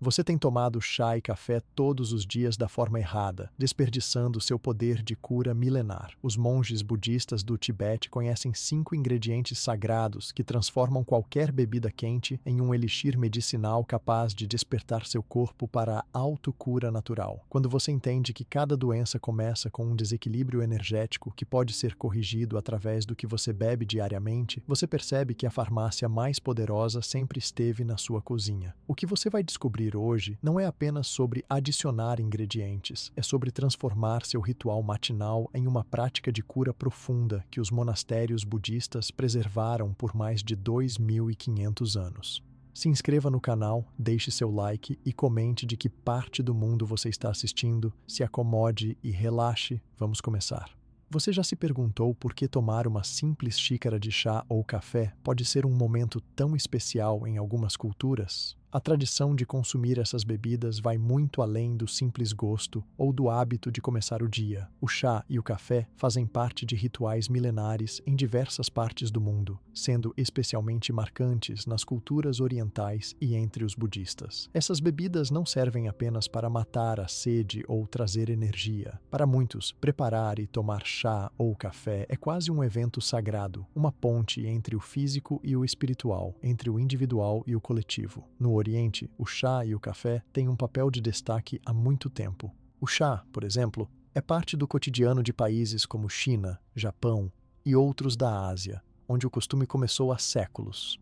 Você tem tomado chá e café todos os dias da forma errada, desperdiçando seu poder de cura milenar. Os monges budistas do Tibete conhecem 5 ingredientes sagrados que transformam qualquer bebida quente em um elixir medicinal capaz de despertar seu corpo para a autocura natural. Quando você entende que cada doença começa com um desequilíbrio energético que pode ser corrigido através do que você bebe diariamente, você percebe que a farmácia mais poderosa sempre esteve na sua cozinha. O que você vai descobrir hoje não é apenas sobre adicionar ingredientes, é sobre transformar seu ritual matinal em uma prática de cura profunda que os monastérios budistas preservaram por mais de 2.500 anos. Se inscreva no canal, deixe seu like e comente de que parte do mundo você está assistindo, se acomode e relaxe, vamos começar. Você já se perguntou por que tomar uma simples xícara de chá ou café pode ser um momento tão especial em algumas culturas? A tradição de consumir essas bebidas vai muito além do simples gosto ou do hábito de começar o dia. O chá e o café fazem parte de rituais milenares em diversas partes do mundo, sendo especialmente marcantes nas culturas orientais e entre os budistas. Essas bebidas não servem apenas para matar a sede ou trazer energia. Para muitos, preparar e tomar chá ou café é quase um evento sagrado, uma ponte entre o físico e o espiritual, entre o individual e o coletivo. No Oriente, o chá e o café têm um papel de destaque há muito tempo. O chá, por exemplo, é parte do cotidiano de países como China, Japão e outros da Ásia, onde o costume começou há séculos.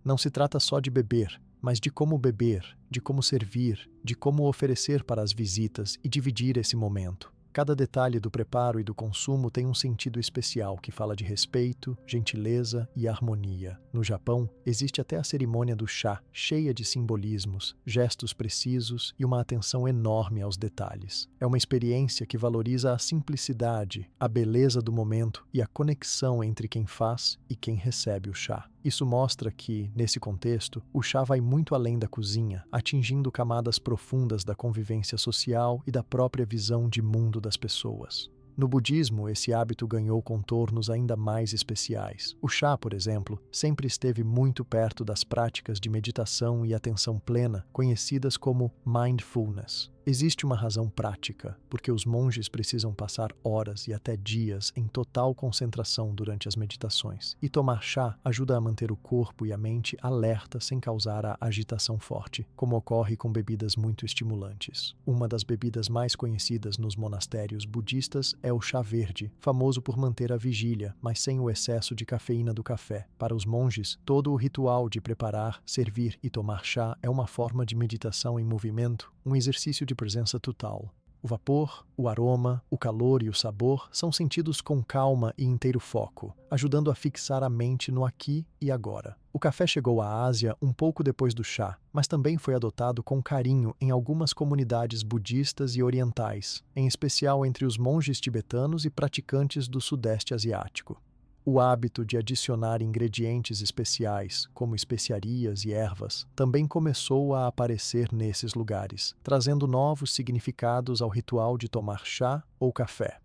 Não se trata só de beber, mas de como servir, de como oferecer para as visitas e dividir esse momento. Cada detalhe do preparo e do consumo tem um sentido especial que fala de respeito, gentileza e harmonia. No Japão, existe até a cerimônia do chá, cheia de simbolismos, gestos precisos e uma atenção enorme aos detalhes. É uma experiência que valoriza a simplicidade, a beleza do momento e a conexão entre quem faz e quem recebe o chá. Isso mostra que, nesse contexto, o chá vai muito além da cozinha, atingindo camadas profundas da convivência social e da própria visão de mundo das pessoas. No budismo, esse hábito ganhou contornos ainda mais especiais. O chá, por exemplo, sempre esteve muito perto das práticas de meditação e atenção plena, conhecidas como mindfulness. Existe uma razão prática, porque os monges precisam passar horas e até dias em total concentração durante as meditações. E tomar chá ajuda a manter o corpo e a mente alerta sem causar a agitação forte, como ocorre com bebidas muito estimulantes. Uma das bebidas mais conhecidas nos monastérios budistas é o chá verde, famoso por manter a vigília, mas sem o excesso de cafeína do café. Para os monges, todo o ritual de preparar, servir e tomar chá é uma forma de meditação em movimento, um exercício de presença total. O vapor, o aroma, o calor e o sabor são sentidos com calma e inteiro foco, ajudando a fixar a mente no aqui e agora. O café chegou à Ásia um pouco depois do chá, mas também foi adotado com carinho em algumas comunidades budistas e orientais, em especial entre os monges tibetanos e praticantes do Sudeste Asiático. O hábito de adicionar ingredientes especiais, como especiarias e ervas, também começou a aparecer nesses lugares, trazendo novos significados ao ritual de tomar chá ou café.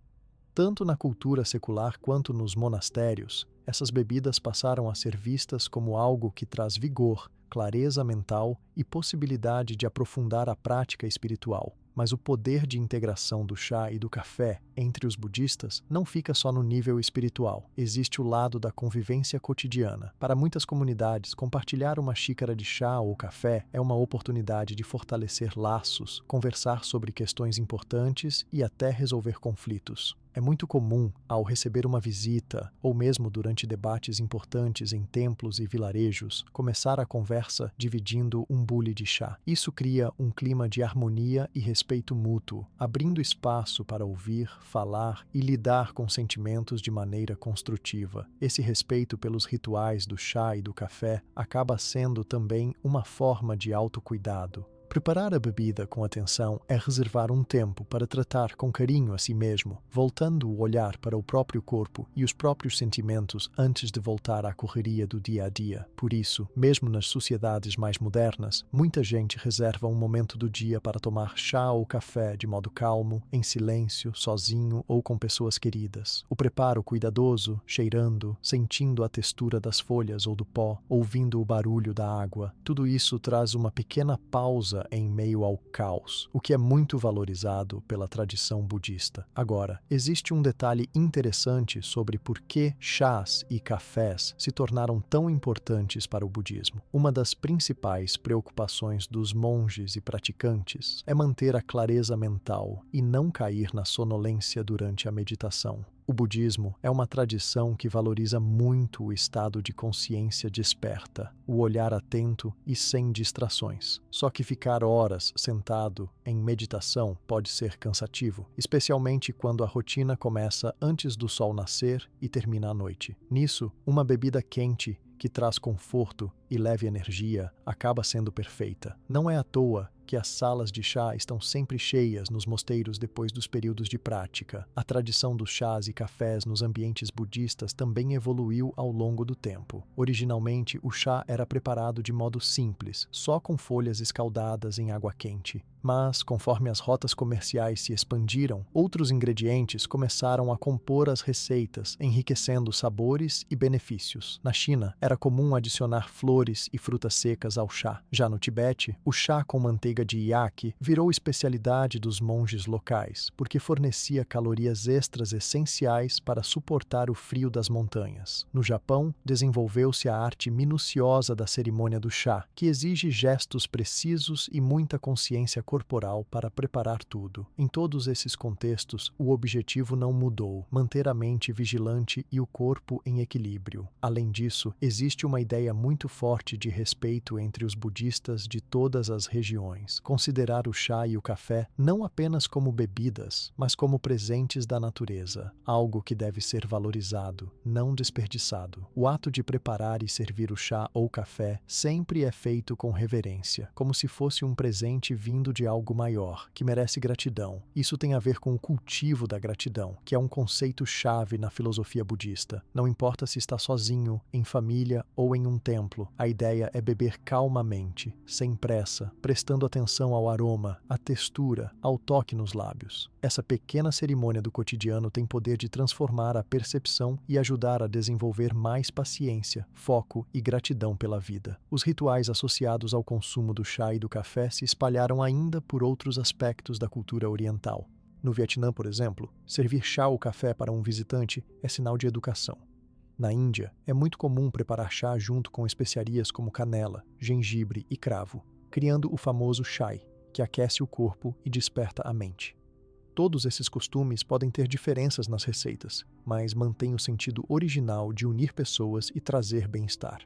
Tanto na cultura secular quanto nos monastérios, essas bebidas passaram a ser vistas como algo que traz vigor, clareza mental e possibilidade de aprofundar a prática espiritual. Mas o poder de integração do chá e do café entre os budistas não fica só no nível espiritual. Existe o lado da convivência cotidiana. Para muitas comunidades, compartilhar uma xícara de chá ou café é uma oportunidade de fortalecer laços, conversar sobre questões importantes e até resolver conflitos. É muito comum, ao receber uma visita, ou mesmo durante debates importantes em templos e vilarejos, começar a conversa dividindo um bule de chá. Isso cria um clima de harmonia e respeito mútuo, abrindo espaço para ouvir, falar e lidar com sentimentos de maneira construtiva. Esse respeito pelos rituais do chá e do café acaba sendo também uma forma de autocuidado. Preparar a bebida com atenção é reservar um tempo para tratar com carinho a si mesmo, voltando o olhar para o próprio corpo e os próprios sentimentos antes de voltar à correria do dia a dia. Por isso, mesmo nas sociedades mais modernas, muita gente reserva um momento do dia para tomar chá ou café de modo calmo, em silêncio, sozinho ou com pessoas queridas. O preparo cuidadoso, cheirando, sentindo a textura das folhas ou do pó, ouvindo o barulho da água, tudo isso traz uma pequena pausa em meio ao caos, o que é muito valorizado pela tradição budista. Agora, existe um detalhe interessante sobre por que chás e cafés se tornaram tão importantes para o budismo. Uma das principais preocupações dos monges e praticantes é manter a clareza mental e não cair na sonolência durante a meditação. O budismo é uma tradição que valoriza muito o estado de consciência desperta, o olhar atento e sem distrações. Só que ficar horas sentado em meditação pode ser cansativo, especialmente quando a rotina começa antes do sol nascer e termina à noite. Nisso, uma bebida quente que traz conforto e leve energia acaba sendo perfeita. Não é à toa que as salas de chá estão sempre cheias nos mosteiros depois dos períodos de prática. A tradição dos chás e cafés nos ambientes budistas também evoluiu ao longo do tempo. Originalmente, o chá era preparado de modo simples, só com folhas escaldadas em água quente. Mas, conforme as rotas comerciais se expandiram, outros ingredientes começaram a compor as receitas, enriquecendo sabores e benefícios. Na China, era comum adicionar flores e frutas secas ao chá. Já no Tibete, o chá com manteiga de iaque virou especialidade dos monges locais, porque fornecia calorias extras essenciais para suportar o frio das montanhas. No Japão, desenvolveu-se a arte minuciosa da cerimônia do chá, que exige gestos precisos e muita consciência corporal para preparar tudo. Em todos esses contextos, o objetivo não mudou: manter a mente vigilante e o corpo em equilíbrio. Além disso, existe uma ideia muito forte de respeito entre os budistas de todas as regiões. Considerar o chá e o café não apenas como bebidas, mas como presentes da natureza, algo que deve ser valorizado, não desperdiçado. O ato de preparar e servir o chá ou café sempre é feito com reverência, como se fosse um presente vindo de algo maior, que merece gratidão. Isso tem a ver com o cultivo da gratidão, que é um conceito-chave na filosofia budista. Não importa se está sozinho, em família ou em um templo, a ideia é beber calmamente, sem pressa, prestando atenção ao aroma, à textura, ao toque nos lábios. Essa pequena cerimônia do cotidiano tem poder de transformar a percepção e ajudar a desenvolver mais paciência, foco e gratidão pela vida. Os rituais associados ao consumo do chá e do café se espalharam ainda por outros aspectos da cultura oriental. No Vietnã, por exemplo, servir chá ou café para um visitante é sinal de educação. Na Índia, é muito comum preparar chá junto com especiarias como canela, gengibre e cravo, criando o famoso chai, que aquece o corpo e desperta a mente. Todos esses costumes podem ter diferenças nas receitas, mas mantêm o sentido original de unir pessoas e trazer bem-estar.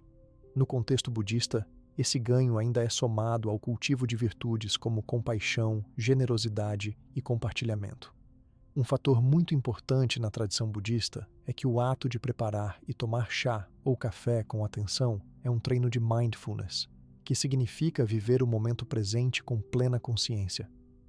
No contexto budista, esse ganho ainda é somado ao cultivo de virtudes como compaixão, generosidade e compartilhamento. Um fator muito importante na tradição budista é que o ato de preparar e tomar chá ou café com atenção é um treino de mindfulness, que significa viver o momento presente com plena consciência.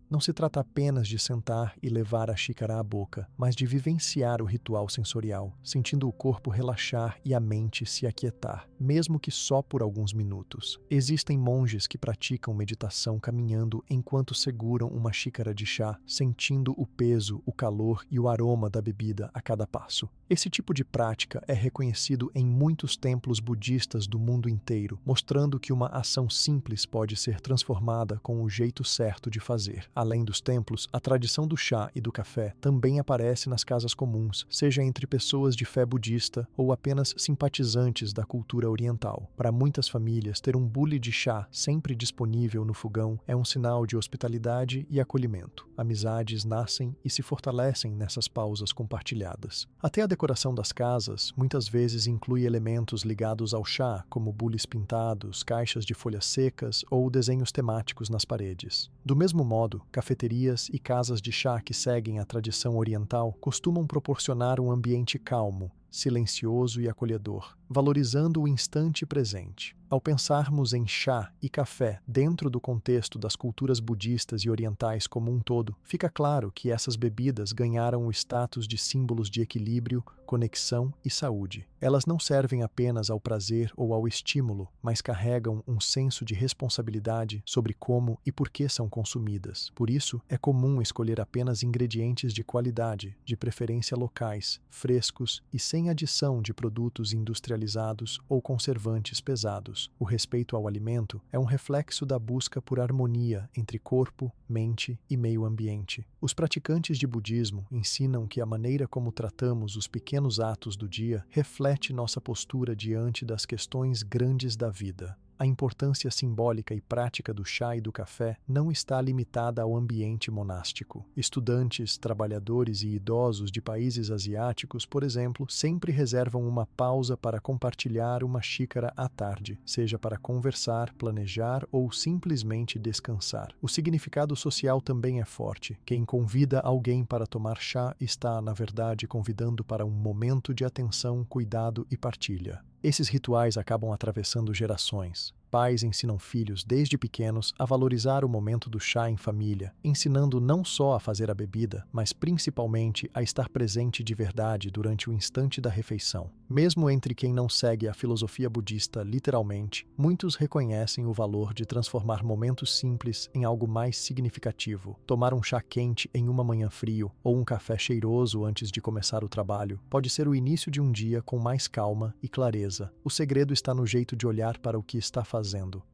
Não se trata apenas de sentar e levar a xícara à boca, mas de vivenciar o ritual sensorial, sentindo o corpo relaxar e a mente se aquietar, mesmo que só por alguns minutos. Existem monges que praticam meditação caminhando enquanto seguram uma xícara de chá, sentindo o peso, o calor e o aroma da bebida a cada passo. Esse tipo de prática é reconhecido em muitos templos budistas do mundo inteiro, mostrando que uma ação simples pode ser transformada com o jeito certo de fazer. Além dos templos, a tradição do chá e do café também aparece nas casas comuns, seja entre pessoas de fé budista ou apenas simpatizantes da cultura oriental. Para muitas famílias, ter um bule de chá sempre disponível no fogão é um sinal de hospitalidade e acolhimento. Amizades nascem e se fortalecem nessas pausas compartilhadas. Até a decoração das casas muitas vezes inclui elementos ligados ao chá, como bules pintados, caixas de folhas secas ou desenhos temáticos nas paredes. Do mesmo modo, cafeterias e casas de chá que seguem a tradição oriental costumam proporcionar um ambiente calmo, silencioso e acolhedor, valorizando o instante presente. Ao pensarmos em chá e café dentro do contexto das culturas budistas e orientais como um todo, fica claro que essas bebidas ganharam o status de símbolos de equilíbrio, conexão e saúde. Elas não servem apenas ao prazer ou ao estímulo, mas carregam um senso de responsabilidade sobre como e por que são consumidas. Por isso, é comum escolher apenas ingredientes de qualidade, de preferência locais, frescos e sem adição de produtos industrializados industrializados ou conservantes pesados. O respeito ao alimento é um reflexo da busca por harmonia entre corpo, mente e meio ambiente. Os praticantes de budismo ensinam que a maneira como tratamos os pequenos atos do dia reflete nossa postura diante das questões grandes da vida. A importância simbólica e prática do chá e do café não está limitada ao ambiente monástico. Estudantes, trabalhadores e idosos de países asiáticos, por exemplo, sempre reservam uma pausa para compartilhar uma xícara à tarde, seja para conversar, planejar ou simplesmente descansar. O significado social também é forte. Quem convida alguém para tomar chá está, na verdade, convidando para um momento de atenção, cuidado e partilha. Esses rituais acabam atravessando gerações. Pais ensinam filhos desde pequenos a valorizar o momento do chá em família, ensinando não só a fazer a bebida, mas principalmente a estar presente de verdade durante o instante da refeição. Mesmo entre quem não segue a filosofia budista literalmente, muitos reconhecem o valor de transformar momentos simples em algo mais significativo. Tomar um chá quente em uma manhã frio ou um café cheiroso antes de começar o trabalho pode ser o início de um dia com mais calma e clareza. O segredo está no jeito de olhar para o que está fazendo.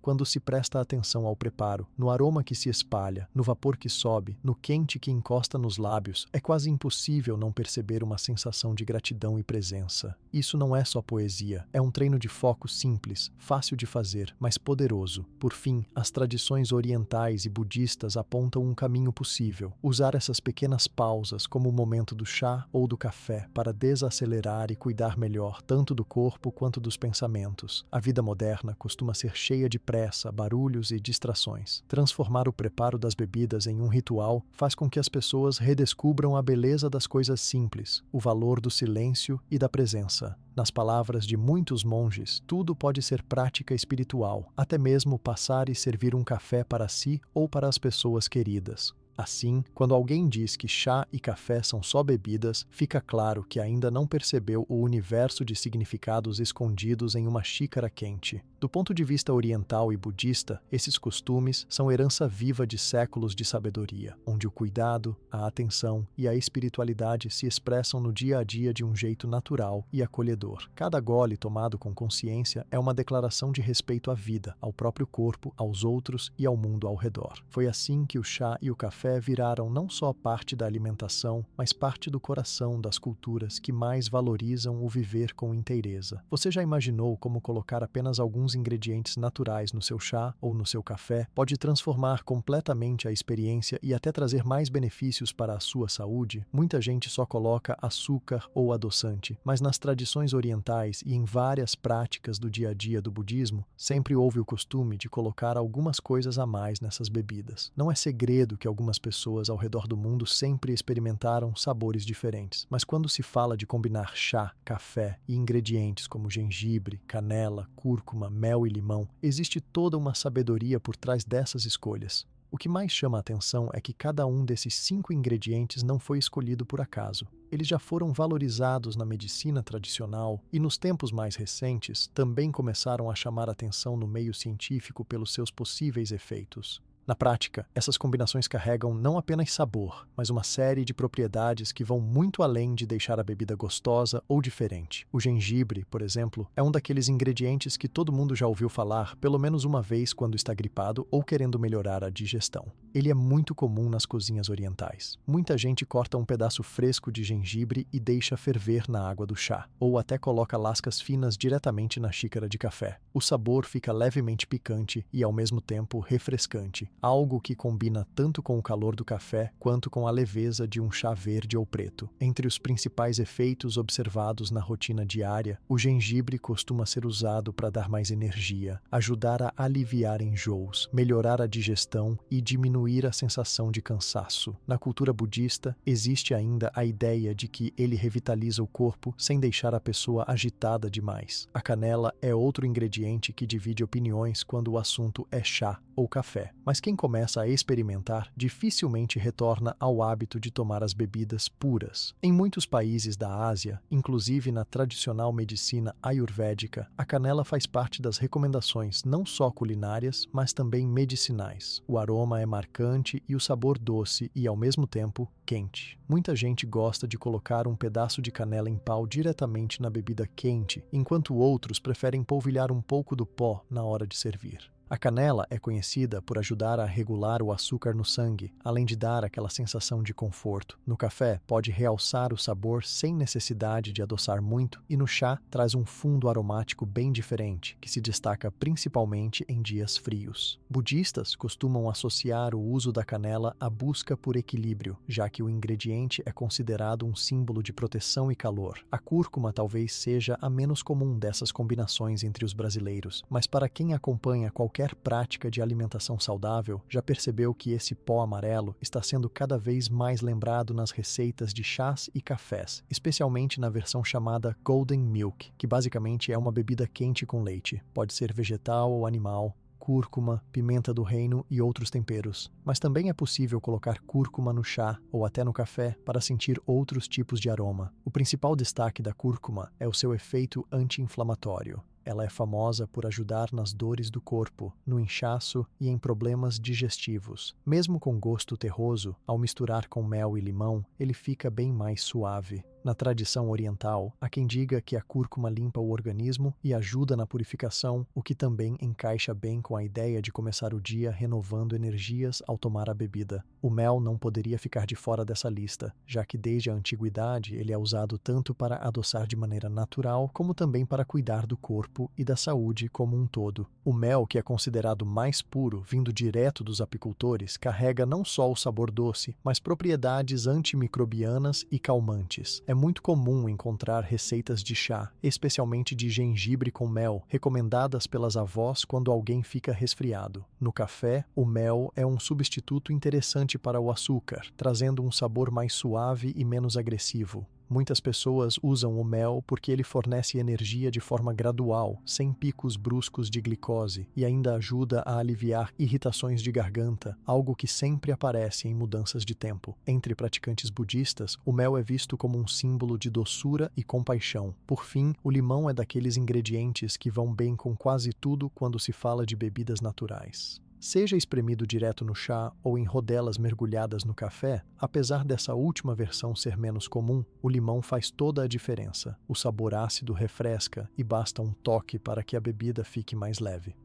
Quando se presta atenção ao preparo, no aroma que se espalha, no vapor que sobe, no quente que encosta nos lábios, é quase impossível não perceber uma sensação de gratidão e presença. Isso não é só poesia, é um treino de foco simples, fácil de fazer, mas poderoso. Por fim, as tradições orientais e budistas apontam um caminho possível: usar essas pequenas pausas como o momento do chá ou do café para desacelerar e cuidar melhor tanto do corpo quanto dos pensamentos. A vida moderna costuma ser cheia de pressa, barulhos e distrações. Transformar o preparo das bebidas em um ritual faz com que as pessoas redescubram a beleza das coisas simples, o valor do silêncio e da presença. Nas palavras de muitos monges, tudo pode ser prática espiritual, até mesmo passar e servir um café para si ou para as pessoas queridas. Assim, quando alguém diz que chá e café são só bebidas, fica claro que ainda não percebeu o universo de significados escondidos em uma xícara quente. Do ponto de vista oriental e budista, esses costumes são herança viva de séculos de sabedoria, onde o cuidado, a atenção e a espiritualidade se expressam no dia a dia de um jeito natural e acolhedor. Cada gole tomado com consciência é uma declaração de respeito à vida, ao próprio corpo, aos outros e ao mundo ao redor. Foi assim que o chá e o café viraram não só parte da alimentação, mas parte do coração das culturas que mais valorizam o viver com inteireza. Você já imaginou como colocar apenas alguns ingredientes naturais no seu chá ou no seu café pode transformar completamente a experiência e até trazer mais benefícios para a sua saúde? Muita gente só coloca açúcar ou adoçante, mas nas tradições orientais e em várias práticas do dia a dia do budismo, sempre houve o costume de colocar algumas coisas a mais nessas bebidas. Não é segredo que algumas pessoas ao redor do mundo sempre experimentaram sabores diferentes, mas quando se fala de combinar chá, café e ingredientes como gengibre, canela, cúrcuma, mel e limão, existe toda uma sabedoria por trás dessas escolhas. O que mais chama a atenção é que cada um desses 5 ingredientes não foi escolhido por acaso. Eles já foram valorizados na medicina tradicional e, nos tempos mais recentes, também começaram a chamar atenção no meio científico pelos seus possíveis efeitos. Na prática, essas combinações carregam não apenas sabor, mas uma série de propriedades que vão muito além de deixar a bebida gostosa ou diferente. O gengibre, por exemplo, é um daqueles ingredientes que todo mundo já ouviu falar pelo menos uma vez quando está gripado ou querendo melhorar a digestão. Ele é muito comum nas cozinhas orientais. Muita gente corta um pedaço fresco de gengibre e deixa ferver na água do chá, ou até coloca lascas finas diretamente na xícara de café. O sabor fica levemente picante e, ao mesmo tempo, refrescante, algo que combina tanto com o calor do café quanto com a leveza de um chá verde ou preto. Entre os principais efeitos observados na rotina diária, o gengibre costuma ser usado para dar mais energia, ajudar a aliviar enjoos, melhorar a digestão e diminuir a sensação de cansaço. Na cultura budista, existe ainda a ideia de que ele revitaliza o corpo sem deixar a pessoa agitada demais. A canela é outro ingrediente que divide opiniões quando o assunto é chá ou café, mas quem começa a experimentar dificilmente retorna ao hábito de tomar as bebidas puras. Em muitos países da Ásia, inclusive na tradicional medicina ayurvédica, a canela faz parte das recomendações não só culinárias, mas também medicinais. O aroma é marcante e o sabor doce e, ao mesmo tempo, quente. Muita gente gosta de colocar um pedaço de canela em pau diretamente na bebida quente, enquanto outros preferem polvilhar um pouco do pó na hora de servir. A canela é conhecida por ajudar a regular o açúcar no sangue, além de dar aquela sensação de conforto. No café, pode realçar o sabor sem necessidade de adoçar muito, e no chá traz um fundo aromático bem diferente, que se destaca principalmente em dias frios. Budistas costumam associar o uso da canela à busca por equilíbrio, já que o ingrediente é considerado um símbolo de proteção e calor. A cúrcuma talvez seja a menos comum dessas combinações entre os brasileiros, mas para quem acompanha qualquer prática de alimentação saudável, já percebeu que esse pó amarelo está sendo cada vez mais lembrado nas receitas de chás e cafés, especialmente na versão chamada Golden Milk, que basicamente é uma bebida quente com leite. Pode ser vegetal ou animal, cúrcuma, pimenta do reino e outros temperos. Mas também é possível colocar cúrcuma no chá ou até no café para sentir outros tipos de aroma. O principal destaque da cúrcuma é o seu efeito anti-inflamatório. Ela é famosa por ajudar nas dores do corpo, no inchaço e em problemas digestivos. Mesmo com gosto terroso, ao misturar com mel e limão, ele fica bem mais suave. Na tradição oriental, há quem diga que a cúrcuma limpa o organismo e ajuda na purificação, o que também encaixa bem com a ideia de começar o dia renovando energias ao tomar a bebida. O mel não poderia ficar de fora dessa lista, já que desde a antiguidade ele é usado tanto para adoçar de maneira natural, como também para cuidar do corpo e da saúde como um todo. O mel, que é considerado mais puro, vindo direto dos apicultores, carrega não só o sabor doce, mas propriedades antimicrobianas e calmantes. É muito comum encontrar receitas de chá, especialmente de gengibre com mel, recomendadas pelas avós quando alguém fica resfriado. No café, o mel é um substituto interessante para o açúcar, trazendo um sabor mais suave e menos agressivo. Muitas pessoas usam o mel porque ele fornece energia de forma gradual, sem picos bruscos de glicose, e ainda ajuda a aliviar irritações de garganta, algo que sempre aparece em mudanças de tempo. Entre praticantes budistas, o mel é visto como um símbolo de doçura e compaixão. Por fim, o limão é daqueles ingredientes que vão bem com quase tudo quando se fala de bebidas naturais. Seja espremido direto no chá ou em rodelas mergulhadas no café, apesar dessa última versão ser menos comum, o limão faz toda a diferença. O sabor ácido refresca e basta um toque para que a bebida fique mais leve.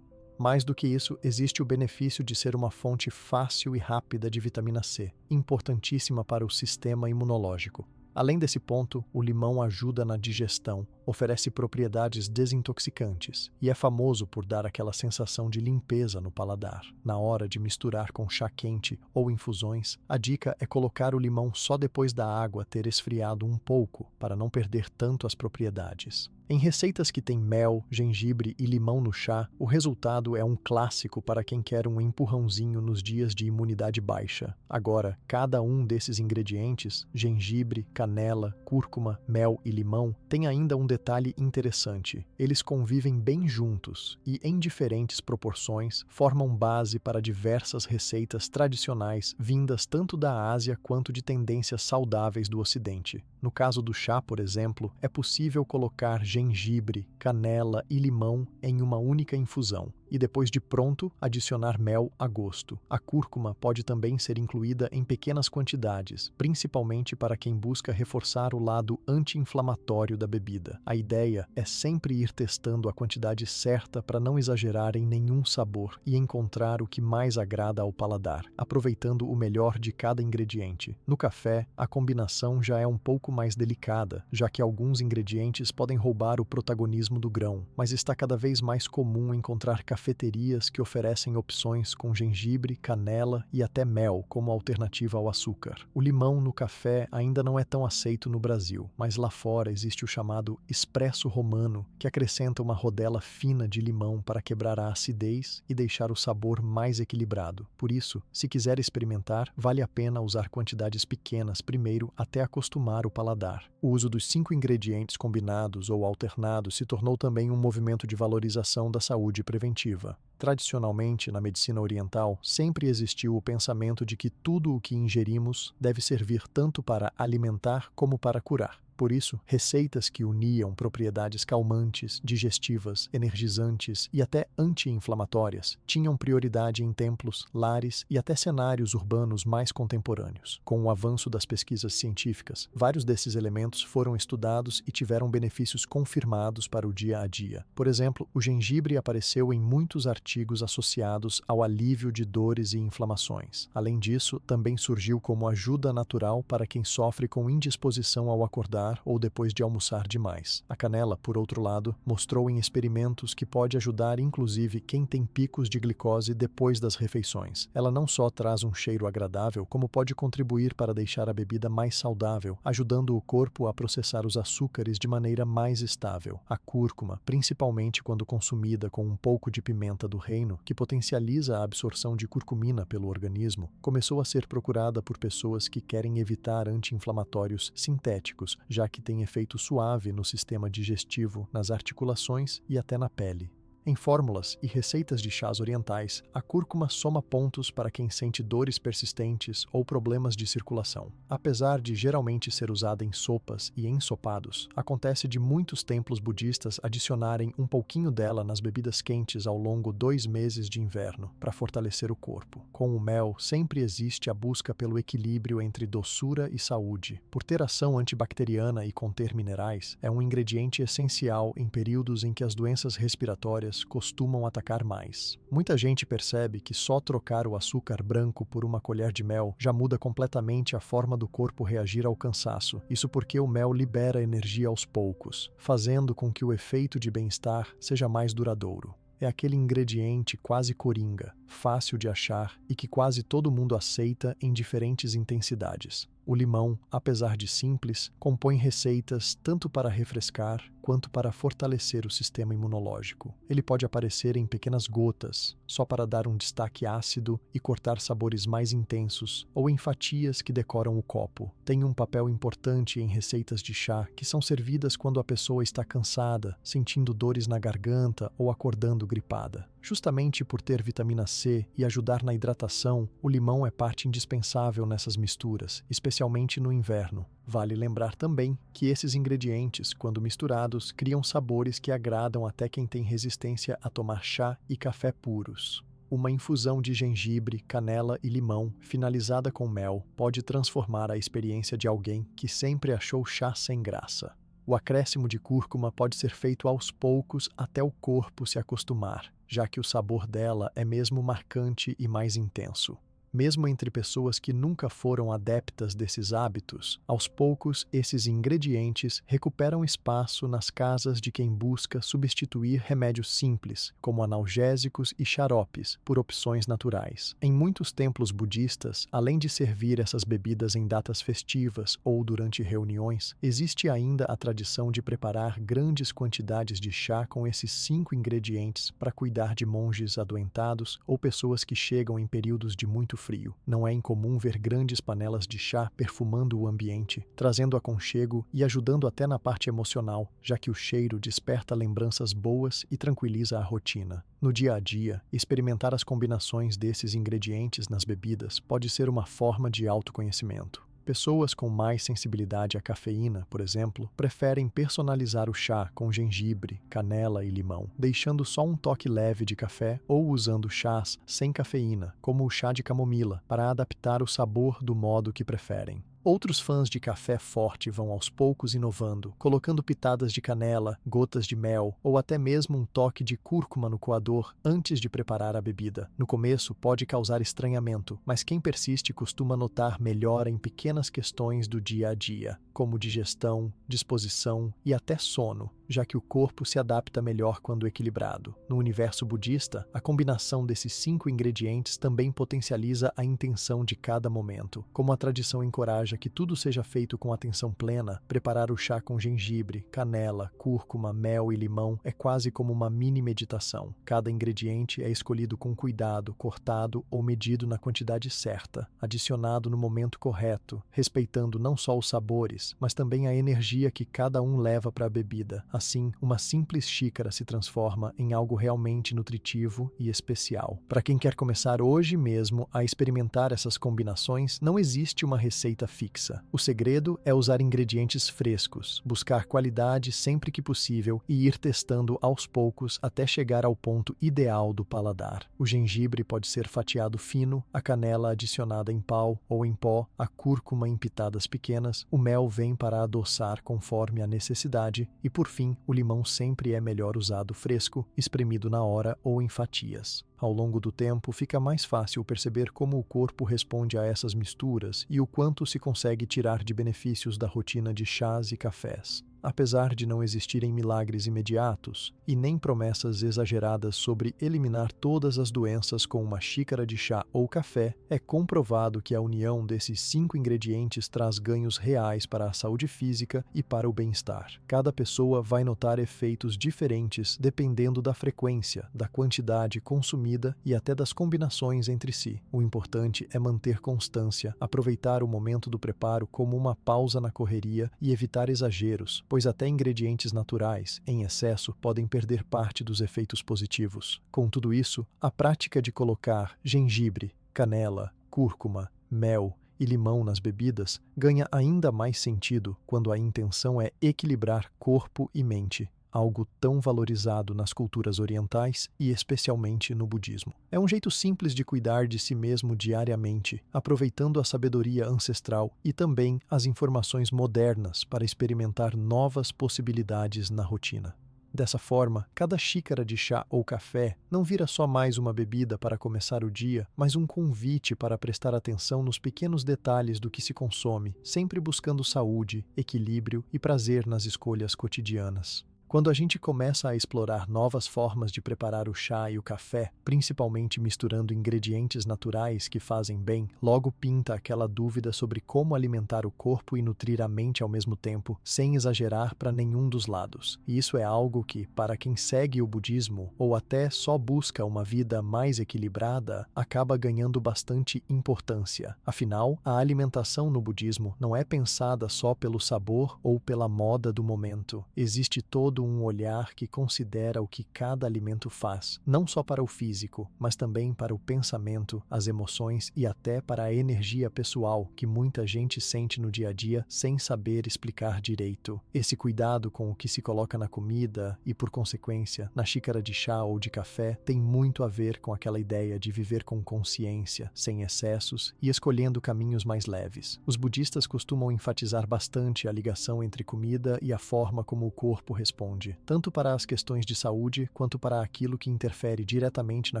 Mais do que isso, existe o benefício de ser uma fonte fácil e rápida de vitamina C, importantíssima para o sistema imunológico. Além desse ponto, o limão ajuda na digestão, oferece propriedades desintoxicantes e é famoso por dar aquela sensação de limpeza no paladar. Na hora de misturar com chá quente ou infusões, a dica é colocar o limão só depois da água ter esfriado um pouco, para não perder tanto as propriedades. Em receitas que têm mel, gengibre e limão no chá, o resultado é um clássico para quem quer um empurrãozinho nos dias de imunidade baixa. Agora, cada um desses ingredientes, gengibre, canela, cúrcuma, mel e limão, tem ainda um detalhe interessante. Eles convivem bem juntos e, em diferentes proporções, formam base para diversas receitas tradicionais vindas tanto da Ásia quanto de tendências saudáveis do Ocidente. No caso do chá, por exemplo, é possível colocar gengibre, canela e limão em uma única infusão, e depois de pronto, adicionar mel a gosto. A cúrcuma pode também ser incluída em pequenas quantidades, principalmente para quem busca reforçar o lado anti-inflamatório da bebida. A ideia é sempre ir testando a quantidade certa para não exagerar em nenhum sabor e encontrar o que mais agrada ao paladar, aproveitando o melhor de cada ingrediente. No café, a combinação já é um pouco mais delicada, já que alguns ingredientes podem roubar o protagonismo do grão, mas está cada vez mais comum encontrar cafeterias que oferecem opções com gengibre, canela e até mel como alternativa ao açúcar. O limão no café ainda não é tão aceito no Brasil, mas lá fora existe o chamado espresso romano, que acrescenta uma rodela fina de limão para quebrar a acidez e deixar o sabor mais equilibrado. Por isso, se quiser experimentar, vale a pena usar quantidades pequenas primeiro até acostumar o paladar. O uso dos 5 ingredientes combinados ou alternados se tornou também um movimento de valorização da saúde preventiva. nutritiva. Tradicionalmente, na medicina oriental, sempre existiu o pensamento de que tudo o que ingerimos deve servir tanto para alimentar como para curar. Por isso, receitas que uniam propriedades calmantes, digestivas, energizantes e até anti-inflamatórias tinham prioridade em templos, lares e até cenários urbanos mais contemporâneos. Com o avanço das pesquisas científicas, vários desses elementos foram estudados e tiveram benefícios confirmados para o dia a dia. Por exemplo, o gengibre apareceu em muitos artigos associados ao alívio de dores e inflamações. Além disso, também surgiu como ajuda natural para quem sofre com indisposição ao acordar ou depois de almoçar demais. A canela, por outro lado, mostrou em experimentos que pode ajudar inclusive quem tem picos de glicose depois das refeições. Ela não só traz um cheiro agradável, como pode contribuir para deixar a bebida mais saudável, ajudando o corpo a processar os açúcares de maneira mais estável. A cúrcuma, principalmente quando consumida com um pouco de pimenta do reino, que potencializa a absorção de curcumina pelo organismo, começou a ser procurada por pessoas que querem evitar anti-inflamatórios sintéticos, já que tem efeito suave no sistema digestivo, nas articulações e até na pele. Em fórmulas e receitas de chás orientais, a cúrcuma soma pontos para quem sente dores persistentes ou problemas de circulação. Apesar de geralmente ser usada em sopas e ensopados, acontece de muitos templos budistas adicionarem um pouquinho dela nas bebidas quentes ao longo 2 meses de inverno, para fortalecer o corpo. Com o mel, sempre existe a busca pelo equilíbrio entre doçura e saúde. Por ter ação antibacteriana e conter minerais, é um ingrediente essencial em períodos em que as doenças respiratórias costumam atacar mais. Muita gente percebe que só trocar o açúcar branco por uma colher de mel já muda completamente a forma do corpo reagir ao cansaço. Isso porque o mel libera energia aos poucos, fazendo com que o efeito de bem-estar seja mais duradouro. É aquele ingrediente quase coringa, fácil de achar e que quase todo mundo aceita em diferentes intensidades. O limão, apesar de simples, compõe receitas tanto para refrescar quanto para fortalecer o sistema imunológico. Ele pode aparecer em pequenas gotas, só para dar um destaque ácido e cortar sabores mais intensos, ou em fatias que decoram o copo. Tem um papel importante em receitas de chá que são servidas quando a pessoa está cansada, sentindo dores na garganta ou acordando gripada. Justamente por ter vitamina C e ajudar na hidratação, o limão é parte indispensável nessas misturas, especialmente no inverno. Vale lembrar também que esses ingredientes, quando misturados, criam sabores que agradam até quem tem resistência a tomar chá e café puros. Uma infusão de gengibre, canela e limão, finalizada com mel, pode transformar a experiência de alguém que sempre achou chá sem graça. O acréscimo de cúrcuma pode ser feito aos poucos até o corpo se acostumar, já que o sabor dela é mesmo marcante e mais intenso. Mesmo entre pessoas que nunca foram adeptas desses hábitos, aos poucos esses ingredientes recuperam espaço nas casas de quem busca substituir remédios simples, como analgésicos e xaropes, por opções naturais. Em muitos templos budistas, além de servir essas bebidas em datas festivas ou durante reuniões, existe ainda a tradição de preparar grandes quantidades de chá com esses 5 ingredientes para cuidar de monges adoentados ou pessoas que chegam em períodos de muito frio. Não é incomum ver grandes panelas de chá perfumando o ambiente, trazendo aconchego e ajudando até na parte emocional, já que o cheiro desperta lembranças boas e tranquiliza a rotina. No dia a dia, experimentar as combinações desses ingredientes nas bebidas pode ser uma forma de autoconhecimento. Pessoas com mais sensibilidade à cafeína, por exemplo, preferem personalizar o chá com gengibre, canela e limão, deixando só um toque leve de café ou usando chás sem cafeína, como o chá de camomila, para adaptar o sabor do modo que preferem. Outros fãs de café forte vão aos poucos inovando, colocando pitadas de canela, gotas de mel ou até mesmo um toque de cúrcuma no coador antes de preparar a bebida. No começo pode causar estranhamento, mas quem persiste costuma notar melhora em pequenas questões do dia a dia, como digestão, disposição e até sono, já que o corpo se adapta melhor quando equilibrado. No universo budista, a combinação desses 5 ingredientes também potencializa a intenção de cada momento. Como a tradição encoraja que tudo seja feito com atenção plena, preparar o chá com gengibre, canela, cúrcuma, mel e limão é quase como uma mini meditação. Cada ingrediente é escolhido com cuidado, cortado ou medido na quantidade certa, adicionado no momento correto, respeitando não só os sabores, mas também a energia que cada um leva para a bebida. Assim, uma simples xícara se transforma em algo realmente nutritivo e especial. Para quem quer começar hoje mesmo a experimentar essas combinações, não existe uma receita fixa. O segredo é usar ingredientes frescos, buscar qualidade sempre que possível e ir testando aos poucos até chegar ao ponto ideal do paladar. O gengibre pode ser fatiado fino, a canela adicionada em pau ou em pó, a cúrcuma em pitadas pequenas, o mel vem para adoçar conforme a necessidade e, por fim, o limão sempre é melhor usado fresco, espremido na hora ou em fatias. Ao longo do tempo, fica mais fácil perceber como o corpo responde a essas misturas e o quanto se consegue tirar de benefícios da rotina de chás e cafés. Apesar de não existirem milagres imediatos e nem promessas exageradas sobre eliminar todas as doenças com uma xícara de chá ou café, é comprovado que a união desses 5 ingredientes traz ganhos reais para a saúde física e para o bem-estar. Cada pessoa vai notar efeitos diferentes dependendo da frequência, da quantidade consumida e até das combinações entre si. O importante é manter constância, aproveitar o momento do preparo como uma pausa na correria e evitar exageros, pois até ingredientes naturais, em excesso, podem perder parte dos efeitos positivos. Com tudo isso, a prática de colocar gengibre, canela, cúrcuma, mel e limão nas bebidas ganha ainda mais sentido quando a intenção é equilibrar corpo e mente, algo tão valorizado nas culturas orientais e especialmente no budismo. É um jeito simples de cuidar de si mesmo diariamente, aproveitando a sabedoria ancestral e também as informações modernas para experimentar novas possibilidades na rotina. Dessa forma, cada xícara de chá ou café não vira só mais uma bebida para começar o dia, mas um convite para prestar atenção nos pequenos detalhes do que se consome, sempre buscando saúde, equilíbrio e prazer nas escolhas cotidianas. Quando a gente começa a explorar novas formas de preparar o chá e o café, principalmente misturando ingredientes naturais que fazem bem, logo pinta aquela dúvida sobre como alimentar o corpo e nutrir a mente ao mesmo tempo, sem exagerar para nenhum dos lados. E isso é algo que, para quem segue o budismo ou até só busca uma vida mais equilibrada, acaba ganhando bastante importância. Afinal, a alimentação no budismo não é pensada só pelo sabor ou pela moda do momento. Existe todo um olhar que considera o que cada alimento faz, não só para o físico, mas também para o pensamento, as emoções e até para a energia pessoal que muita gente sente no dia a dia sem saber explicar direito. Esse cuidado com o que se coloca na comida e, por consequência, na xícara de chá ou de café tem muito a ver com aquela ideia de viver com consciência, sem excessos e escolhendo caminhos mais leves. Os budistas costumam enfatizar bastante a ligação entre comida e a forma como o corpo responde, tanto para as questões de saúde quanto para aquilo que interfere diretamente na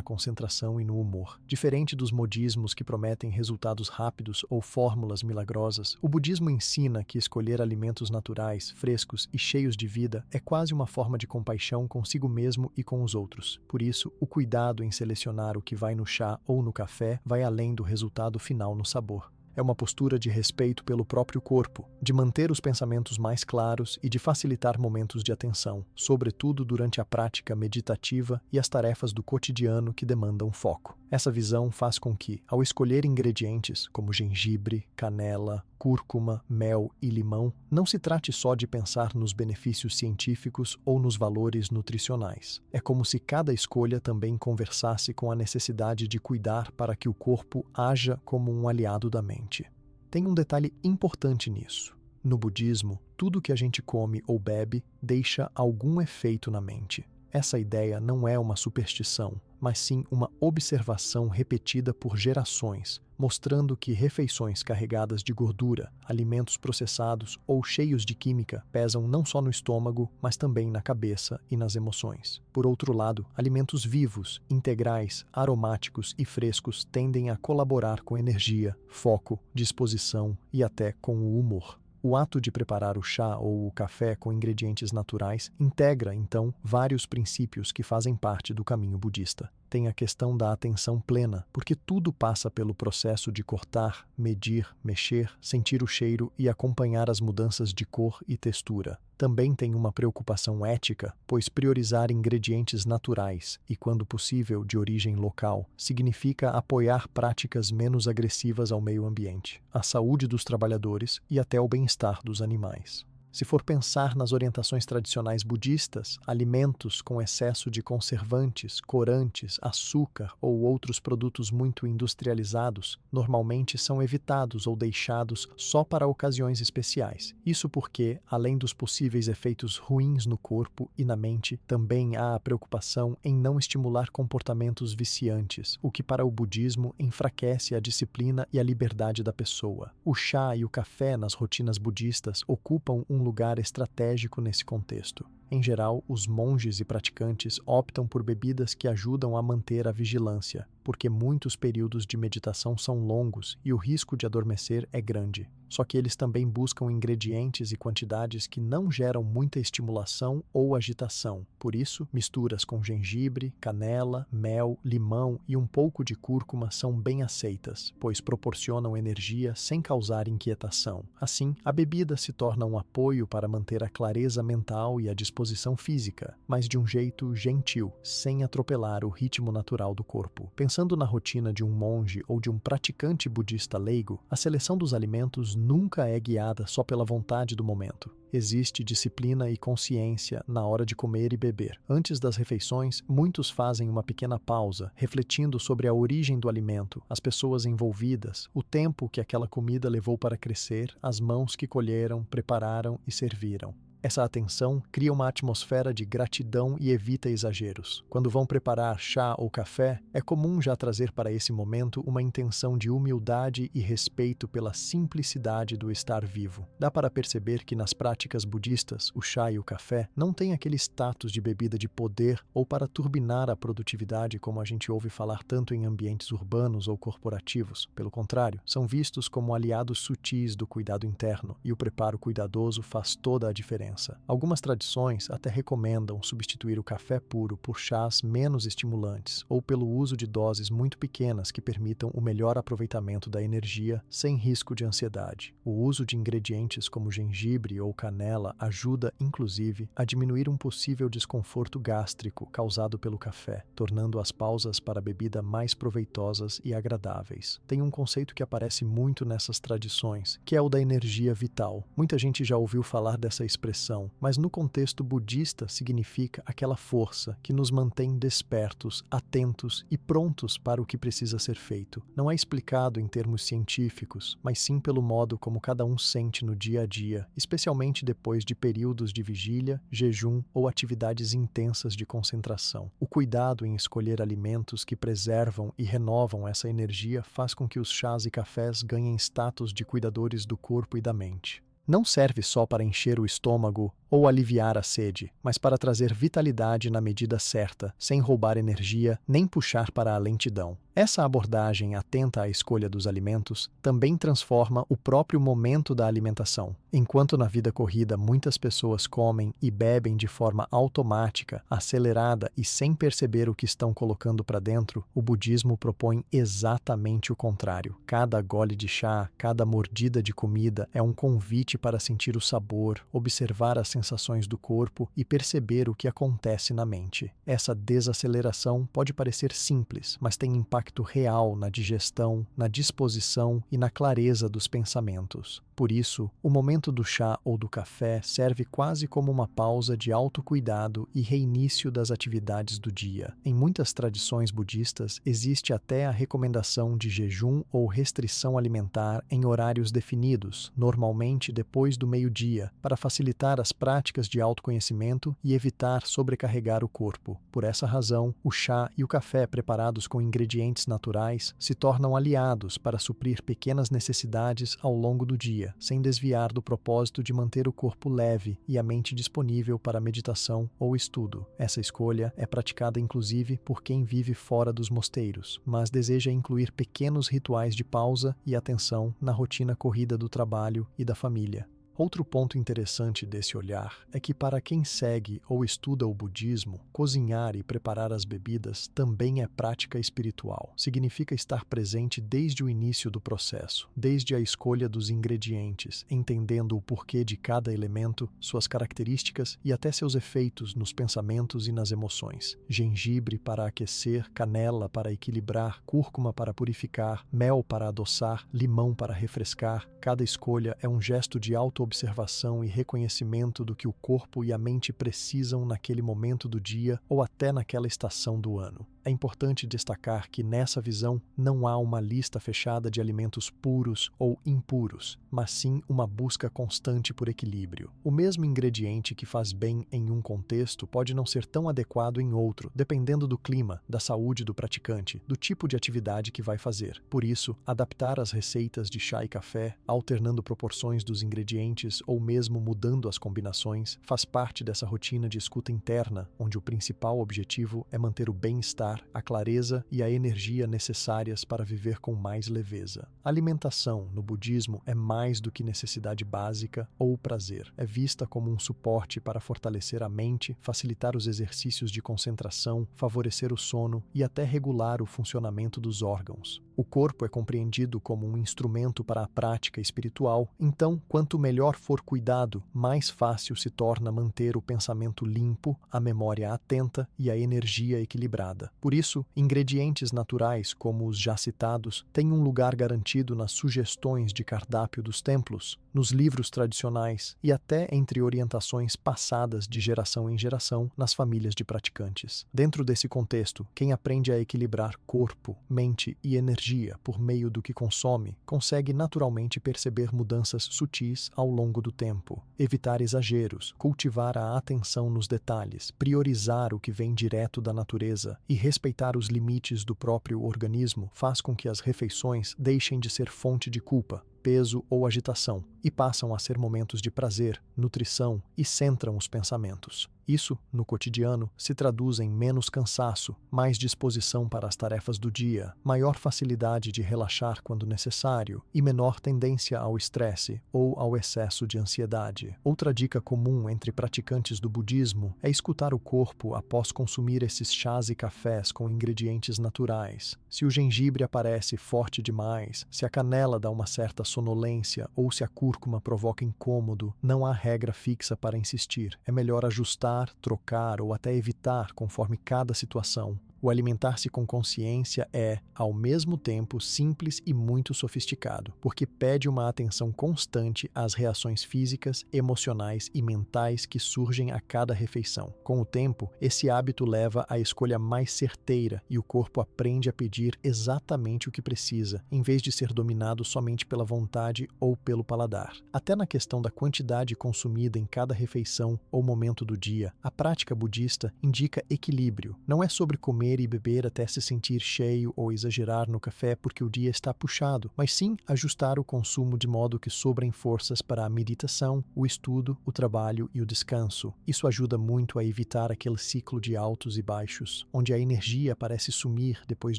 concentração e no humor. Diferente dos modismos que prometem resultados rápidos ou fórmulas milagrosas, o budismo ensina que escolher alimentos naturais, frescos e cheios de vida é quase uma forma de compaixão consigo mesmo e com os outros. Por isso, o cuidado em selecionar o que vai no chá ou no café vai além do resultado final no sabor. É uma postura de respeito pelo próprio corpo, de manter os pensamentos mais claros e de facilitar momentos de atenção, sobretudo durante a prática meditativa e as tarefas do cotidiano que demandam foco. Essa visão faz com que, ao escolher ingredientes como gengibre, canela, cúrcuma, mel e limão, não se trate só de pensar nos benefícios científicos ou nos valores nutricionais. É como se cada escolha também conversasse com a necessidade de cuidar para que o corpo haja como um aliado da mente. Tem um detalhe importante nisso. No budismo, tudo que a gente come ou bebe deixa algum efeito na mente. Essa ideia não é uma superstição, mas sim uma observação repetida por gerações, mostrando que refeições carregadas de gordura, alimentos processados ou cheios de química pesam não só no estômago, mas também na cabeça e nas emoções. Por outro lado, alimentos vivos, integrais, aromáticos e frescos tendem a colaborar com energia, foco, disposição e até com o humor. O ato de preparar o chá ou o café com ingredientes naturais integra, então, vários princípios que fazem parte do caminho budista. Tem a questão da atenção plena, porque tudo passa pelo processo de cortar, medir, mexer, sentir o cheiro e acompanhar as mudanças de cor e textura. Também tem uma preocupação ética, pois priorizar ingredientes naturais e, quando possível, de origem local, significa apoiar práticas menos agressivas ao meio ambiente, à saúde dos trabalhadores e até ao bem-estar dos animais. Se for pensar nas orientações tradicionais budistas, alimentos com excesso de conservantes, corantes, açúcar ou outros produtos muito industrializados normalmente são evitados ou deixados só para ocasiões especiais. Isso porque, além dos possíveis efeitos ruins no corpo e na mente, também há a preocupação em não estimular comportamentos viciantes, o que para o budismo enfraquece a disciplina e a liberdade da pessoa. O chá e o café nas rotinas budistas ocupam um lugar estratégico nesse contexto. Em geral, os monges e praticantes optam por bebidas que ajudam a manter a vigilância, porque muitos períodos de meditação são longos e o risco de adormecer é grande. Só que eles também buscam ingredientes e quantidades que não geram muita estimulação ou agitação. Por isso, misturas com gengibre, canela, mel, limão e um pouco de cúrcuma são bem aceitas, pois proporcionam energia sem causar inquietação. Assim, a bebida se torna um apoio para manter a clareza mental e a disposição física, mas de um jeito gentil, sem atropelar o ritmo natural do corpo. Pensando na rotina de um monge ou de um praticante budista leigo, a seleção dos alimentos nunca é guiada só pela vontade do momento. Existe disciplina e consciência na hora de comer e beber. Antes das refeições, muitos fazem uma pequena pausa, refletindo sobre a origem do alimento, as pessoas envolvidas, o tempo que aquela comida levou para crescer, as mãos que colheram, prepararam e serviram. Essa atenção cria uma atmosfera de gratidão e evita exageros. Quando vão preparar chá ou café, é comum já trazer para esse momento uma intenção de humildade e respeito pela simplicidade do estar vivo. Dá para perceber que nas práticas budistas, o chá e o café não têm aquele status de bebida de poder ou para turbinar a produtividade como a gente ouve falar tanto em ambientes urbanos ou corporativos. Pelo contrário, são vistos como aliados sutis do cuidado interno, e o preparo cuidadoso faz toda a diferença. Algumas tradições até recomendam substituir o café puro por chás menos estimulantes ou pelo uso de doses muito pequenas que permitam o melhor aproveitamento da energia sem risco de ansiedade. O uso de ingredientes como gengibre ou canela ajuda, inclusive, a diminuir um possível desconforto gástrico causado pelo café, tornando as pausas para a bebida mais proveitosas e agradáveis. Tem um conceito que aparece muito nessas tradições, que é o da energia vital. Muita gente já ouviu falar dessa expressão, mas no contexto budista significa aquela força que nos mantém despertos, atentos e prontos para o que precisa ser feito. Não é explicado em termos científicos, mas sim pelo modo como cada um sente no dia a dia, especialmente depois de períodos de vigília, jejum ou atividades intensas de concentração. O cuidado em escolher alimentos que preservam e renovam essa energia faz com que os chás e cafés ganhem status de cuidadores do corpo e da mente. Não serve só para encher o estômago ou aliviar a sede, mas para trazer vitalidade na medida certa, sem roubar energia nem puxar para a lentidão. Essa abordagem atenta à escolha dos alimentos também transforma o próprio momento da alimentação. Enquanto na vida corrida muitas pessoas comem e bebem de forma automática, acelerada e sem perceber o que estão colocando para dentro, o budismo propõe exatamente o contrário. Cada gole de chá, cada mordida de comida é um convite para sentir o sabor, observar as sensações do corpo e perceber o que acontece na mente. Essa desaceleração pode parecer simples, mas tem impacto real na digestão, na disposição e na clareza dos pensamentos. Por isso, o momento do chá ou do café serve quase como uma pausa de autocuidado e reinício das atividades do dia. Em muitas tradições budistas, existe até a recomendação de jejum ou restrição alimentar em horários definidos, normalmente depois do meio-dia, para facilitar as práticas de autoconhecimento e evitar sobrecarregar o corpo. Por essa razão, o chá e o café preparados com ingredientes naturais se tornam aliados para suprir pequenas necessidades ao longo do dia, sem desviar do propósito de manter o corpo leve e a mente disponível para meditação ou estudo. Essa escolha é praticada inclusive por quem vive fora dos mosteiros, mas deseja incluir pequenos rituais de pausa e atenção na rotina corrida do trabalho e da família. Outro ponto interessante desse olhar é que para quem segue ou estuda o budismo, cozinhar e preparar as bebidas também é prática espiritual. Significa estar presente desde o início do processo, desde a escolha dos ingredientes, entendendo o porquê de cada elemento, suas características e até seus efeitos nos pensamentos e nas emoções. Gengibre para aquecer, canela para equilibrar, cúrcuma para purificar, mel para adoçar, limão para refrescar. Cada escolha é um gesto de auto observação e reconhecimento do que o corpo e a mente precisam naquele momento do dia ou até naquela estação do ano. É importante destacar que nessa visão não há uma lista fechada de alimentos puros ou impuros, mas sim uma busca constante por equilíbrio. O mesmo ingrediente que faz bem em um contexto pode não ser tão adequado em outro, dependendo do clima, da saúde do praticante, do tipo de atividade que vai fazer. Por isso, adaptar as receitas de chá e café, alternando proporções dos ingredientes ou mesmo mudando as combinações, faz parte dessa rotina de escuta interna, onde o principal objetivo é manter o bem-estar, a clareza e a energia necessárias para viver com mais leveza. A alimentação, no budismo, é mais do que necessidade básica ou prazer. É vista como um suporte para fortalecer a mente, facilitar os exercícios de concentração, favorecer o sono e até regular o funcionamento dos órgãos. O corpo é compreendido como um instrumento para a prática espiritual, então, quanto melhor for cuidado, mais fácil se torna manter o pensamento limpo, a memória atenta e a energia equilibrada. Por isso, ingredientes naturais, como os já citados, têm um lugar garantido nas sugestões de cardápio dos templos, nos livros tradicionais e até entre orientações passadas de geração em geração nas famílias de praticantes. Dentro desse contexto, quem aprende a equilibrar corpo, mente e energia por meio do que consome, consegue naturalmente perceber mudanças sutis ao longo do tempo, evitar exageros, cultivar a atenção nos detalhes, priorizar o que vem direto da natureza e respeitar os limites do próprio organismo faz com que as refeições deixem de ser fonte de culpa, peso ou agitação e passam a ser momentos de prazer, nutrição e centram os pensamentos. Isso, no cotidiano, se traduz em menos cansaço, mais disposição para as tarefas do dia, maior facilidade de relaxar quando necessário e menor tendência ao estresse ou ao excesso de ansiedade. Outra dica comum entre praticantes do budismo é escutar o corpo após consumir esses chás e cafés com ingredientes naturais. Se o gengibre aparece forte demais, se a canela dá uma certa sonolência ou se a cúrcuma provoca incômodo, não há regra fixa para insistir. É melhor ajustar, trocar ou até evitar conforme cada situação. O alimentar-se com consciência é, ao mesmo tempo, simples e muito sofisticado, porque pede uma atenção constante às reações físicas, emocionais e mentais que surgem a cada refeição. Com o tempo, esse hábito leva à escolha mais certeira e o corpo aprende a pedir exatamente o que precisa, em vez de ser dominado somente pela vontade ou pelo paladar. Até na questão da quantidade consumida em cada refeição ou momento do dia, a prática budista indica equilíbrio. Não é sobre comer e beber até se sentir cheio ou exagerar no café porque o dia está puxado, mas sim ajustar o consumo de modo que sobrem forças para a meditação, o estudo, o trabalho e o descanso. Isso ajuda muito a evitar aquele ciclo de altos e baixos, onde a energia parece sumir depois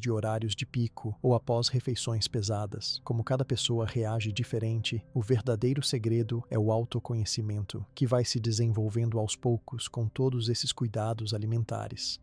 de horários de pico ou após refeições pesadas. Como cada pessoa reage diferente, o verdadeiro segredo é o autoconhecimento, que vai se desenvolvendo aos poucos com todos esses cuidados alimentares.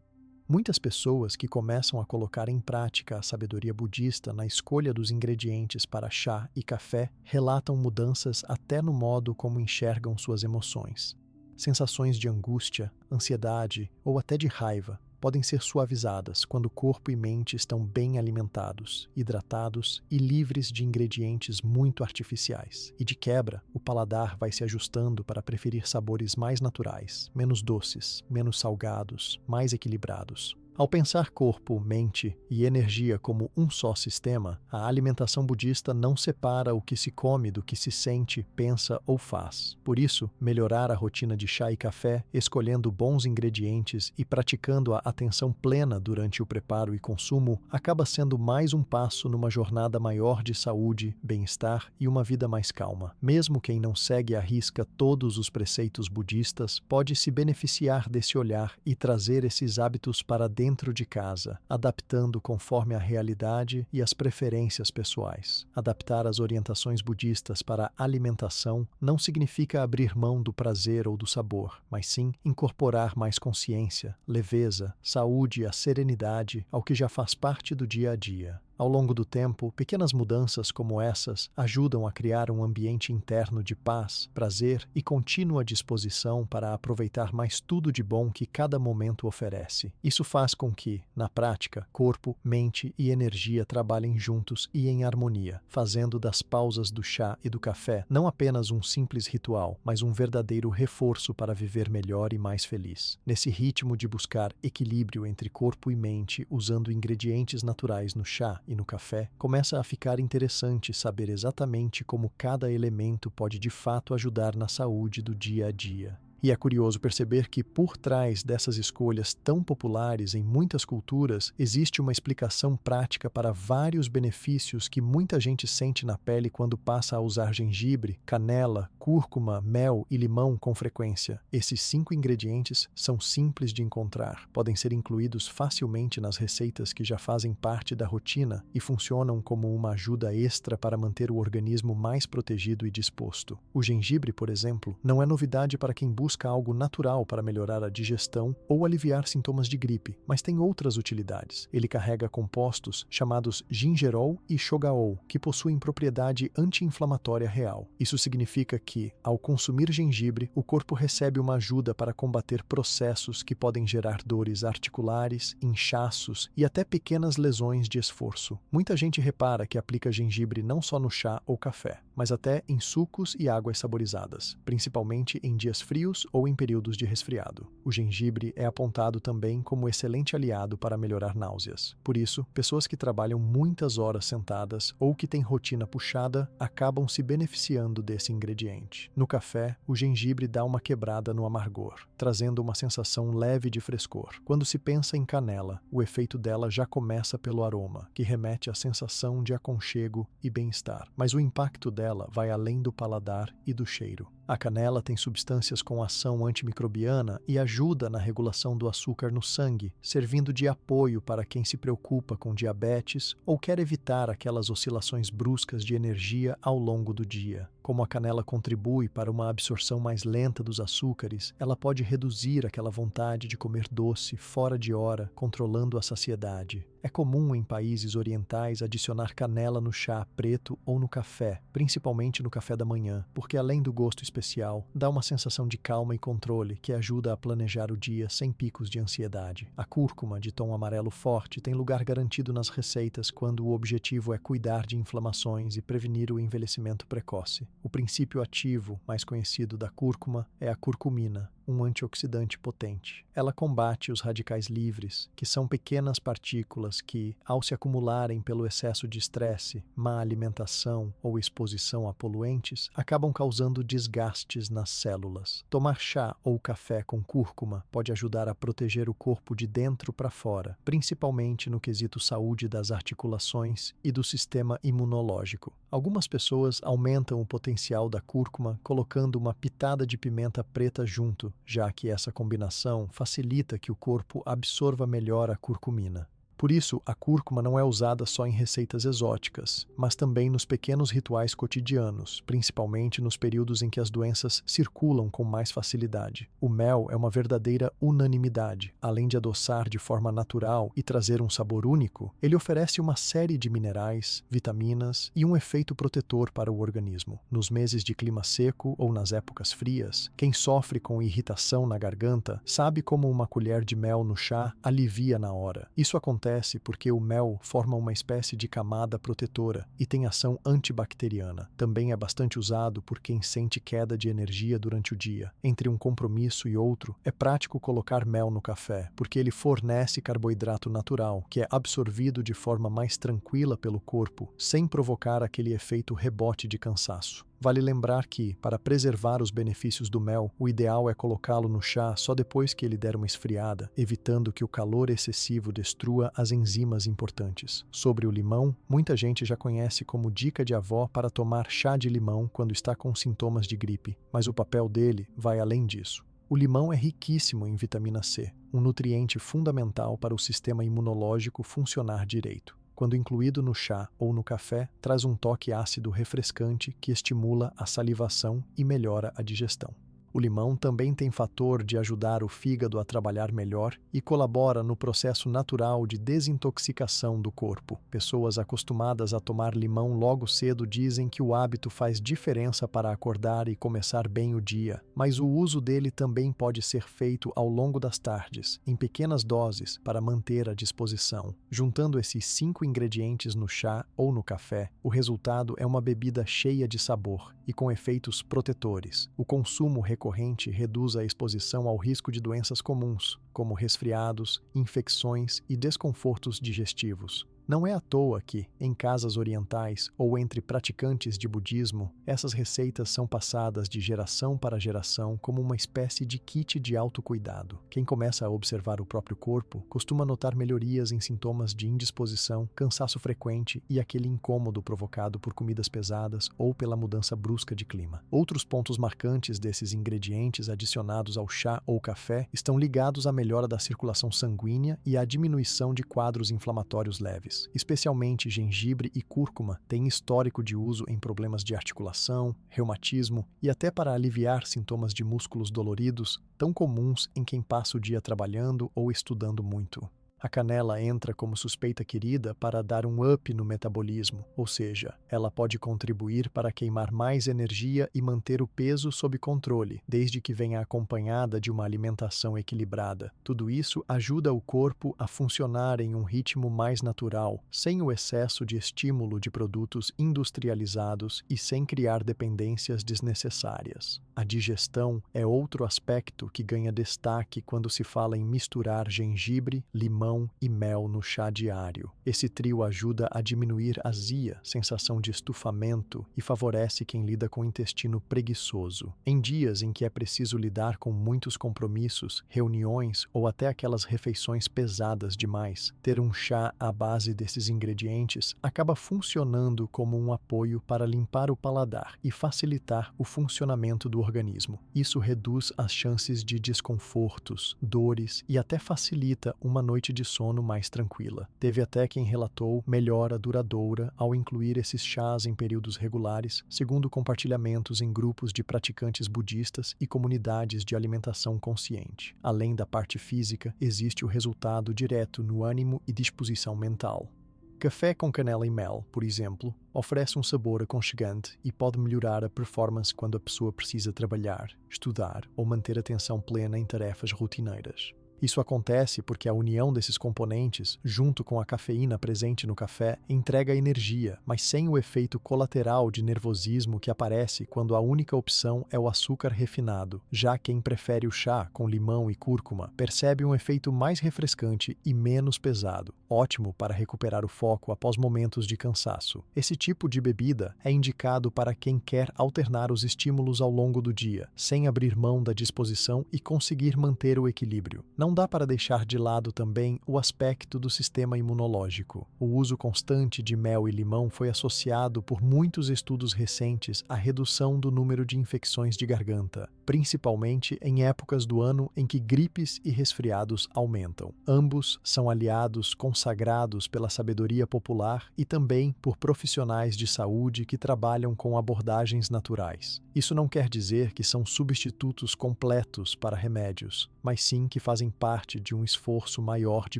Muitas pessoas que começam a colocar em prática a sabedoria budista na escolha dos ingredientes para chá e café relatam mudanças até no modo como enxergam suas emoções. Sensações de angústia, ansiedade ou até de raiva podem ser suavizadas quando corpo e mente estão bem alimentados, hidratados e livres de ingredientes muito artificiais. E de quebra, o paladar vai se ajustando para preferir sabores mais naturais, menos doces, menos salgados, mais equilibrados. Ao pensar corpo, mente e energia como um só sistema, a alimentação budista não separa o que se come do que se sente, pensa ou faz. Por isso, melhorar a rotina de chá e café, escolhendo bons ingredientes e praticando a atenção plena durante o preparo e consumo, acaba sendo mais um passo numa jornada maior de saúde, bem-estar e uma vida mais calma. Mesmo quem não segue à risca todos os preceitos budistas, pode se beneficiar desse olhar e trazer esses hábitos para dentro de casa, adaptando conforme a realidade e as preferências pessoais. Adaptar as orientações budistas para a alimentação não significa abrir mão do prazer ou do sabor, mas sim incorporar mais consciência, leveza, saúde e a serenidade ao que já faz parte do dia a dia. Ao longo do tempo, pequenas mudanças como essas ajudam a criar um ambiente interno de paz, prazer e contínua disposição para aproveitar mais tudo de bom que cada momento oferece. Isso faz com que, na prática, corpo, mente e energia trabalhem juntos e em harmonia, fazendo das pausas do chá e do café não apenas um simples ritual, mas um verdadeiro reforço para viver melhor e mais feliz. Nesse ritmo de buscar equilíbrio entre corpo e mente usando ingredientes naturais no chá e no café, começa a ficar interessante saber exatamente como cada elemento pode de fato ajudar na saúde do dia a dia. E é curioso perceber que, por trás dessas escolhas tão populares em muitas culturas, existe uma explicação prática para vários benefícios que muita gente sente na pele quando passa a usar gengibre, canela, cúrcuma, mel e limão com frequência. Esses 5 ingredientes são simples de encontrar, podem ser incluídos facilmente nas receitas que já fazem parte da rotina e funcionam como uma ajuda extra para manter o organismo mais protegido e disposto. O gengibre, por exemplo, não é novidade para quem busca algo natural para melhorar a digestão ou aliviar sintomas de gripe, mas tem outras utilidades. Ele carrega compostos chamados gingerol e shogaol, que possuem propriedade anti-inflamatória real. Isso significa que, ao consumir gengibre, o corpo recebe uma ajuda para combater processos que podem gerar dores articulares, inchaços e até pequenas lesões de esforço. Muita gente repara que aplica gengibre não só no chá ou café, mas até em sucos e águas saborizadas, principalmente em dias frios ou em períodos de resfriado. O gengibre é apontado também como excelente aliado para melhorar náuseas. Por isso, pessoas que trabalham muitas horas sentadas ou que têm rotina puxada acabam se beneficiando desse ingrediente. No café, o gengibre dá uma quebrada no amargor, trazendo uma sensação leve de frescor. Quando se pensa em canela, o efeito dela já começa pelo aroma, que remete à sensação de aconchego e bem-estar. Mas o impacto dela vai além do paladar e do cheiro. A canela tem substâncias com ação antimicrobiana e ajuda na regulação do açúcar no sangue, servindo de apoio para quem se preocupa com diabetes ou quer evitar aquelas oscilações bruscas de energia ao longo do dia. Como a canela contribui para uma absorção mais lenta dos açúcares, ela pode reduzir aquela vontade de comer doce fora de hora, controlando a saciedade. É comum em países orientais adicionar canela no chá preto ou no café, principalmente no café da manhã, porque além do gosto especial, dá uma sensação de calma e controle que ajuda a planejar o dia sem picos de ansiedade. A cúrcuma, de tom amarelo forte, tem lugar garantido nas receitas quando o objetivo é cuidar de inflamações e prevenir o envelhecimento precoce. O princípio ativo mais conhecido da cúrcuma é a curcumina, um antioxidante potente. Ela combate os radicais livres, que são pequenas partículas que, ao se acumularem pelo excesso de estresse, má alimentação ou exposição a poluentes, acabam causando desgastes nas células. Tomar chá ou café com cúrcuma pode ajudar a proteger o corpo de dentro para fora, principalmente no quesito saúde das articulações e do sistema imunológico. Algumas pessoas aumentam o potencial da cúrcuma colocando uma pitada de pimenta preta junto, já que essa combinação facilita que o corpo absorva melhor a curcumina. Por isso, a cúrcuma não é usada só em receitas exóticas, mas também nos pequenos rituais cotidianos, principalmente nos períodos em que as doenças circulam com mais facilidade. O mel é uma verdadeira unanimidade. Além de adoçar de forma natural e trazer um sabor único, ele oferece uma série de minerais, vitaminas e um efeito protetor para o organismo. Nos meses de clima seco ou nas épocas frias, quem sofre com irritação na garganta sabe como uma colher de mel no chá alivia na hora. Isso acontece porque o mel forma uma espécie de camada protetora e tem ação antibacteriana. Também é bastante usado por quem sente queda de energia durante o dia. Entre um compromisso e outro, é prático colocar mel no café, porque ele fornece carboidrato natural, que é absorvido de forma mais tranquila pelo corpo, sem provocar aquele efeito rebote de cansaço. Vale lembrar que, para preservar os benefícios do mel, o ideal é colocá-lo no chá só depois que ele der uma esfriada, evitando que o calor excessivo destrua as enzimas importantes. Sobre o limão, muita gente já conhece como dica de avó para tomar chá de limão quando está com sintomas de gripe, mas o papel dele vai além disso. O limão é riquíssimo em vitamina C, um nutriente fundamental para o sistema imunológico funcionar direito. Quando incluído no chá ou no café, traz um toque ácido refrescante que estimula a salivação e melhora a digestão. O limão também tem fator de ajudar o fígado a trabalhar melhor e colabora no processo natural de desintoxicação do corpo. Pessoas acostumadas a tomar limão logo cedo dizem que o hábito faz diferença para acordar e começar bem o dia, mas o uso dele também pode ser feito ao longo das tardes, em pequenas doses, para manter a disposição. Juntando esses 5 ingredientes no chá ou no café, o resultado é uma bebida cheia de sabor e com efeitos protetores. O consumo recorrente reduz a exposição ao risco de doenças comuns, como resfriados, infecções e desconfortos digestivos. Não é à toa que, em casas orientais ou entre praticantes de budismo, essas receitas são passadas de geração para geração como uma espécie de kit de autocuidado. Quem começa a observar o próprio corpo costuma notar melhorias em sintomas de indisposição, cansaço frequente e aquele incômodo provocado por comidas pesadas ou pela mudança brusca de clima. Outros pontos marcantes desses ingredientes adicionados ao chá ou café estão ligados à melhora da circulação sanguínea e à diminuição de quadros inflamatórios leves. Especialmente gengibre e cúrcuma têm histórico de uso em problemas de articulação, reumatismo e até para aliviar sintomas de músculos doloridos, tão comuns em quem passa o dia trabalhando ou estudando muito. A canela entra como suspeita querida para dar um up no metabolismo, ou seja, ela pode contribuir para queimar mais energia e manter o peso sob controle, desde que venha acompanhada de uma alimentação equilibrada. Tudo isso ajuda o corpo a funcionar em um ritmo mais natural, sem o excesso de estímulo de produtos industrializados e sem criar dependências desnecessárias. A digestão é outro aspecto que ganha destaque quando se fala em misturar gengibre, limão e mel no chá diário. Esse trio ajuda a diminuir azia, sensação de estufamento e favorece quem lida com o intestino preguiçoso. Em dias em que é preciso lidar com muitos compromissos, reuniões ou até aquelas refeições pesadas demais, ter um chá à base desses ingredientes acaba funcionando como um apoio para limpar o paladar e facilitar o funcionamento do organismo. Isso reduz as chances de desconfortos, dores e até facilita uma noite de sono mais tranquila. Teve até quem relatou melhora duradoura ao incluir esses chás em períodos regulares, segundo compartilhamentos em grupos de praticantes budistas e comunidades de alimentação consciente. Além da parte física, existe o resultado direto no ânimo e disposição mental. Café com canela e mel, por exemplo, oferece um sabor aconchegante e pode melhorar a performance quando a pessoa precisa trabalhar, estudar ou manter atenção plena em tarefas rotineiras. Isso acontece porque a união desses componentes, junto com a cafeína presente no café, entrega energia, mas sem o efeito colateral de nervosismo que aparece quando a única opção é o açúcar refinado. Já quem prefere o chá com limão e cúrcuma percebe um efeito mais refrescante e menos pesado, ótimo para recuperar o foco após momentos de cansaço. Esse tipo de bebida é indicado para quem quer alternar os estímulos ao longo do dia, sem abrir mão da disposição e conseguir manter o equilíbrio. Não dá para deixar de lado também o aspecto do sistema imunológico. O uso constante de mel e limão foi associado por muitos estudos recentes à redução do número de infecções de garganta, principalmente em épocas do ano em que gripes e resfriados aumentam. Ambos são aliados consagrados pela sabedoria popular e também por profissionais de saúde que trabalham com abordagens naturais. Isso não quer dizer que são substitutos completos para remédios, mas sim que fazem parte de um esforço maior de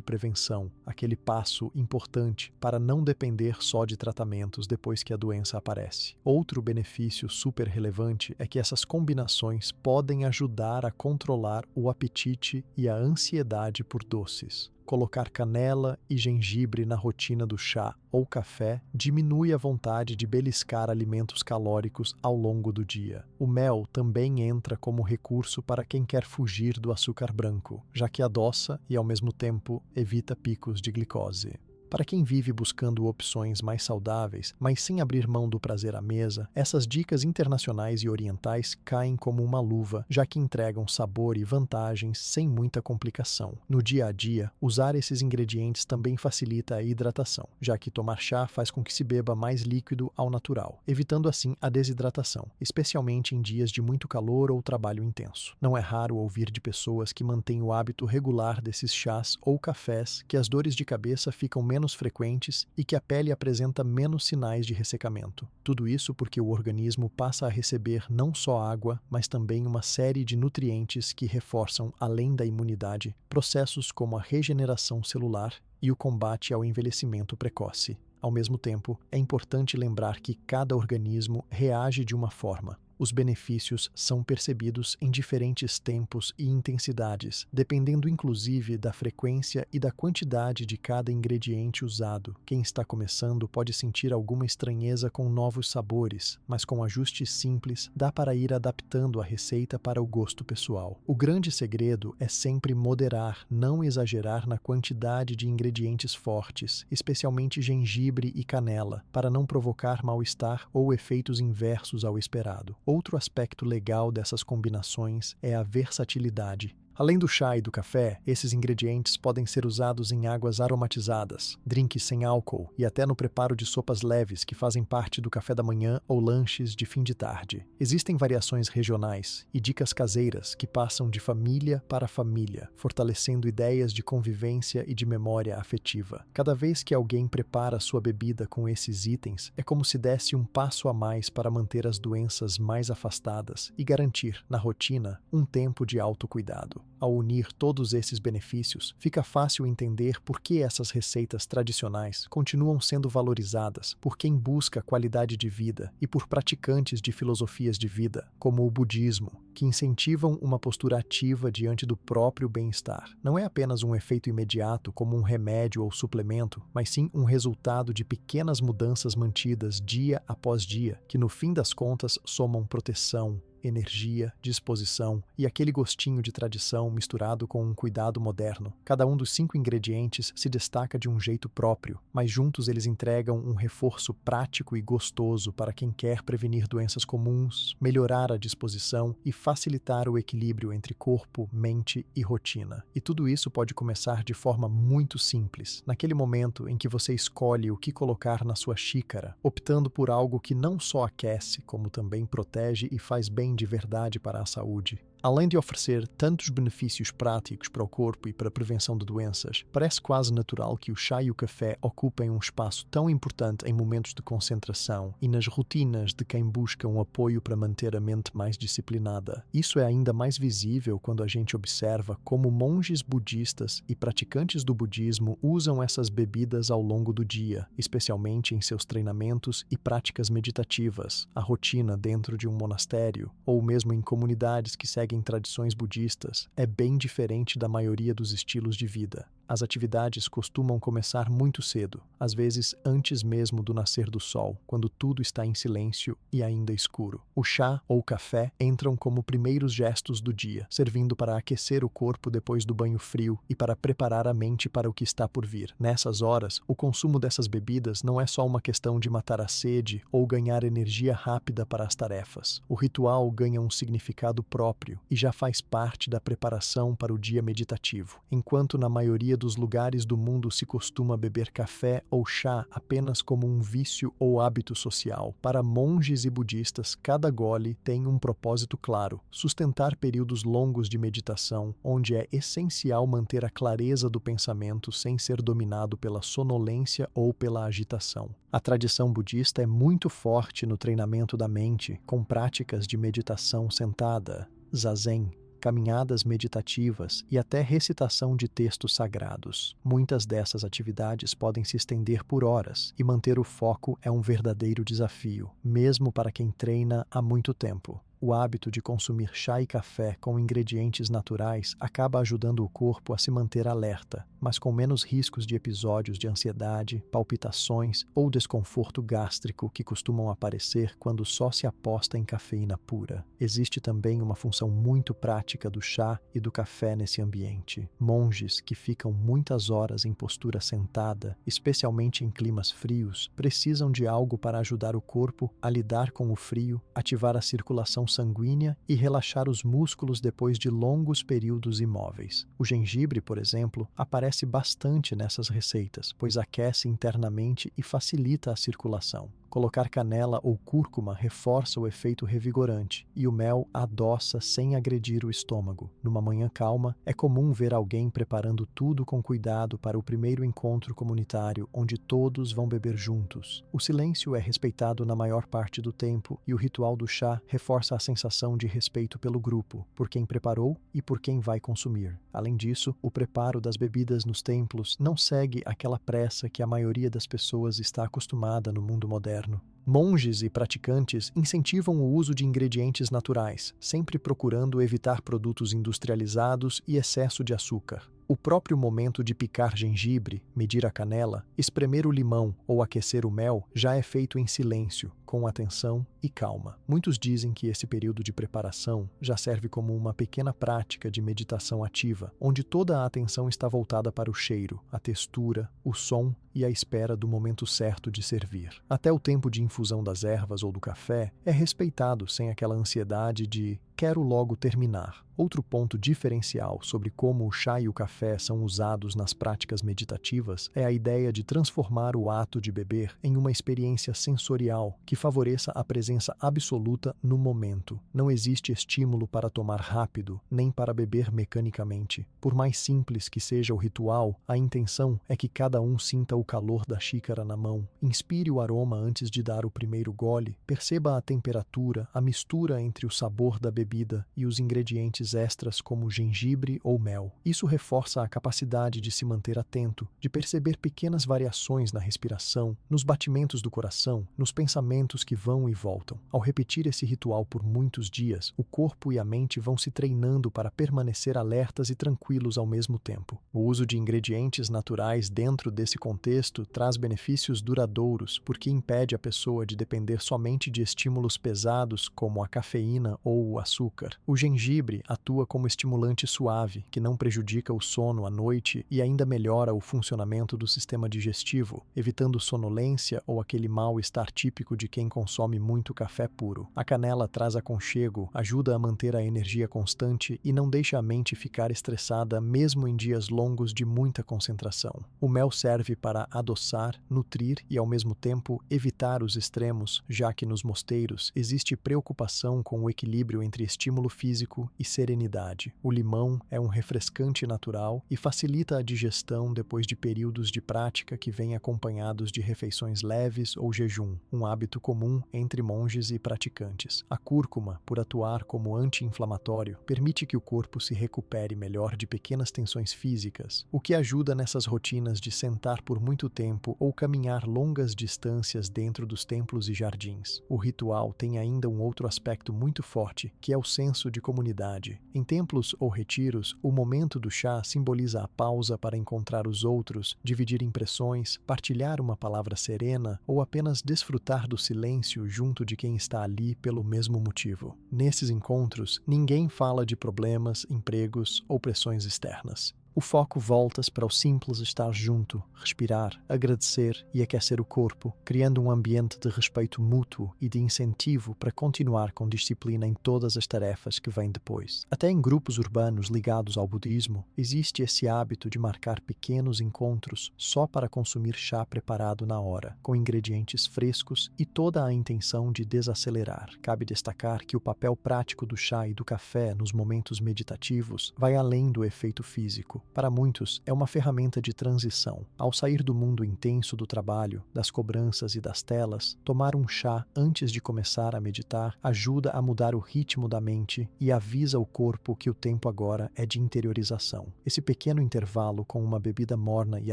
prevenção, aquele passo importante para não depender só de tratamentos depois que a doença aparece. Outro benefício super relevante é que essas combinações podem ajudar a controlar o apetite e a ansiedade por doces. Colocar canela e gengibre na rotina do chá ou café diminui a vontade de beliscar alimentos calóricos ao longo do dia. O mel também entra como recurso para quem quer fugir do açúcar branco, já que adoça e, ao mesmo tempo, evita picos de glicose. Para quem vive buscando opções mais saudáveis, mas sem abrir mão do prazer à mesa, essas dicas internacionais e orientais caem como uma luva, já que entregam sabor e vantagens sem muita complicação. No dia a dia, usar esses ingredientes também facilita a hidratação, já que tomar chá faz com que se beba mais líquido ao natural, evitando assim a desidratação, especialmente em dias de muito calor ou trabalho intenso. Não é raro ouvir de pessoas que mantêm o hábito regular desses chás ou cafés que as dores de cabeça ficam menos menos frequentes e que a pele apresenta menos sinais de ressecamento. Tudo isso porque o organismo passa a receber não só água, mas também uma série de nutrientes que reforçam, além da imunidade, processos como a regeneração celular e o combate ao envelhecimento precoce. Ao mesmo tempo, é importante lembrar que cada organismo reage de uma forma. Os benefícios são percebidos em diferentes tempos e intensidades, dependendo inclusive da frequência e da quantidade de cada ingrediente usado. Quem está começando pode sentir alguma estranheza com novos sabores, mas com ajustes simples dá para ir adaptando a receita para o gosto pessoal. O grande segredo é sempre moderar, não exagerar na quantidade de ingredientes fortes, especialmente gengibre e canela, para não provocar mal-estar ou efeitos inversos ao esperado. Outro aspecto legal dessas combinações é a versatilidade. Além do chá e do café, esses ingredientes podem ser usados em águas aromatizadas, drinks sem álcool e até no preparo de sopas leves que fazem parte do café da manhã ou lanches de fim de tarde. Existem variações regionais e dicas caseiras que passam de família para família, fortalecendo ideias de convivência e de memória afetiva. Cada vez que alguém prepara sua bebida com esses itens, é como se desse um passo a mais para manter as doenças mais afastadas e garantir, na rotina, um tempo de autocuidado. Ao unir todos esses benefícios, fica fácil entender por que essas receitas tradicionais continuam sendo valorizadas por quem busca qualidade de vida e por praticantes de filosofias de vida, como o budismo, que incentivam uma postura ativa diante do próprio bem-estar. Não é apenas um efeito imediato, como um remédio ou suplemento, mas sim um resultado de pequenas mudanças mantidas dia após dia, que no fim das contas somam proteção, energia, disposição e aquele gostinho de tradição misturado com um cuidado moderno. Cada um dos 5 ingredientes se destaca de um jeito próprio, mas juntos eles entregam um reforço prático e gostoso para quem quer prevenir doenças comuns, melhorar a disposição e facilitar o equilíbrio entre corpo, mente e rotina. E tudo isso pode começar de forma muito simples, naquele momento em que você escolhe o que colocar na sua xícara, optando por algo que não só aquece, como também protege e faz bem de verdade para a saúde. Além de oferecer tantos benefícios práticos para o corpo e para a prevenção de doenças, parece quase natural que o chá e o café ocupem um espaço tão importante em momentos de concentração e nas rotinas de quem busca um apoio para manter a mente mais disciplinada. Isso é ainda mais visível quando a gente observa como monges budistas e praticantes do budismo usam essas bebidas ao longo do dia, especialmente em seus treinamentos e práticas meditativas, a rotina dentro de um monastério, ou mesmo em comunidades que seguem tradições budistas, é bem diferente da maioria dos estilos de vida. As atividades costumam começar muito cedo, às vezes antes mesmo do nascer do sol, quando tudo está em silêncio e ainda escuro. O chá ou café entram como primeiros gestos do dia, servindo para aquecer o corpo depois do banho frio e para preparar a mente para o que está por vir. Nessas horas, o consumo dessas bebidas não é só uma questão de matar a sede ou ganhar energia rápida para as tarefas. O ritual ganha um significado próprio e já faz parte da preparação para o dia meditativo. Enquanto na maioria dos lugares do mundo se costuma beber café ou chá apenas como um vício ou hábito social, para monges e budistas, cada gole tem um propósito claro: sustentar períodos longos de meditação, onde é essencial manter a clareza do pensamento sem ser dominado pela sonolência ou pela agitação. A tradição budista é muito forte no treinamento da mente, com práticas de meditação sentada, zazen, caminhadas meditativas e até recitação de textos sagrados. Muitas dessas atividades podem se estender por horas, e manter o foco é um verdadeiro desafio, mesmo para quem treina há muito tempo. O hábito de consumir chá e café com ingredientes naturais acaba ajudando o corpo a se manter alerta, mas com menos riscos de episódios de ansiedade, palpitações ou desconforto gástrico que costumam aparecer quando só se aposta em cafeína pura. Existe também uma função muito prática do chá e do café nesse ambiente. Monges que ficam muitas horas em postura sentada, especialmente em climas frios, precisam de algo para ajudar o corpo a lidar com o frio, ativar a circulação sanguínea e relaxar os músculos depois de longos períodos imóveis. O gengibre, por exemplo, aparece bastante nessas receitas, pois aquece internamente e facilita a circulação. Colocar canela ou cúrcuma reforça o efeito revigorante e o mel adoça sem agredir o estômago. Numa manhã calma, é comum ver alguém preparando tudo com cuidado para o primeiro encontro comunitário, onde todos vão beber juntos. O silêncio é respeitado na maior parte do tempo e o ritual do chá reforça a sensação de respeito pelo grupo, por quem preparou e por quem vai consumir. Além disso, o preparo das bebidas nos templos não segue aquela pressa que a maioria das pessoas está acostumada no mundo moderno. Monges e praticantes incentivam o uso de ingredientes naturais, sempre procurando evitar produtos industrializados e excesso de açúcar. O próprio momento de picar gengibre, medir a canela, espremer o limão ou aquecer o mel já é feito em silêncio, com atenção e calma. Muitos dizem que esse período de preparação já serve como uma pequena prática de meditação ativa, onde toda a atenção está voltada para o cheiro, a textura, o som e a espera do momento certo de servir. Até o tempo de infusão das ervas ou do café é respeitado sem aquela ansiedade de quero logo terminar. Outro ponto diferencial sobre como o chá e o café são usados nas práticas meditativas é a ideia de transformar o ato de beber em uma experiência sensorial que favoreça a presença absoluta no momento. Não existe estímulo para tomar rápido, nem para beber mecanicamente. Por mais simples que seja o ritual, a intenção é que cada um sinta o calor da xícara na mão, inspire o aroma antes de dar o primeiro gole, perceba a temperatura, a mistura entre o sabor da bebida e os ingredientes extras como gengibre ou mel. Isso reforça a capacidade de se manter atento, de perceber pequenas variações na respiração, nos batimentos do coração, nos pensamentos que vão e voltam. Ao repetir esse ritual por muitos dias, o corpo e a mente vão se treinando para permanecer alertas e tranquilos ao mesmo tempo. O uso de ingredientes naturais dentro desse contexto traz benefícios duradouros porque impede a pessoa de depender somente de estímulos pesados como a cafeína ou o açúcar. O gengibre atua como estimulante suave, que não prejudica o sono à noite e ainda melhora o funcionamento do sistema digestivo, evitando sonolência ou aquele mal-estar típico de quem consome muito café puro. A canela traz aconchego, ajuda a manter a energia constante e não deixa a mente ficar estressada mesmo em dias longos de muita concentração. O mel serve para adoçar, nutrir e, ao mesmo tempo, evitar os extremos, já que nos mosteiros existe preocupação com o equilíbrio entre estímulo físico e serenidade. O limão é um refrescante natural e facilita a digestão depois de períodos de prática que vêm acompanhados de refeições leves ou jejum, um hábito comum entre monges e praticantes. A cúrcuma, por atuar como anti-inflamatório, permite que o corpo se recupere melhor de pequenas tensões físicas, o que ajuda nessas rotinas de sentar por muito tempo ou caminhar longas distâncias dentro dos templos e jardins. O ritual tem ainda um outro aspecto muito forte, que é o senso de comunidade. Em templos ou retiros, o momento do chá simboliza a pausa para encontrar os outros, dividir impressões, partilhar uma palavra serena ou apenas desfrutar do silêncio junto de quem está ali pelo mesmo motivo. Nesses encontros, ninguém fala de problemas, empregos ou pressões externas. O foco volta-se para o simples estar junto, respirar, agradecer e aquecer o corpo, criando um ambiente de respeito mútuo e de incentivo para continuar com disciplina em todas as tarefas que vêm depois. Até em grupos urbanos ligados ao budismo, existe esse hábito de marcar pequenos encontros só para consumir chá preparado na hora, com ingredientes frescos e toda a intenção de desacelerar. Cabe destacar que o papel prático do chá e do café nos momentos meditativos vai além do efeito físico. Para muitos, é uma ferramenta de transição. Ao sair do mundo intenso do trabalho, das cobranças e das telas, tomar um chá antes de começar a meditar ajuda a mudar o ritmo da mente e avisa o corpo que o tempo agora é de interiorização. Esse pequeno intervalo com uma bebida morna e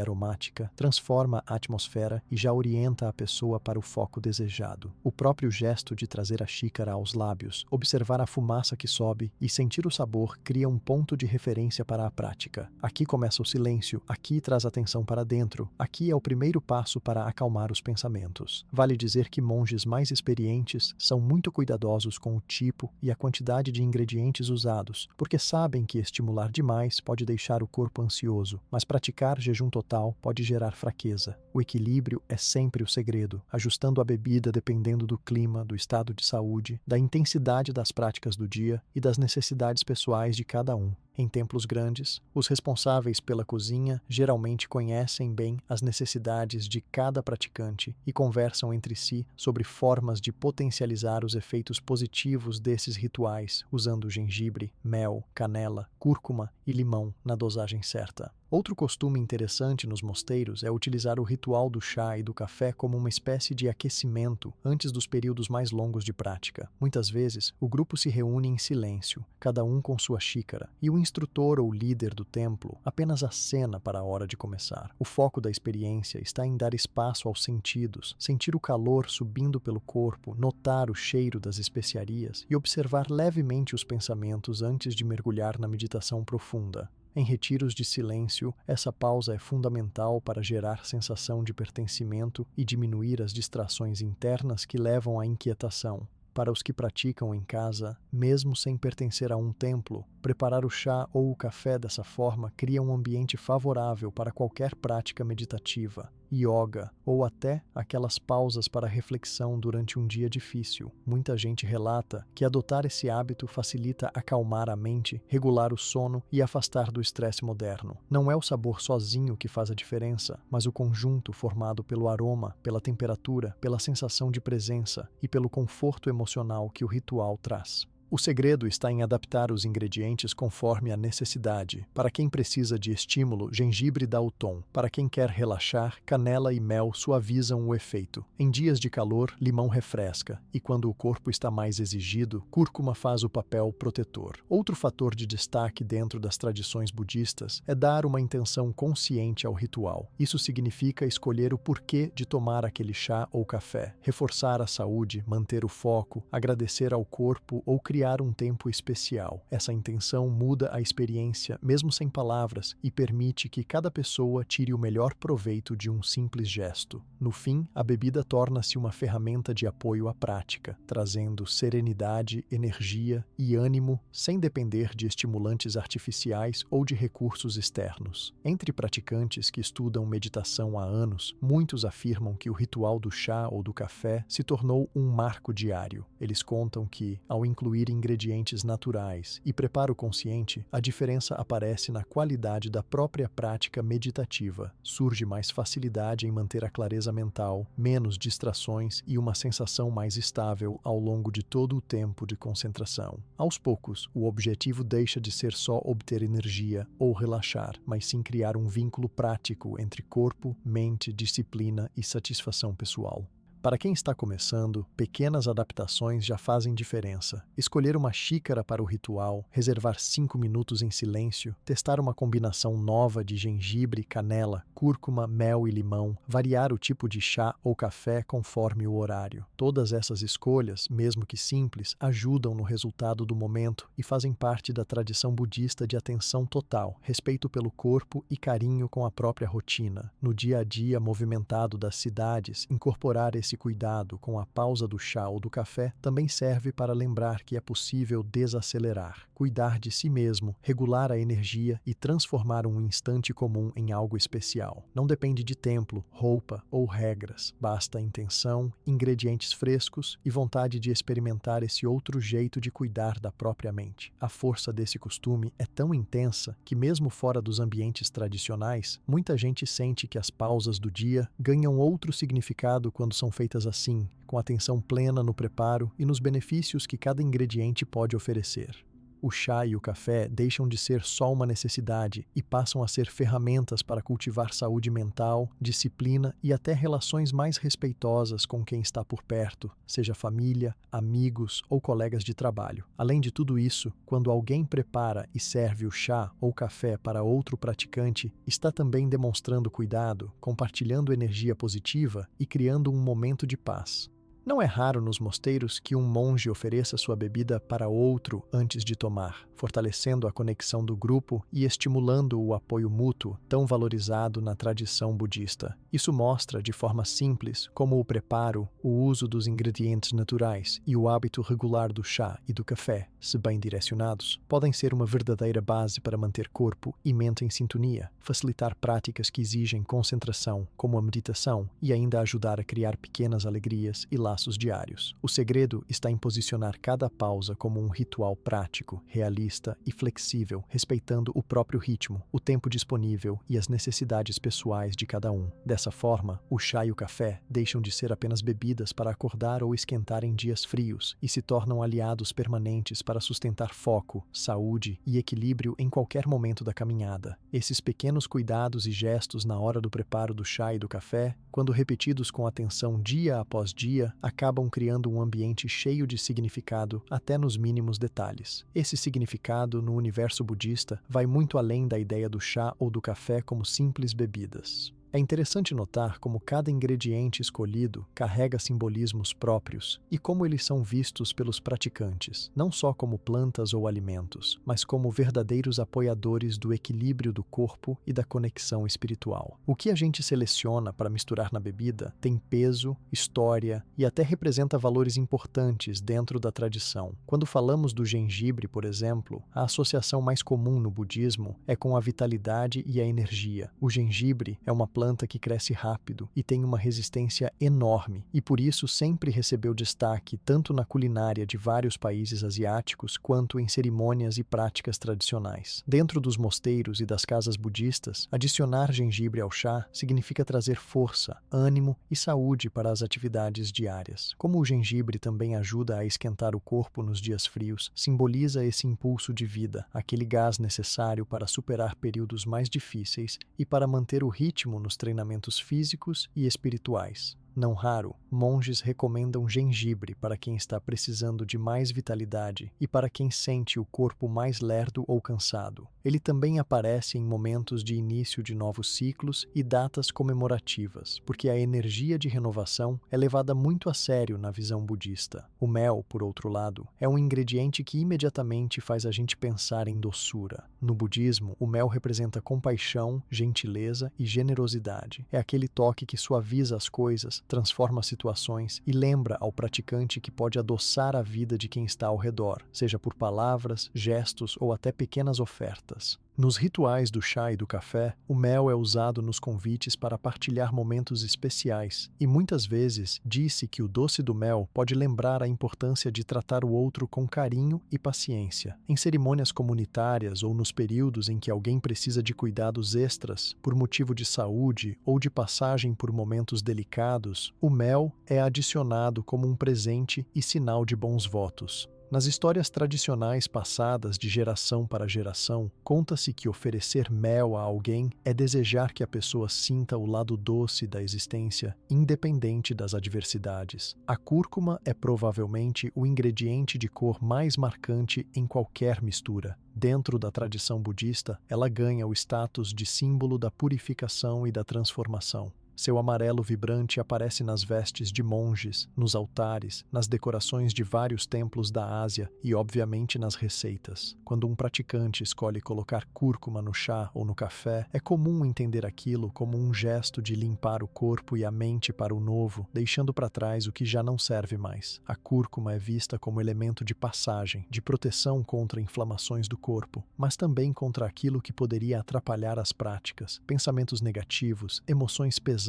aromática transforma a atmosfera e já orienta a pessoa para o foco desejado. O próprio gesto de trazer a xícara aos lábios, observar a fumaça que sobe e sentir o sabor cria um ponto de referência para a prática. Aqui começa o silêncio, aqui traz atenção para dentro, aqui é o primeiro passo para acalmar os pensamentos. Vale dizer que monges mais experientes são muito cuidadosos com o tipo e a quantidade de ingredientes usados, porque sabem que estimular demais pode deixar o corpo ansioso, mas praticar jejum total pode gerar fraqueza. O equilíbrio é sempre o segredo, ajustando a bebida dependendo do clima, do estado de saúde, da intensidade das práticas do dia e das necessidades pessoais de cada um. Em templos grandes, os responsáveis pela cozinha geralmente conhecem bem as necessidades de cada praticante e conversam entre si sobre formas de potencializar os efeitos positivos desses rituais, usando gengibre, mel, canela, cúrcuma e limão na dosagem certa. Outro costume interessante nos mosteiros é utilizar o ritual do chá e do café como uma espécie de aquecimento antes dos períodos mais longos de prática. Muitas vezes, o grupo se reúne em silêncio, cada um com sua xícara, e o instrutor ou líder do templo apenas acena para a hora de começar. O foco da experiência está em dar espaço aos sentidos, sentir o calor subindo pelo corpo, notar o cheiro das especiarias e observar levemente os pensamentos antes de mergulhar na meditação profunda. Em retiros de silêncio, essa pausa é fundamental para gerar sensação de pertencimento e diminuir as distrações internas que levam à inquietação. Para os que praticam em casa, mesmo sem pertencer a um templo, preparar o chá ou o café dessa forma cria um ambiente favorável para qualquer prática meditativa, yoga ou até aquelas pausas para reflexão durante um dia difícil. Muita gente relata que adotar esse hábito facilita acalmar a mente, regular o sono e afastar do estresse moderno. Não é o sabor sozinho que faz a diferença, mas o conjunto formado pelo aroma, pela temperatura, pela sensação de presença e pelo conforto emocional que o ritual traz. O segredo está em adaptar os ingredientes conforme a necessidade. Para quem precisa de estímulo, gengibre dá o tom. Para quem quer relaxar, canela e mel suavizam o efeito. Em dias de calor, limão refresca. E quando o corpo está mais exigido, cúrcuma faz o papel protetor. Outro fator de destaque dentro das tradições budistas é dar uma intenção consciente ao ritual. Isso significa escolher o porquê de tomar aquele chá ou café, reforçar a saúde, manter o foco, agradecer ao corpo ou criar um tempo especial. Essa intenção muda a experiência, mesmo sem palavras, e permite que cada pessoa tire o melhor proveito de um simples gesto. No fim, a bebida torna-se uma ferramenta de apoio à prática, trazendo serenidade, energia e ânimo sem depender de estimulantes artificiais ou de recursos externos. Entre praticantes que estudam meditação há anos, muitos afirmam que o ritual do chá ou do café se tornou um marco diário. Eles contam que, ao incluir ingredientes naturais e preparo consciente, a diferença aparece na qualidade da própria prática meditativa. Surge mais facilidade em manter a clareza mental, menos distrações e uma sensação mais estável ao longo de todo o tempo de concentração. Aos poucos, o objetivo deixa de ser só obter energia ou relaxar, mas sim criar um vínculo prático entre corpo, mente, disciplina e satisfação pessoal. Para quem está começando, pequenas adaptações já fazem diferença. Escolher uma xícara para o ritual, reservar 5 minutos em silêncio, testar uma combinação nova de gengibre, canela, cúrcuma, mel e limão, variar o tipo de chá ou café conforme o horário. Todas essas escolhas, mesmo que simples, ajudam no resultado do momento e fazem parte da tradição budista de atenção total, respeito pelo corpo e carinho com a própria rotina. No dia a dia movimentado das cidades, incorporar esse cuidado com a pausa do chá ou do café também serve para lembrar que é possível desacelerar, cuidar de si mesmo, regular a energia e transformar um instante comum em algo especial. Não depende de templo, roupa ou regras, basta intenção, ingredientes frescos e vontade de experimentar esse outro jeito de cuidar da própria mente. A força desse costume é tão intensa que, mesmo fora dos ambientes tradicionais, muita gente sente que as pausas do dia ganham outro significado quando são feitas assim, com atenção plena no preparo e nos benefícios que cada ingrediente pode oferecer. O chá e o café deixam de ser só uma necessidade e passam a ser ferramentas para cultivar saúde mental, disciplina e até relações mais respeitosas com quem está por perto, seja família, amigos ou colegas de trabalho. Além de tudo isso, quando alguém prepara e serve o chá ou café para outro praticante, está também demonstrando cuidado, compartilhando energia positiva e criando um momento de paz. Não é raro nos mosteiros que um monge ofereça sua bebida para outro antes de tomar, fortalecendo a conexão do grupo e estimulando o apoio mútuo tão valorizado na tradição budista. Isso mostra, de forma simples, como o preparo, o uso dos ingredientes naturais e o hábito regular do chá e do café, se bem direcionados, podem ser uma verdadeira base para manter corpo e mente em sintonia, facilitar práticas que exigem concentração, como a meditação, e ainda ajudar a criar pequenas alegrias e laços diários. O segredo está em posicionar cada pausa como um ritual prático, realista e flexível, respeitando o próprio ritmo, o tempo disponível e as necessidades pessoais de cada um. Dessa forma, o chá e o café deixam de ser apenas bebidas para acordar ou esquentar em dias frios e se tornam aliados permanentes para sustentar foco, saúde e equilíbrio em qualquer momento da caminhada. Esses pequenos cuidados e gestos na hora do preparo do chá e do café, quando repetidos com atenção dia após dia, acabam criando um ambiente cheio de significado até nos mínimos detalhes. Esse significado, no universo budista, vai muito além da ideia do chá ou do café como simples bebidas. É interessante notar como cada ingrediente escolhido carrega simbolismos próprios e como eles são vistos pelos praticantes, não só como plantas ou alimentos, mas como verdadeiros apoiadores do equilíbrio do corpo e da conexão espiritual. O que a gente seleciona para misturar na bebida tem peso, história e até representa valores importantes dentro da tradição. Quando falamos do gengibre, por exemplo, a associação mais comum no budismo é com a vitalidade e a energia. O gengibre é uma planta que cresce rápido e tem uma resistência enorme, e por isso sempre recebeu destaque tanto na culinária de vários países asiáticos quanto em cerimônias e práticas tradicionais. Dentro dos mosteiros e das casas budistas, adicionar gengibre ao chá significa trazer força, ânimo e saúde para as atividades diárias. Como o gengibre também ajuda a esquentar o corpo nos dias frios, simboliza esse impulso de vida, aquele gás necessário para superar períodos mais difíceis e para manter o ritmo nos treinamentos físicos e espirituais. Não raro, monges recomendam gengibre para quem está precisando de mais vitalidade e para quem sente o corpo mais lerdo ou cansado. Ele também aparece em momentos de início de novos ciclos e datas comemorativas, porque a energia de renovação é levada muito a sério na visão budista. O mel, por outro lado, é um ingrediente que imediatamente faz a gente pensar em doçura. No budismo, o mel representa compaixão, gentileza e generosidade. É aquele toque que suaviza as coisas, transforma situações e lembra ao praticante que pode adoçar a vida de quem está ao redor, seja por palavras, gestos ou até pequenas ofertas. Nos rituais do chá e do café, o mel é usado nos convites para partilhar momentos especiais, e muitas vezes diz-se que o doce do mel pode lembrar a importância de tratar o outro com carinho e paciência. Em cerimônias comunitárias ou nos períodos em que alguém precisa de cuidados extras, por motivo de saúde ou de passagem por momentos delicados, o mel é adicionado como um presente e sinal de bons votos. Nas histórias tradicionais passadas de geração para geração, conta-se que oferecer mel a alguém é desejar que a pessoa sinta o lado doce da existência, independente das adversidades. A cúrcuma é provavelmente o ingrediente de cor mais marcante em qualquer mistura. Dentro da tradição budista, ela ganha o status de símbolo da purificação e da transformação. Seu amarelo vibrante aparece nas vestes de monges, nos altares, nas decorações de vários templos da Ásia e, obviamente, nas receitas. Quando um praticante escolhe colocar cúrcuma no chá ou no café, é comum entender aquilo como um gesto de limpar o corpo e a mente para o novo, deixando para trás o que já não serve mais. A cúrcuma é vista como elemento de passagem, de proteção contra inflamações do corpo, mas também contra aquilo que poderia atrapalhar as práticas, pensamentos negativos, emoções pesadas,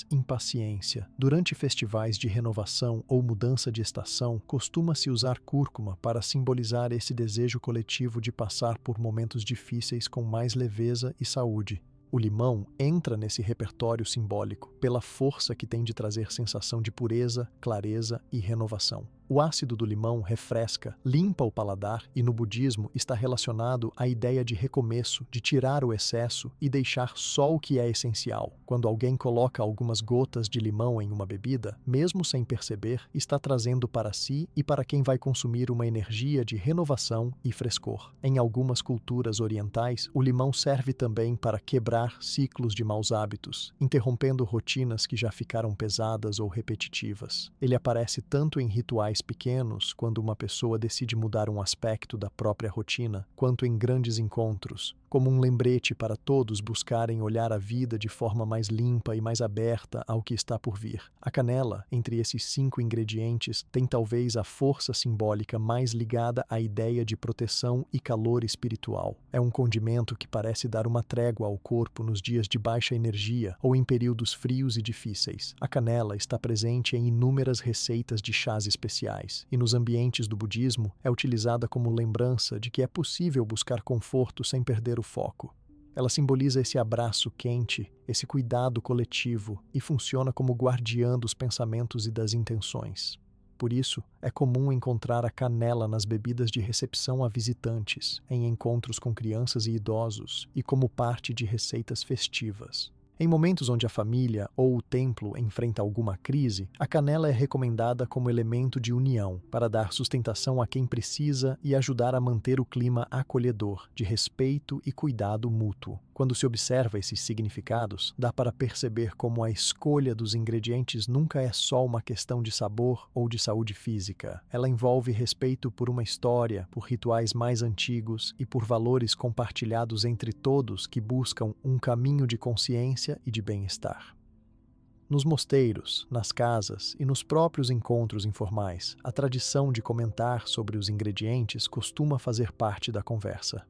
impaciência. Durante festivais de renovação ou mudança de estação, costuma-se usar cúrcuma para simbolizar esse desejo coletivo de passar por momentos difíceis com mais leveza e saúde. O limão entra nesse repertório simbólico pela força que tem de trazer sensação de pureza, clareza e renovação. O ácido do limão refresca, limpa o paladar e, no budismo, está relacionado à ideia de recomeço, de tirar o excesso e deixar só o que é essencial. Quando alguém coloca algumas gotas de limão em uma bebida, mesmo sem perceber, está trazendo para si e para quem vai consumir uma energia de renovação e frescor. Em algumas culturas orientais, o limão serve também para quebrar ciclos de maus hábitos, interrompendo rotinas que já ficaram pesadas ou repetitivas. Ele aparece tanto em rituais pequenos, quando uma pessoa decide mudar um aspecto da própria rotina, quanto em grandes encontros, como um lembrete para todos buscarem olhar a vida de forma mais limpa e mais aberta ao que está por vir. A canela, entre esses 5 ingredientes, tem talvez a força simbólica mais ligada à ideia de proteção e calor espiritual. É um condimento que parece dar uma trégua ao corpo nos dias de baixa energia ou em períodos frios e difíceis. A canela está presente em inúmeras receitas de chás especiais, e nos ambientes do budismo é utilizada como lembrança de que é possível buscar conforto sem perder o foco. Ela simboliza esse abraço quente, esse cuidado coletivo e funciona como guardiã dos pensamentos e das intenções. Por isso, é comum encontrar a canela nas bebidas de recepção a visitantes, em encontros com crianças e idosos e como parte de receitas festivas. Em momentos onde a família ou o templo enfrenta alguma crise, a canela é recomendada como elemento de união, para dar sustentação a quem precisa e ajudar a manter o clima acolhedor, de respeito e cuidado mútuo. Quando se observa esses significados, dá para perceber como a escolha dos ingredientes nunca é só uma questão de sabor ou de saúde física. Ela envolve respeito por uma história, por rituais mais antigos e por valores compartilhados entre todos que buscam um caminho de consciência e de bem-estar. Nos mosteiros, nas casas e nos próprios encontros informais, a tradição de comentar sobre os ingredientes costuma fazer parte da conversa.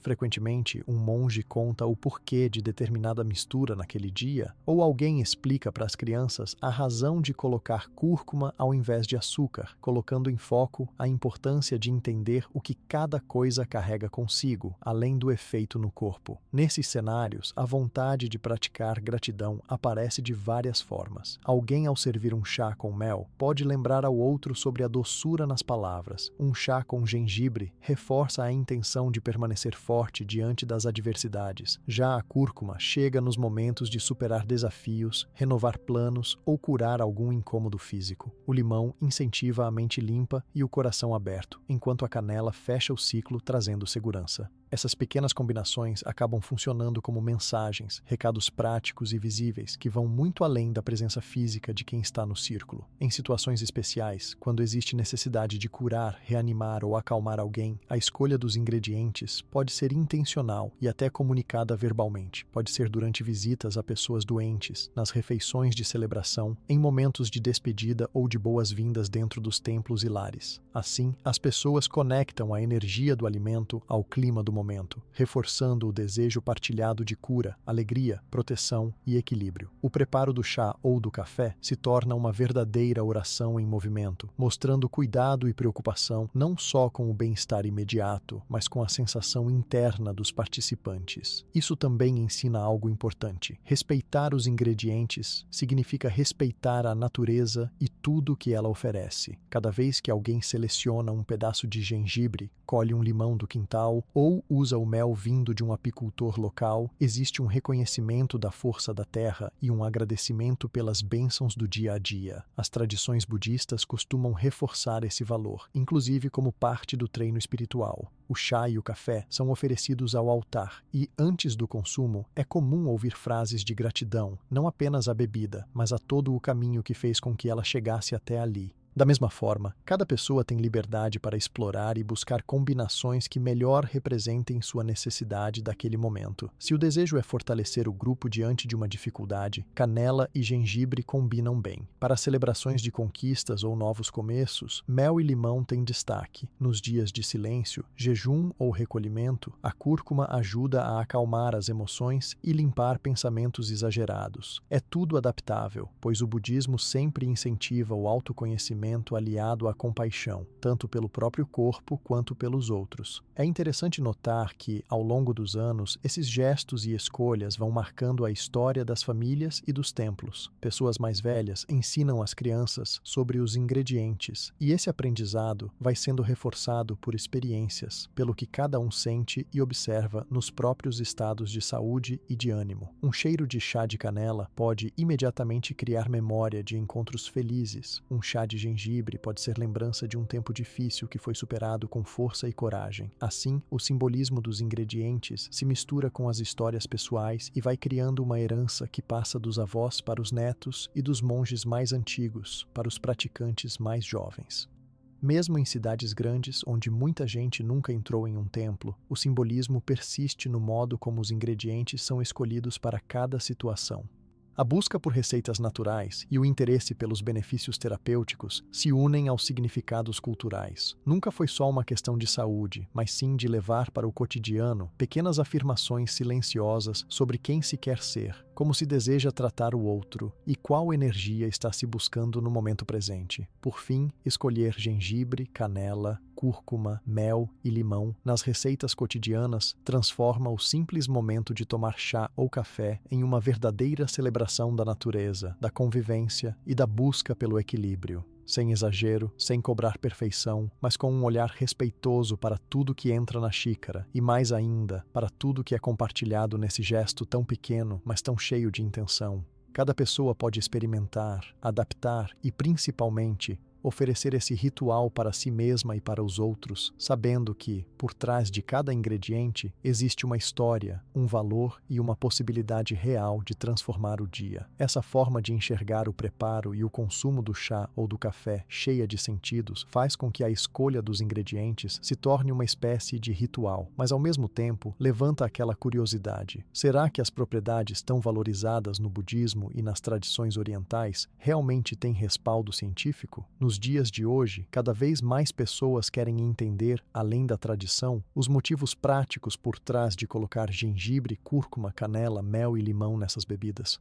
Frequentemente, um monge conta o porquê de determinada mistura naquele dia, ou alguém explica para as crianças a razão de colocar cúrcuma ao invés de açúcar, colocando em foco a importância de entender o que cada coisa carrega consigo, além do efeito no corpo. Nesses cenários, a vontade de praticar gratidão aparece de várias formas. Alguém, ao servir um chá com mel, pode lembrar ao outro sobre a doçura nas palavras. Um chá com gengibre reforça a intenção de permanecer forte diante das adversidades. Já a cúrcuma chega nos momentos de superar desafios, renovar planos ou curar algum incômodo físico. O limão incentiva a mente limpa e o coração aberto, enquanto a canela fecha o ciclo trazendo segurança. Essas pequenas combinações acabam funcionando como mensagens, recados práticos e visíveis que vão muito além da presença física de quem está no círculo. Em situações especiais, quando existe necessidade de curar, reanimar ou acalmar alguém, a escolha dos ingredientes pode ser intencional e até comunicada verbalmente. Pode ser durante visitas a pessoas doentes, nas refeições de celebração, em momentos de despedida ou de boas-vindas dentro dos templos e lares. Assim, as pessoas conectam a energia do alimento ao clima do momento, reforçando o desejo partilhado de cura, alegria, proteção e equilíbrio. O preparo do chá ou do café se torna uma verdadeira oração em movimento, mostrando cuidado e preocupação não só com o bem-estar imediato, mas com a sensação interna dos participantes. Isso também ensina algo importante. Respeitar os ingredientes significa respeitar a natureza e tudo o que ela oferece. Cada vez que alguém seleciona um pedaço de gengibre, colhe um limão do quintal ou usa o mel vindo de um apicultor local, existe um reconhecimento da força da terra e um agradecimento pelas bênçãos do dia a dia. As tradições budistas costumam reforçar esse valor, inclusive como parte do treino espiritual. O chá e o café são oferecidos ao altar e, antes do consumo, é comum ouvir frases de gratidão, não apenas à bebida, mas a todo o caminho que fez com que ela chegasse até ali. Da mesma forma, cada pessoa tem liberdade para explorar e buscar combinações que melhor representem sua necessidade daquele momento. Se o desejo é fortalecer o grupo diante de uma dificuldade, canela e gengibre combinam bem. Para celebrações de conquistas ou novos começos, mel e limão têm destaque. Nos dias de silêncio, jejum ou recolhimento, a cúrcuma ajuda a acalmar as emoções e limpar pensamentos exagerados. É tudo adaptável, pois o budismo sempre incentiva o autoconhecimento aliado à compaixão, tanto pelo próprio corpo quanto pelos outros. É interessante notar que, ao longo dos anos, esses gestos e escolhas vão marcando a história das famílias e dos templos. Pessoas mais velhas ensinam as crianças sobre os ingredientes, e esse aprendizado vai sendo reforçado por experiências, pelo que cada um sente e observa nos próprios estados de saúde e de ânimo. Um cheiro de chá de canela pode imediatamente criar memória de encontros felizes. Um chá de gengibre pode ser lembrança de um tempo difícil que foi superado com força e coragem. Assim, o simbolismo dos ingredientes se mistura com as histórias pessoais e vai criando uma herança que passa dos avós para os netos e dos monges mais antigos para os praticantes mais jovens. Mesmo em cidades grandes, onde muita gente nunca entrou em um templo, o simbolismo persiste no modo como os ingredientes são escolhidos para cada situação. A busca por receitas naturais e o interesse pelos benefícios terapêuticos se unem aos significados culturais. Nunca foi só uma questão de saúde, mas sim de levar para o cotidiano pequenas afirmações silenciosas sobre quem se quer ser, como se deseja tratar o outro e qual energia está se buscando no momento presente. Por fim, escolher gengibre, canela, cúrcuma, mel e limão nas receitas cotidianas transforma o simples momento de tomar chá ou café em uma verdadeira celebração da natureza, da convivência e da busca pelo equilíbrio. Sem exagero, sem cobrar perfeição, mas com um olhar respeitoso para tudo que entra na xícara e, mais ainda, para tudo que é compartilhado nesse gesto tão pequeno, mas tão cheio de intenção. Cada pessoa pode experimentar, adaptar e, principalmente, oferecer esse ritual para si mesma e para os outros, sabendo que, por trás de cada ingrediente, existe uma história, um valor e uma possibilidade real de transformar o dia. Essa forma de enxergar o preparo e o consumo do chá ou do café, cheia de sentidos, faz com que a escolha dos ingredientes se torne uma espécie de ritual, mas ao mesmo tempo levanta aquela curiosidade. Será que as propriedades tão valorizadas no budismo e nas tradições orientais realmente têm respaldo científico? Nos dias de hoje, cada vez mais pessoas querem entender, além da tradição, os motivos práticos por trás de colocar gengibre, cúrcuma, canela, mel e limão nessas bebidas.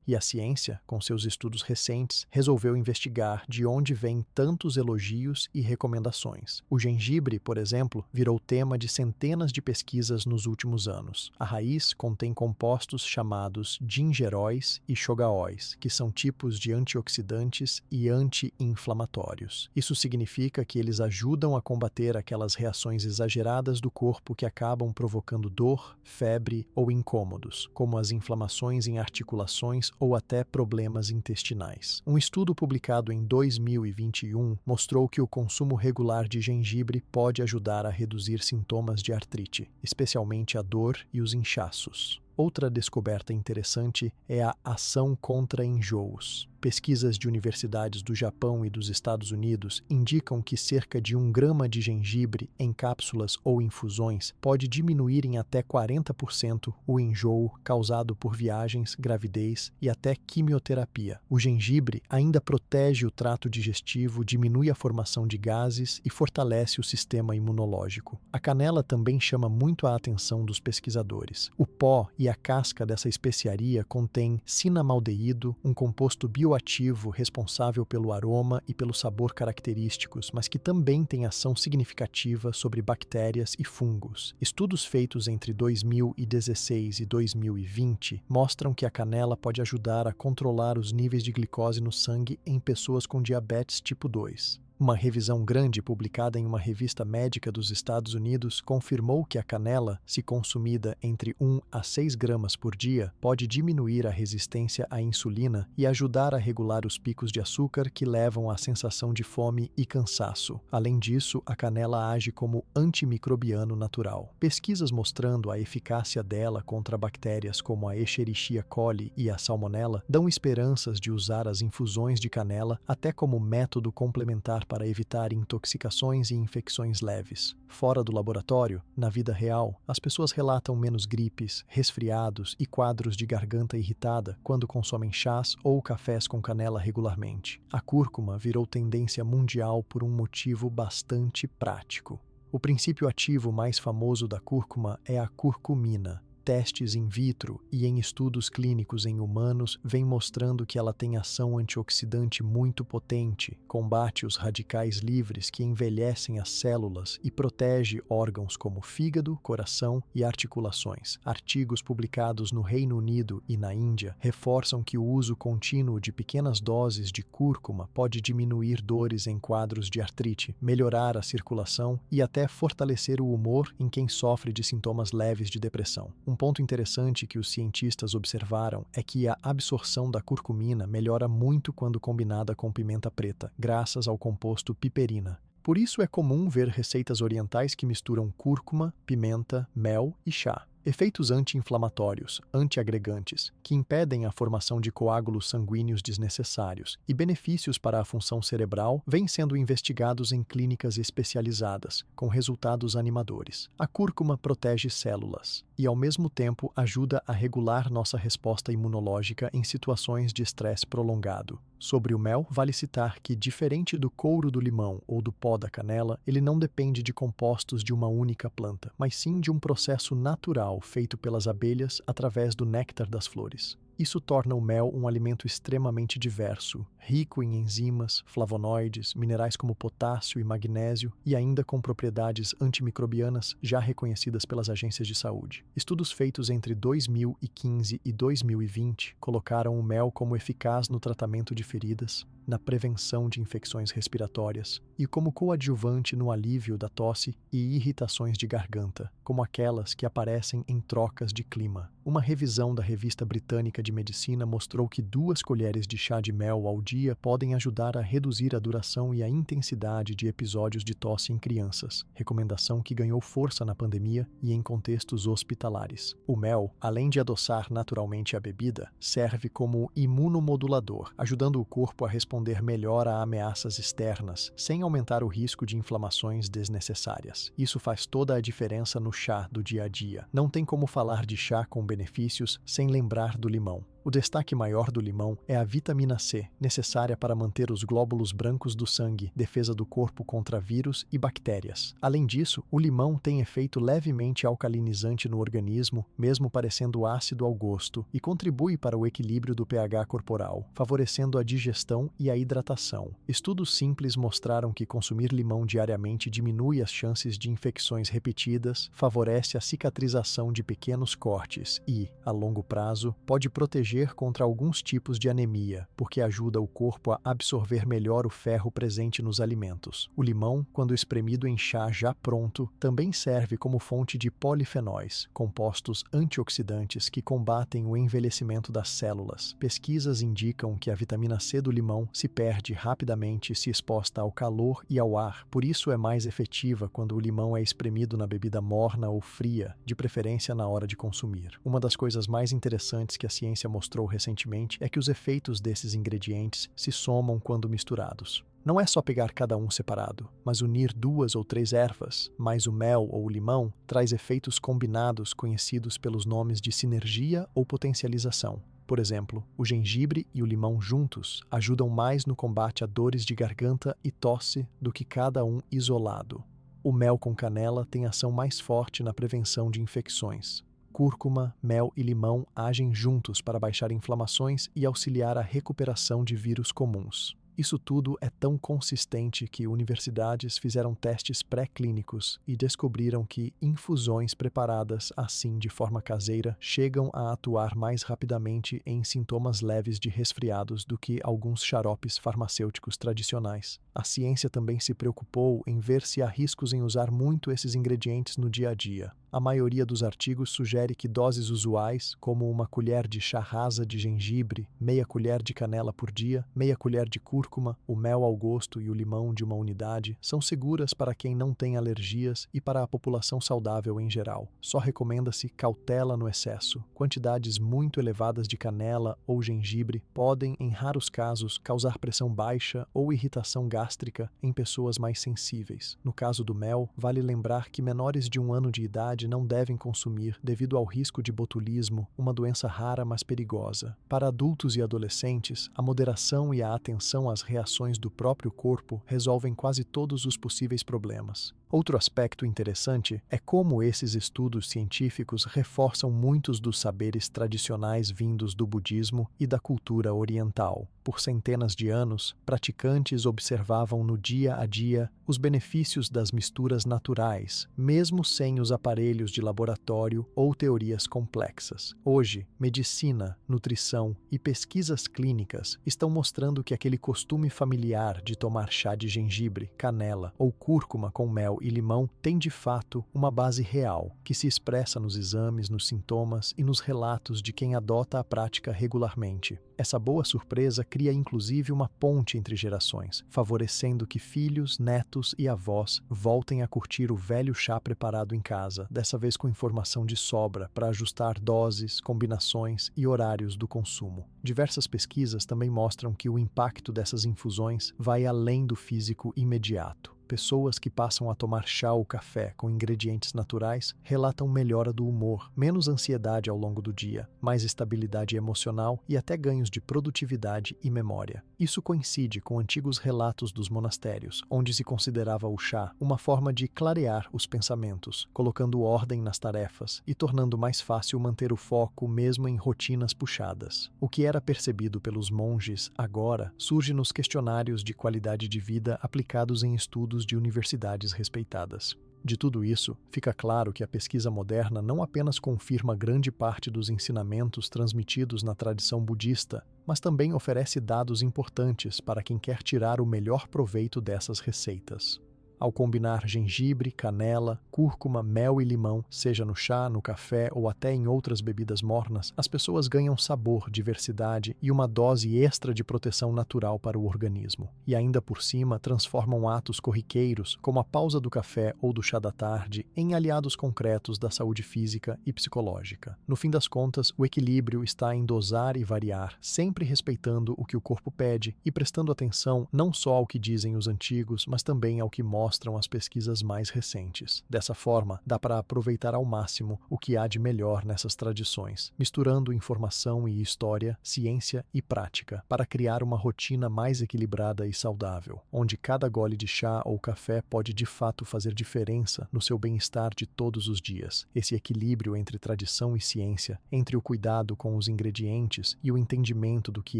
E a ciência, com seus estudos recentes, resolveu investigar de onde vêm tantos elogios e recomendações. O gengibre, por exemplo, virou tema de centenas de pesquisas nos últimos anos. A raiz contém compostos chamados gingeróis e shogaóis, que são tipos de antioxidantes e anti-inflamatórios. Isso significa que eles ajudam a combater aquelas reações exageradas do corpo que acabam provocando dor, febre ou incômodos, como as inflamações em articulações ou até problemas intestinais. Um estudo publicado em 2021 mostrou que o consumo regular de gengibre pode ajudar a reduzir sintomas de artrite, especialmente a dor e os inchaços. Outra descoberta interessante é a ação contra enjoos. Pesquisas de universidades do Japão e dos Estados Unidos indicam que cerca de 1 grama de gengibre em cápsulas ou infusões pode diminuir em até 40% o enjoo causado por viagens, gravidez e até quimioterapia. O gengibre ainda protege o trato digestivo, diminui a formação de gases e fortalece o sistema imunológico. A canela também chama muito a atenção dos pesquisadores. O pó e a casca dessa especiaria contém cinamaldeído, um composto bioativo responsável pelo aroma e pelo sabor característicos, mas que também tem ação significativa sobre bactérias e fungos. Estudos feitos entre 2016 e 2020 mostram que a canela pode ajudar a controlar os níveis de glicose no sangue em pessoas com diabetes tipo 2. Uma revisão grande publicada em uma revista médica dos Estados Unidos confirmou que a canela, se consumida entre 1 a 6 gramas por dia, pode diminuir a resistência à insulina e ajudar a regular os picos de açúcar que levam à sensação de fome e cansaço. Além disso, a canela age como antimicrobiano natural. Pesquisas mostrando a eficácia dela contra bactérias como a Escherichia coli e a Salmonella dão esperanças de usar as infusões de canela até como método complementar para evitar intoxicações e infecções leves. Fora do laboratório, na vida real, as pessoas relatam menos gripes, resfriados e quadros de garganta irritada quando consomem chás ou cafés com canela regularmente. A cúrcuma virou tendência mundial por um motivo bastante prático. O princípio ativo mais famoso da cúrcuma é a curcumina. Testes in vitro e em estudos clínicos em humanos vêm mostrando que ela tem ação antioxidante muito potente, combate os radicais livres que envelhecem as células e protege órgãos como fígado, coração e articulações. Artigos publicados no Reino Unido e na Índia reforçam que o uso contínuo de pequenas doses de cúrcuma pode diminuir dores em quadros de artrite, melhorar a circulação e até fortalecer o humor em quem sofre de sintomas leves de depressão. Um ponto interessante que os cientistas observaram é que a absorção da curcumina melhora muito quando combinada com pimenta preta, graças ao composto piperina. Por isso é comum ver receitas orientais que misturam cúrcuma, pimenta, mel e chá. Efeitos anti-inflamatórios, antiagregantes, que impedem a formação de coágulos sanguíneos desnecessários, e benefícios para a função cerebral vêm sendo investigados em clínicas especializadas, com resultados animadores. A cúrcuma protege células e, ao mesmo tempo, ajuda a regular nossa resposta imunológica em situações de estresse prolongado. Sobre o mel, vale citar que, diferente do couro do limão ou do pó da canela, ele não depende de compostos de uma única planta, mas sim de um processo natural feito pelas abelhas através do néctar das flores. Isso torna o mel um alimento extremamente diverso, rico em enzimas, flavonoides, minerais como potássio e magnésio e ainda com propriedades antimicrobianas já reconhecidas pelas agências de saúde. Estudos feitos entre 2015 e 2020 colocaram o mel como eficaz no tratamento de feridas, na prevenção de infecções respiratórias e como coadjuvante no alívio da tosse e irritações de garganta, como aquelas que aparecem em trocas de clima. Uma revisão da Revista Britânica de Medicina mostrou que 2 colheres de chá de mel ao dia podem ajudar a reduzir a duração e a intensidade de episódios de tosse em crianças, recomendação que ganhou força na pandemia e em contextos hospitalares. O mel, além de adoçar naturalmente a bebida, serve como imunomodulador, ajudando o corpo a responder melhor a ameaças externas, sem aumentar o risco de inflamações desnecessárias. Isso faz toda a diferença no chá do dia a dia. Não tem como falar de chá com benefícios sem lembrar do limão. O destaque maior do limão é a vitamina C, necessária para manter os glóbulos brancos do sangue, defesa do corpo contra vírus e bactérias. Além disso, o limão tem efeito levemente alcalinizante no organismo, mesmo parecendo ácido ao gosto, e contribui para o equilíbrio do pH corporal, favorecendo a digestão e a hidratação. Estudos simples mostraram que consumir limão diariamente diminui as chances de infecções repetidas, favorece a cicatrização de pequenos cortes e, a longo prazo, pode proteger contra alguns tipos de anemia, porque ajuda o corpo a absorver melhor o ferro presente nos alimentos. O limão, quando espremido em chá já pronto, também serve como fonte de polifenóis, compostos antioxidantes que combatem o envelhecimento das células. Pesquisas indicam que a vitamina C do limão se perde rapidamente se exposta ao calor e ao ar, por isso é mais efetiva quando o limão é espremido na bebida morna ou fria, de preferência na hora de consumir. Uma das coisas mais interessantes que a ciência mostrou recentemente é que os efeitos desses ingredientes se somam quando misturados. Não é só pegar cada um separado, mas unir 2 ou 3 ervas, mais o mel ou o limão, traz efeitos combinados conhecidos pelos nomes de sinergia ou potencialização. Por exemplo, o gengibre e o limão juntos ajudam mais no combate a dores de garganta e tosse do que cada um isolado. O mel com canela tem ação mais forte na prevenção de infecções. Cúrcuma, mel e limão agem juntos para baixar inflamações e auxiliar a recuperação de vírus comuns. Isso tudo é tão consistente que universidades fizeram testes pré-clínicos e descobriram que infusões preparadas assim de forma caseira chegam a atuar mais rapidamente em sintomas leves de resfriados do que alguns xaropes farmacêuticos tradicionais. A ciência também se preocupou em ver se há riscos em usar muito esses ingredientes no dia a dia. A maioria dos artigos sugere que doses usuais, como uma colher de chá rasa de gengibre, meia colher de canela por dia, meia colher de cúrcuma, o mel ao gosto e o limão de uma unidade, são seguras para quem não tem alergias e para a população saudável em geral. Só recomenda-se cautela no excesso. Quantidades muito elevadas de canela ou gengibre podem, em raros casos, causar pressão baixa ou irritação gástrica em pessoas mais sensíveis. No caso do mel, vale lembrar que menores de 1 ano de idade não devem consumir devido ao risco de botulismo, uma doença rara mas perigosa. Para adultos e adolescentes, a moderação e a atenção às reações do próprio corpo resolvem quase todos os possíveis problemas. Outro aspecto interessante é como esses estudos científicos reforçam muitos dos saberes tradicionais vindos do budismo e da cultura oriental. Por centenas de anos, praticantes observavam no dia a dia os benefícios das misturas naturais, mesmo sem os aparelhos de laboratório ou teorias complexas. Hoje, medicina, nutrição e pesquisas clínicas estão mostrando que aquele costume familiar de tomar chá de gengibre, canela ou cúrcuma com mel e limão tem de fato uma base real, que se expressa nos exames, nos sintomas e nos relatos de quem adota a prática regularmente. Essa boa surpresa cria inclusive uma ponte entre gerações, favorecendo que filhos, netos e avós voltem a curtir o velho chá preparado em casa, dessa vez com informação de sobra para ajustar doses, combinações e horários do consumo. Diversas pesquisas também mostram que o impacto dessas infusões vai além do físico imediato. Pessoas que passam a tomar chá ou café com ingredientes naturais relatam melhora do humor, menos ansiedade ao longo do dia, mais estabilidade emocional e até ganhos de produtividade e memória. Isso coincide com antigos relatos dos monastérios, onde se considerava o chá uma forma de clarear os pensamentos, colocando ordem nas tarefas e tornando mais fácil manter o foco mesmo em rotinas puxadas. O que era percebido pelos monges agora surge nos questionários de qualidade de vida aplicados em estudos de universidades respeitadas. De tudo isso, fica claro que a pesquisa moderna não apenas confirma grande parte dos ensinamentos transmitidos na tradição budista, mas também oferece dados importantes para quem quer tirar o melhor proveito dessas receitas. Ao combinar gengibre, canela, cúrcuma, mel e limão, seja no chá, no café ou até em outras bebidas mornas, as pessoas ganham sabor, diversidade e uma dose extra de proteção natural para o organismo. E ainda por cima, transformam atos corriqueiros, como a pausa do café ou do chá da tarde, em aliados concretos da saúde física e psicológica. No fim das contas, o equilíbrio está em dosar e variar, sempre respeitando o que o corpo pede e prestando atenção não só ao que dizem os antigos, mas também ao que mostram as pesquisas mais recentes. Dessa forma, dá para aproveitar ao máximo o que há de melhor nessas tradições, misturando informação e história, ciência e prática, para criar uma rotina mais equilibrada e saudável, onde cada gole de chá ou café pode de fato fazer diferença no seu bem-estar de todos os dias. Esse equilíbrio entre tradição e ciência, entre o cuidado com os ingredientes e o entendimento do que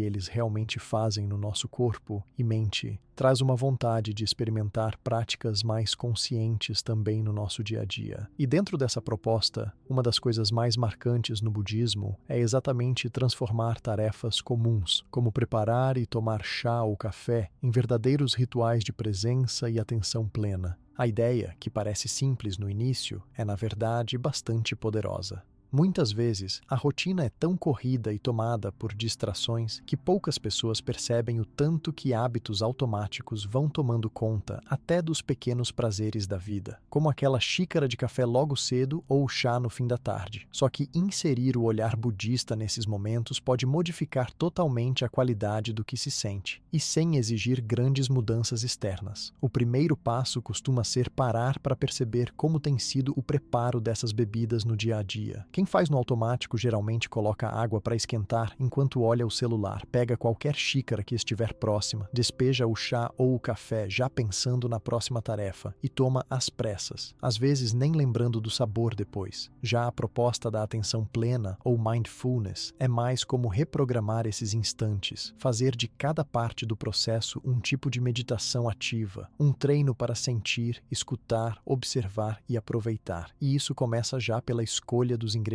eles realmente fazem no nosso corpo e mente, traz uma vontade de experimentar práticas mais conscientes também no nosso dia a dia. E dentro dessa proposta, uma das coisas mais marcantes no budismo é exatamente transformar tarefas comuns, como preparar e tomar chá ou café, em verdadeiros rituais de presença e atenção plena. A ideia, que parece simples no início, é na verdade bastante poderosa. Muitas vezes, a rotina é tão corrida e tomada por distrações que poucas pessoas percebem o tanto que hábitos automáticos vão tomando conta até dos pequenos prazeres da vida, como aquela xícara de café logo cedo ou o chá no fim da tarde. Só que inserir o olhar budista nesses momentos pode modificar totalmente a qualidade do que se sente, e sem exigir grandes mudanças externas. O primeiro passo costuma ser parar para perceber como tem sido o preparo dessas bebidas no dia a dia. Quem faz no automático geralmente coloca água para esquentar enquanto olha o celular, pega qualquer xícara que estiver próxima, despeja o chá ou o café já pensando na próxima tarefa e toma às pressas, às vezes nem lembrando do sabor depois. Já a proposta da atenção plena ou mindfulness é mais como reprogramar esses instantes, fazer de cada parte do processo um tipo de meditação ativa, um treino para sentir, escutar, observar e aproveitar. E isso começa já pela escolha dos ingredientes.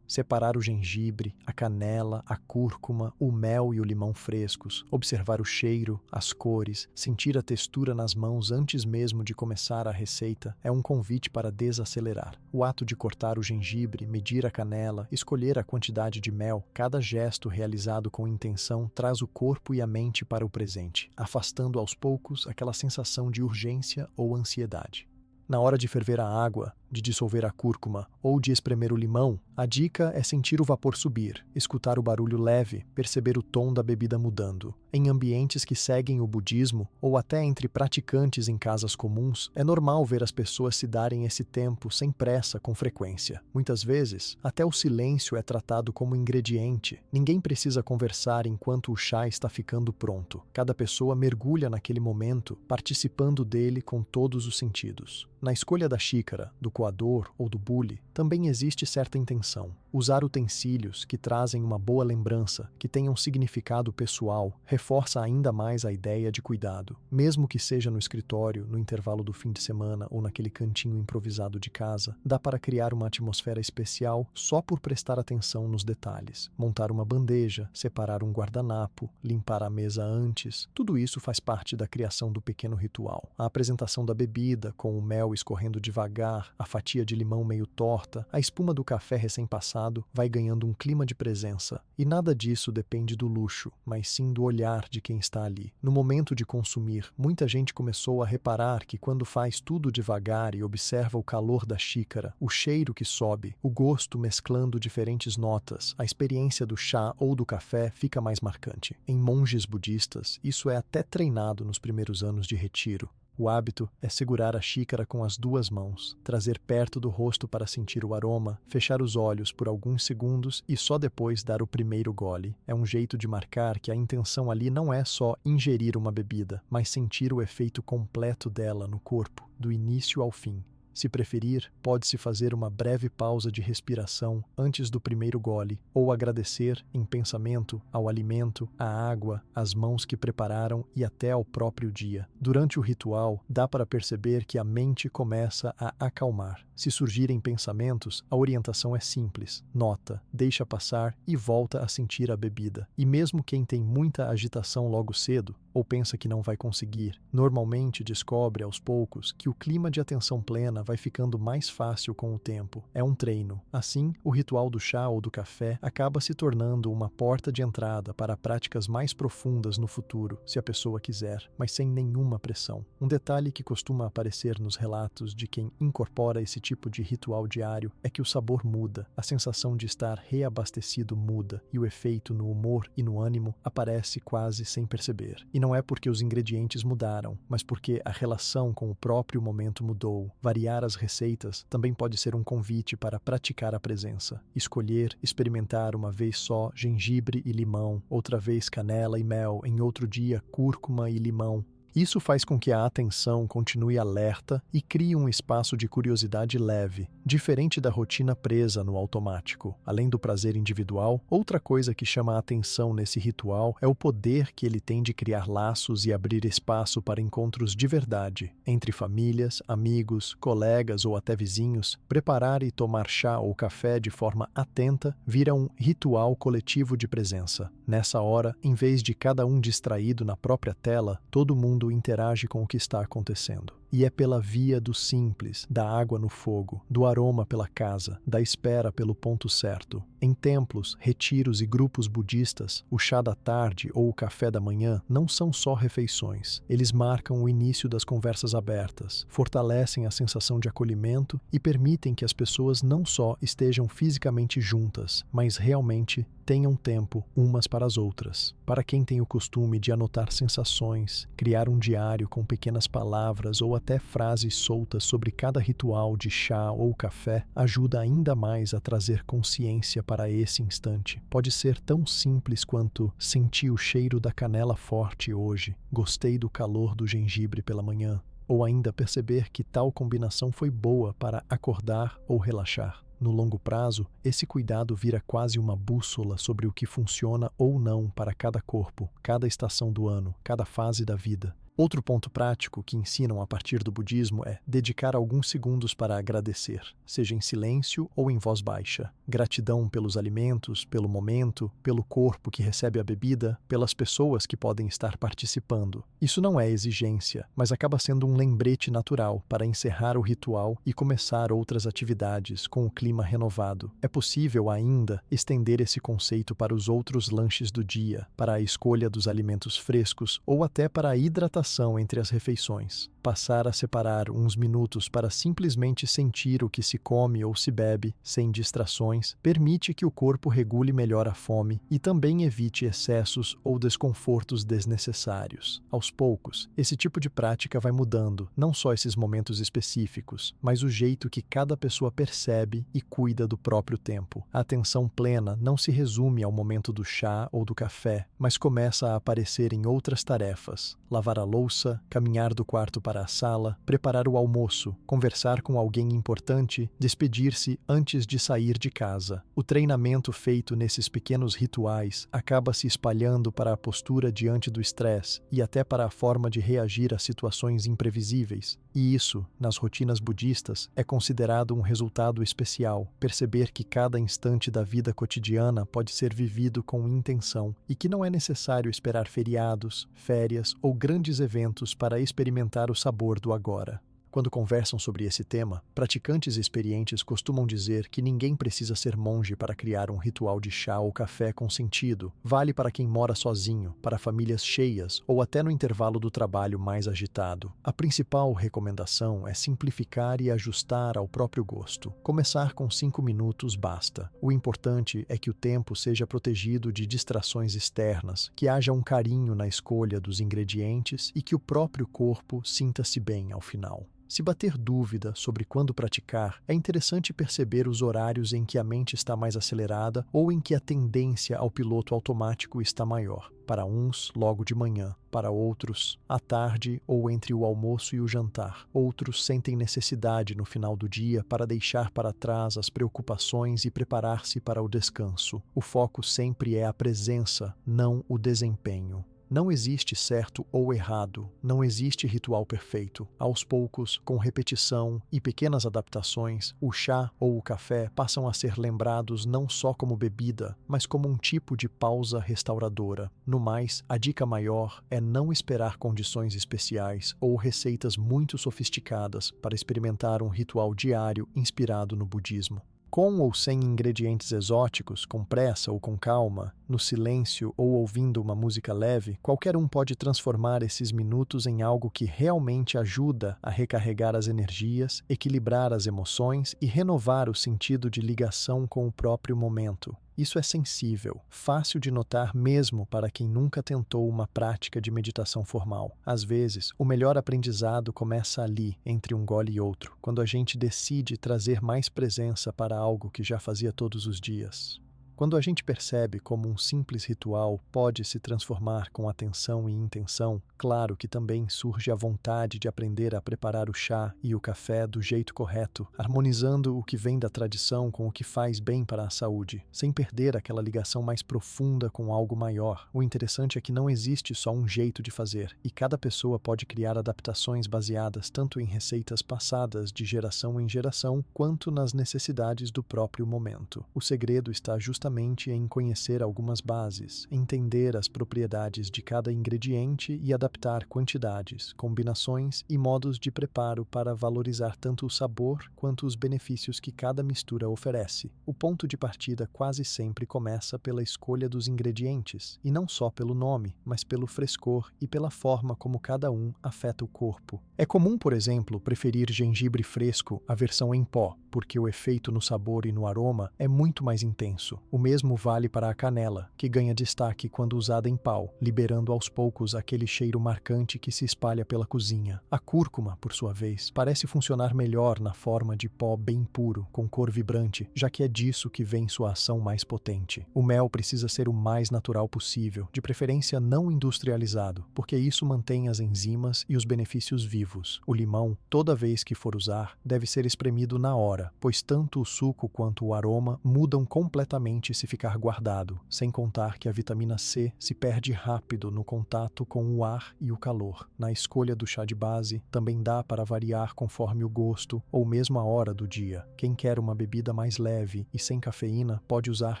Separar o gengibre, a canela, a cúrcuma, o mel e o limão frescos, observar o cheiro, as cores, sentir a textura nas mãos antes mesmo de começar a receita é um convite para desacelerar. O ato de cortar o gengibre, medir a canela, escolher a quantidade de mel, cada gesto realizado com intenção traz o corpo e a mente para o presente, afastando aos poucos aquela sensação de urgência ou ansiedade. Na hora de ferver a água, de dissolver a cúrcuma ou de espremer o limão, a dica é sentir o vapor subir, escutar o barulho leve, perceber o tom da bebida mudando. Em ambientes que seguem o budismo, ou até entre praticantes em casas comuns, é normal ver as pessoas se darem esse tempo sem pressa com frequência. Muitas vezes, até o silêncio é tratado como ingrediente. Ninguém precisa conversar enquanto o chá está ficando pronto. Cada pessoa mergulha naquele momento, participando dele com todos os sentidos. Na escolha da xícara, do coador ou do bule, também existe certa intenção. Usar utensílios que trazem uma boa lembrança, que tenham significado pessoal, reforça ainda mais a ideia de cuidado. Mesmo que seja no escritório, no intervalo do fim de semana ou naquele cantinho improvisado de casa, dá para criar uma atmosfera especial só por prestar atenção nos detalhes. Montar uma bandeja, separar um guardanapo, limpar a mesa antes, tudo isso faz parte da criação do pequeno ritual. A apresentação da bebida, com o mel escorrendo devagar, a fatia de limão meio torta, a espuma do café recém-passado, vai ganhando um clima de presença. E nada disso depende do luxo, mas sim do olhar de quem está ali. No momento de consumir, muita gente começou a reparar que quando faz tudo devagar e observa o calor da xícara, o cheiro que sobe, o gosto mesclando diferentes notas, a experiência do chá ou do café fica mais marcante. Em monges budistas, isso é até treinado nos primeiros anos de retiro. O hábito é segurar a xícara com as duas mãos, trazer perto do rosto para sentir o aroma, fechar os olhos por alguns segundos e só depois dar o primeiro gole. É um jeito de marcar que a intenção ali não é só ingerir uma bebida, mas sentir o efeito completo dela no corpo, do início ao fim. Se preferir, pode-se fazer uma breve pausa de respiração antes do primeiro gole, ou agradecer, em pensamento, ao alimento, à água, às mãos que prepararam e até ao próprio dia. Durante o ritual, dá para perceber que a mente começa a acalmar. Se surgirem pensamentos, a orientação é simples. Nota, deixa passar e volta a sentir a bebida. E mesmo quem tem muita agitação logo cedo, ou pensa que não vai conseguir, normalmente descobre aos poucos que o clima de atenção plena vai ficando mais fácil com o tempo. É um treino. Assim, o ritual do chá ou do café acaba se tornando uma porta de entrada para práticas mais profundas no futuro, se a pessoa quiser, mas sem nenhuma pressão. Um detalhe que costuma aparecer nos relatos de quem incorpora esse tipo de ritual diário é que o sabor muda, a sensação de estar reabastecido muda e o efeito no humor e no ânimo aparece quase sem perceber. E não é porque os ingredientes mudaram, mas porque a relação com o próprio momento mudou. Variar as receitas também pode ser um convite para praticar a presença. Escolher, experimentar uma vez só gengibre e limão, outra vez canela e mel, em outro dia cúrcuma e limão. Isso faz com que a atenção continue alerta e crie um espaço de curiosidade leve, diferente da rotina presa no automático. Além do prazer individual, outra coisa que chama a atenção nesse ritual é o poder que ele tem de criar laços e abrir espaço para encontros de verdade. Entre famílias, amigos, colegas ou até vizinhos, preparar e tomar chá ou café de forma atenta vira um ritual coletivo de presença. Nessa hora, em vez de cada um distraído na própria tela, todo mundo interage com o que está acontecendo. E é pela via do simples, da água no fogo, do aroma pela casa, da espera pelo ponto certo. Em templos, retiros e grupos budistas, o chá da tarde ou o café da manhã não são só refeições. Eles marcam o início das conversas abertas, fortalecem a sensação de acolhimento e permitem que as pessoas não só estejam fisicamente juntas, mas realmente tenham tempo umas para as outras. Para quem tem o costume de anotar sensações, criar um diário com pequenas palavras ou até frases soltas sobre cada ritual de chá ou café, ajuda ainda mais a trazer consciência para esse instante. Pode ser tão simples quanto: senti o cheiro da canela forte hoje, gostei do calor do gengibre pela manhã, ou ainda perceber que tal combinação foi boa para acordar ou relaxar. No longo prazo, esse cuidado vira quase uma bússola sobre o que funciona ou não para cada corpo, cada estação do ano, cada fase da vida. Outro ponto prático que ensinam a partir do budismo é dedicar alguns segundos para agradecer, seja em silêncio ou em voz baixa. Gratidão pelos alimentos, pelo momento, pelo corpo que recebe a bebida, pelas pessoas que podem estar participando. Isso não é exigência, mas acaba sendo um lembrete natural para encerrar o ritual e começar outras atividades com o clima renovado. É possível ainda estender esse conceito para os outros lanches do dia, para a escolha dos alimentos frescos ou até para a hidratação entre as refeições. Passar a separar uns minutos para simplesmente sentir o que se come ou se bebe, sem distrações, permite que o corpo regule melhor a fome e também evite excessos ou desconfortos desnecessários. Aos poucos, esse tipo de prática vai mudando, não só esses momentos específicos, mas o jeito que cada pessoa percebe e cuida do próprio tempo. A atenção plena não se resume ao momento do chá ou do café, mas começa a aparecer em outras tarefas: lavar a louça, louça, caminhar do quarto para a sala, preparar o almoço, conversar com alguém importante, despedir-se antes de sair de casa. O treinamento feito nesses pequenos rituais acaba se espalhando para a postura diante do estresse e até para a forma de reagir a situações imprevisíveis. E isso, nas rotinas budistas, é considerado um resultado especial, perceber que cada instante da vida cotidiana pode ser vivido com intenção e que não é necessário esperar feriados, férias ou grandes eventos para experimentar o sabor do agora. Quando conversam sobre esse tema, praticantes experientes costumam dizer que ninguém precisa ser monge para criar um ritual de chá ou café com sentido. Vale para quem mora sozinho, para famílias cheias ou até no intervalo do trabalho mais agitado. A principal recomendação é simplificar e ajustar ao próprio gosto. Começar com 5 minutos basta. O importante é que o tempo seja protegido de distrações externas, que haja um carinho na escolha dos ingredientes e que o próprio corpo sinta-se bem ao final. Se bater dúvida sobre quando praticar, é interessante perceber os horários em que a mente está mais acelerada ou em que a tendência ao piloto automático está maior. Para uns, logo de manhã. Para outros, à tarde ou entre o almoço e o jantar. Outros sentem necessidade no final do dia para deixar para trás as preocupações e preparar-se para o descanso. O foco sempre é a presença, não o desempenho. Não existe certo ou errado, não existe ritual perfeito. Aos poucos, com repetição e pequenas adaptações, o chá ou o café passam a ser lembrados não só como bebida, mas como um tipo de pausa restauradora. No mais, a dica maior é não esperar condições especiais ou receitas muito sofisticadas para experimentar um ritual diário inspirado no budismo. Com ou sem ingredientes exóticos, com pressa ou com calma, no silêncio ou ouvindo uma música leve, qualquer um pode transformar esses minutos em algo que realmente ajuda a recarregar as energias, equilibrar as emoções e renovar o sentido de ligação com o próprio momento. Isso é sensível, fácil de notar mesmo para quem nunca tentou uma prática de meditação formal. Às vezes, o melhor aprendizado começa ali, entre um gole e outro, quando a gente decide trazer mais presença para algo que já fazia todos os dias. Quando a gente percebe como um simples ritual pode se transformar com atenção e intenção, claro que também surge a vontade de aprender a preparar o chá e o café do jeito correto, harmonizando o que vem da tradição com o que faz bem para a saúde, sem perder aquela ligação mais profunda com algo maior. O interessante é que não existe só um jeito de fazer, e cada pessoa pode criar adaptações baseadas tanto em receitas passadas de geração em geração, quanto nas necessidades do próprio momento. O segredo está justamente em conhecer algumas bases, entender as propriedades de cada ingrediente e adaptar quantidades, combinações e modos de preparo para valorizar tanto o sabor quanto os benefícios que cada mistura oferece. O ponto de partida quase sempre começa pela escolha dos ingredientes, e não só pelo nome, mas pelo frescor e pela forma como cada um afeta o corpo. É comum, por exemplo, preferir gengibre fresco à versão em pó, porque o efeito no sabor e no aroma é muito mais intenso. O mesmo vale para a canela, que ganha destaque quando usada em pau, liberando aos poucos aquele cheiro marcante que se espalha pela cozinha. A cúrcuma, por sua vez, parece funcionar melhor na forma de pó bem puro, com cor vibrante, já que é disso que vem sua ação mais potente. O mel precisa ser o mais natural possível, de preferência não industrializado, porque isso mantém as enzimas e os benefícios vivos. O limão, toda vez que for usar, deve ser espremido na hora, pois tanto o suco quanto o aroma mudam completamente se ficar guardado, sem contar que a vitamina C se perde rápido no contato com o ar e o calor. Na escolha do chá de base, também dá para variar conforme o gosto ou mesmo a hora do dia. Quem quer uma bebida mais leve e sem cafeína pode usar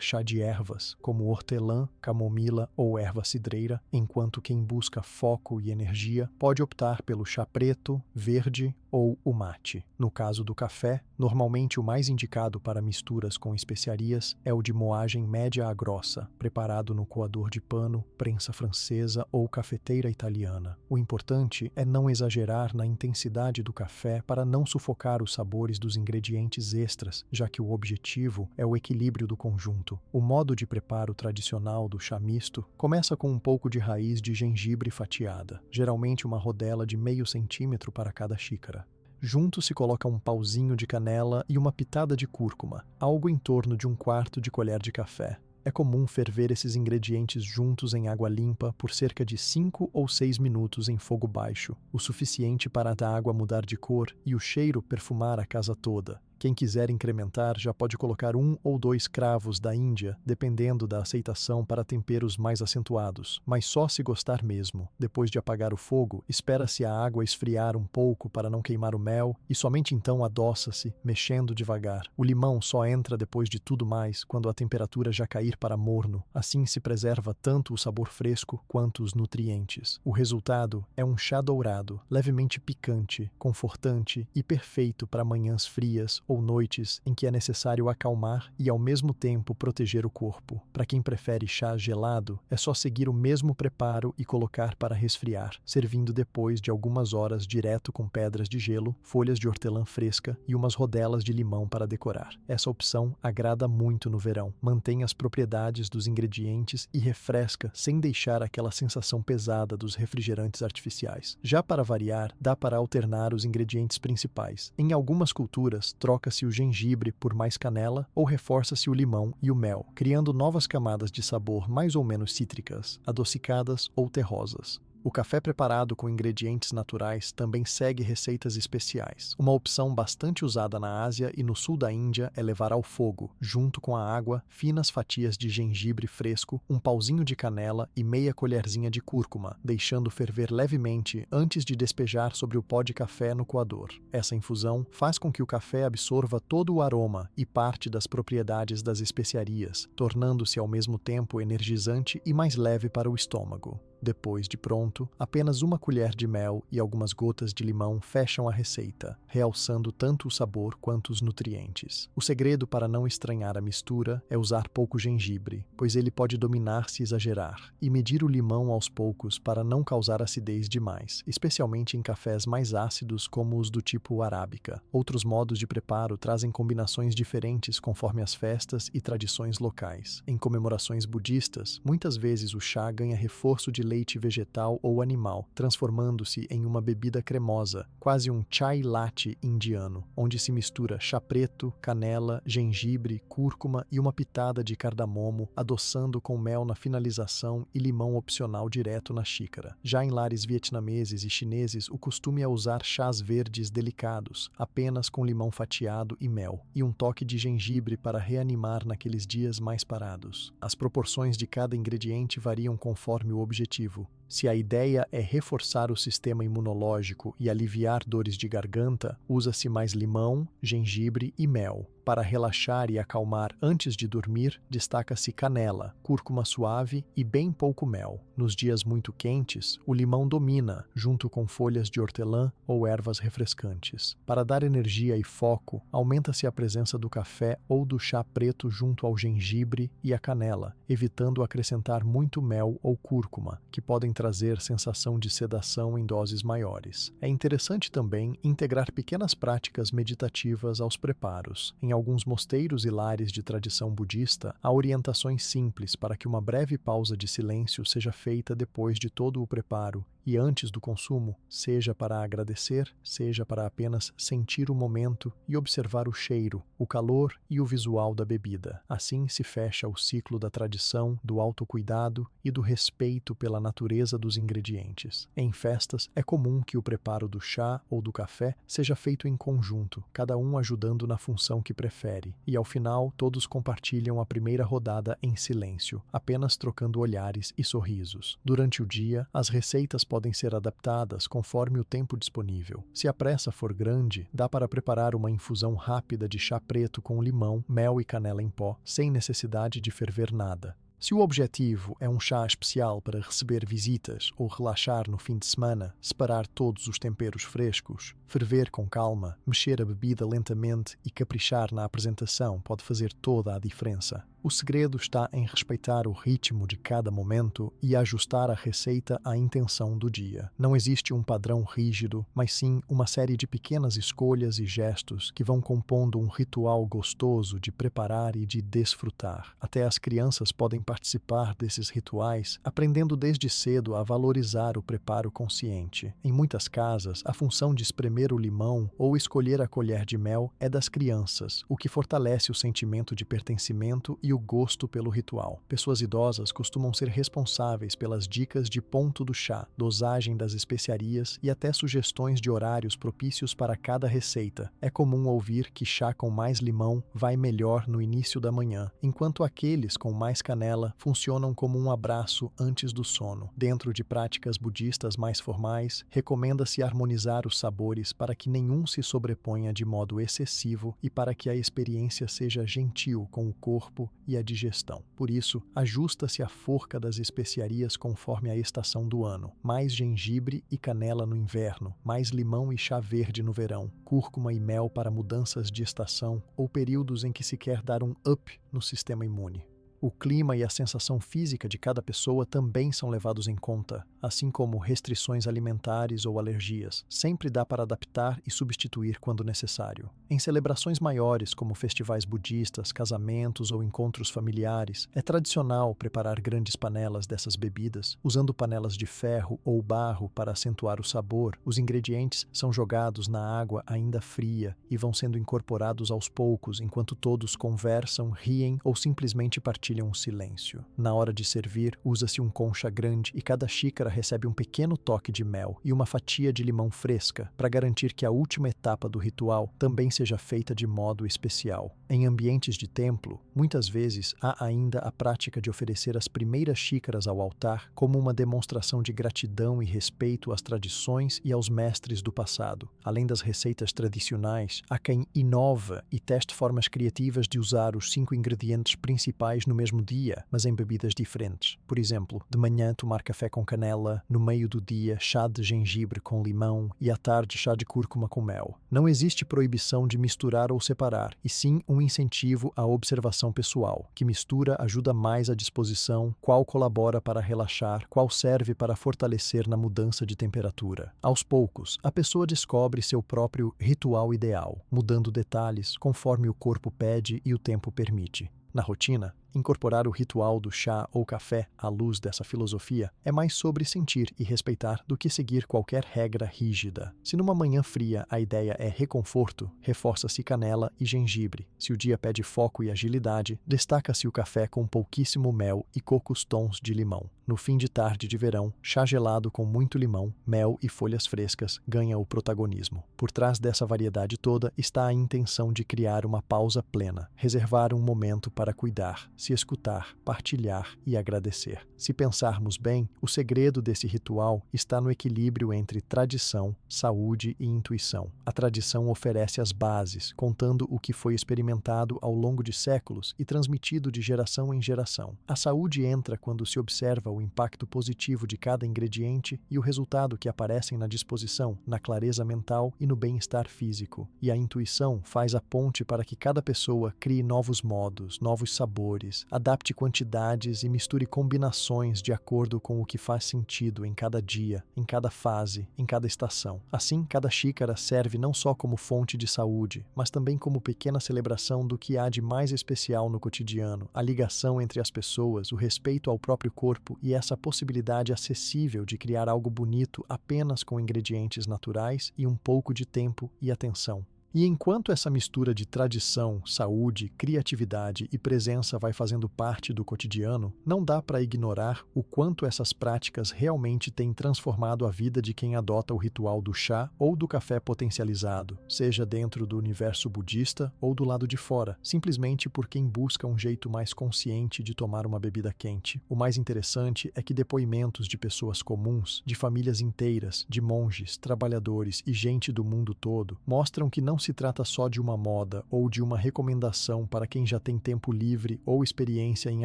chá de ervas, como hortelã, camomila ou erva cidreira, enquanto quem busca foco e energia pode optar pelo chá preto, verde ou o mate. No caso do café, normalmente o mais indicado para misturas com especiarias é o de moagem média a grossa, preparado no coador de pano, prensa francesa ou cafeteira italiana. O importante é não exagerar na intensidade do café para não sufocar os sabores dos ingredientes extras, já que o objetivo é o equilíbrio do conjunto. O modo de preparo tradicional do chá misto começa com um pouco de raiz de gengibre fatiada, geralmente uma rodela de meio centímetro para cada xícara. Junto se coloca um pauzinho de canela e uma pitada de cúrcuma, algo em torno de 1/4 de colher de café. É é comum ferver esses ingredientes juntos em água limpa por cerca de 5 ou 6 minutos em fogo baixo, o suficiente para a água mudar de cor e o cheiro perfumar a casa toda. Quem quiser incrementar já pode colocar 1 ou 2 cravos da Índia, dependendo da aceitação para temperos mais acentuados, mas só se gostar mesmo. Depois de apagar o fogo, espera-se a água esfriar um pouco para não queimar o mel e somente então adoça-se, mexendo devagar. O limão só entra depois de tudo mais quando a temperatura já cair para morno. Assim se preserva tanto o sabor fresco quanto os nutrientes. O resultado é um chá dourado, levemente picante, confortante e perfeito para manhãs frias ou noites em que é necessário acalmar e ao mesmo tempo proteger o corpo. Para quem prefere chá gelado, é só seguir o mesmo preparo e colocar para resfriar, servindo depois de algumas horas direto com pedras de gelo, folhas de hortelã fresca e umas rodelas de limão para decorar. Essa opção agrada muito no verão, mantém as propriedades dos ingredientes e refresca sem deixar aquela sensação pesada dos refrigerantes artificiais. Já para variar, dá para alternar os ingredientes principais. Em algumas culturas, troca-se o gengibre por mais canela ou reforça-se o limão e o mel, criando novas camadas de sabor mais ou menos cítricas, adocicadas ou terrosas. O café preparado com ingredientes naturais também segue receitas especiais. Uma opção bastante usada na Ásia e no sul da Índia é levar ao fogo, junto com a água, finas fatias de gengibre fresco, um pauzinho de canela e meia colherzinha de cúrcuma, deixando ferver levemente antes de despejar sobre o pó de café no coador. Essa infusão faz com que o café absorva todo o aroma e parte das propriedades das especiarias, tornando-se ao mesmo tempo energizante e mais leve para o estômago. Depois de pronto, apenas uma colher de mel e algumas gotas de limão fecham a receita, realçando tanto o sabor quanto os nutrientes. O segredo para não estranhar a mistura é usar pouco gengibre, pois ele pode dominar se exagerar, e medir o limão aos poucos para não causar acidez demais, especialmente em cafés mais ácidos como os do tipo arábica. Outros modos de preparo trazem combinações diferentes conforme as festas e tradições locais. Em comemorações budistas, muitas vezes o chá ganha reforço de leite vegetal ou animal, transformando-se em uma bebida cremosa, quase um chai latte indiano, onde se mistura chá preto, canela, gengibre, cúrcuma e uma pitada de cardamomo, adoçando com mel na finalização e limão opcional direto na xícara. Já em lares vietnameses e chineses, o costume é usar chás verdes delicados, apenas com limão fatiado e mel, e um toque de gengibre para reanimar naqueles dias mais parados. As proporções de cada ingrediente variam conforme o objetivo. Se a ideia é reforçar o sistema imunológico e aliviar dores de garganta, usa-se mais limão, gengibre e mel. Para relaxar e acalmar antes de dormir, destaca-se canela, cúrcuma suave e bem pouco mel. Nos dias muito quentes, o limão domina, junto com folhas de hortelã ou ervas refrescantes. Para dar energia e foco, aumenta-se a presença do café ou do chá preto junto ao gengibre e à canela, evitando acrescentar muito mel ou cúrcuma, que podem trazer sensação de sedação em doses maiores. É interessante também integrar pequenas práticas meditativas aos preparos. Em alguns mosteiros e lares de tradição budista, há orientações simples para que uma breve pausa de silêncio seja feita depois de todo o preparo e antes do consumo, seja para agradecer, seja para apenas sentir o momento e observar o cheiro, o calor e o visual da bebida. Assim se fecha o ciclo da tradição, do autocuidado e do respeito pela natureza dos ingredientes. Em festas, é comum que o preparo do chá ou do café seja feito em conjunto, cada um ajudando na função que prefere, e ao final todos compartilham a primeira rodada em silêncio, apenas trocando olhares e sorrisos. Durante o dia, as receitas podem ser adaptadas conforme o tempo disponível. Se a pressa for grande, dá para preparar uma infusão rápida de chá preto com limão, mel e canela em pó, sem necessidade de ferver nada. Se o objetivo é um chá especial para receber visitas ou relaxar no fim de semana, separar todos os temperos frescos, ferver com calma, mexer a bebida lentamente e caprichar na apresentação pode fazer toda a diferença. O segredo está em respeitar o ritmo de cada momento e ajustar a receita à intenção do dia. Não existe um padrão rígido, mas sim uma série de pequenas escolhas e gestos que vão compondo um ritual gostoso de preparar e de desfrutar. Até as crianças podem participar desses rituais, aprendendo desde cedo a valorizar o preparo consciente. Em muitas casas, a função de espremer o limão ou escolher a colher de mel é das crianças, o que fortalece o sentimento de pertencimento e e o gosto pelo ritual. Pessoas idosas costumam ser responsáveis pelas dicas de ponto do chá, dosagem das especiarias e até sugestões de horários propícios para cada receita. É comum ouvir que chá com mais limão vai melhor no início da manhã, enquanto aqueles com mais canela funcionam como um abraço antes do sono. Dentro de práticas budistas mais formais, recomenda-se harmonizar os sabores para que nenhum se sobreponha de modo excessivo e para que a experiência seja gentil com o corpo e a digestão. Por isso, ajusta-se a forca das especiarias conforme a estação do ano. Mais gengibre e canela no inverno, mais limão e chá verde no verão, cúrcuma e mel para mudanças de estação ou períodos em que se quer dar um up no sistema imune. O clima e a sensação física de cada pessoa também são levados em conta, assim como restrições alimentares ou alergias. Sempre dá para adaptar e substituir quando necessário. Em celebrações maiores, como festivais budistas, casamentos ou encontros familiares, é tradicional preparar grandes panelas dessas bebidas, usando panelas de ferro ou barro para acentuar o sabor. Os ingredientes são jogados na água ainda fria e vão sendo incorporados aos poucos enquanto todos conversam, riem ou simplesmente partilham um silêncio. Na hora de servir, usa-se um concha grande e cada xícara recebe um pequeno toque de mel e uma fatia de limão fresca para garantir que a última etapa do ritual também seja feita de modo especial. Em ambientes de templo, muitas vezes há ainda a prática de oferecer as primeiras xícaras ao altar como uma demonstração de gratidão e respeito às tradições e aos mestres do passado. Além das receitas tradicionais, há quem inova e teste formas criativas de usar os 5 ingredientes principais no mesmo dia, mas em bebidas diferentes. Por exemplo, de manhã tomar café com canela, no meio do dia chá de gengibre com limão e à tarde chá de cúrcuma com mel. Não existe proibição de misturar ou separar, e sim um incentivo à observação pessoal. Que mistura ajuda mais a disposição, qual colabora para relaxar, qual serve para fortalecer na mudança de temperatura. Aos poucos, a pessoa descobre seu próprio ritual ideal, mudando detalhes conforme o corpo pede e o tempo permite. Na rotina, incorporar o ritual do chá ou café à luz dessa filosofia é mais sobre sentir e respeitar do que seguir qualquer regra rígida. Se numa manhã fria a ideia é reconforto, reforça-se canela e gengibre. Se o dia pede foco e agilidade, destaca-se o café com pouquíssimo mel e poucos tons de limão. No fim de tarde de verão, chá gelado com muito limão, mel e folhas frescas ganha o protagonismo. Por trás dessa variedade toda está a intenção de criar uma pausa plena, reservar um momento para cuidar, se escutar, partilhar e agradecer. Se pensarmos bem, o segredo desse ritual está no equilíbrio entre tradição, saúde e intuição. A tradição oferece as bases, contando o que foi experimentado ao longo de séculos e transmitido de geração em geração. A saúde entra quando se observa o impacto positivo de cada ingrediente e o resultado que aparecem na disposição, na clareza mental e no bem-estar físico. E a intuição faz a ponte para que cada pessoa crie novos modos, novos sabores, adapte quantidades e misture combinações de acordo com o que faz sentido em cada dia, em cada fase, em cada estação. Assim, cada xícara serve não só como fonte de saúde, mas também como pequena celebração do que há de mais especial no cotidiano, a ligação entre as pessoas, o respeito ao próprio corpo e essa possibilidade acessível de criar algo bonito apenas com ingredientes naturais e um pouco de tempo e atenção. E enquanto essa mistura de tradição, saúde, criatividade e presença vai fazendo parte do cotidiano, não dá para ignorar o quanto essas práticas realmente têm transformado a vida de quem adota o ritual do chá ou do café potencializado, seja dentro do universo budista ou do lado de fora, simplesmente por quem busca um jeito mais consciente de tomar uma bebida quente. O mais interessante é que depoimentos de pessoas comuns, de famílias inteiras, de monges, trabalhadores e gente do mundo todo, mostram que não se trata só de uma moda ou de uma recomendação para quem já tem tempo livre ou experiência em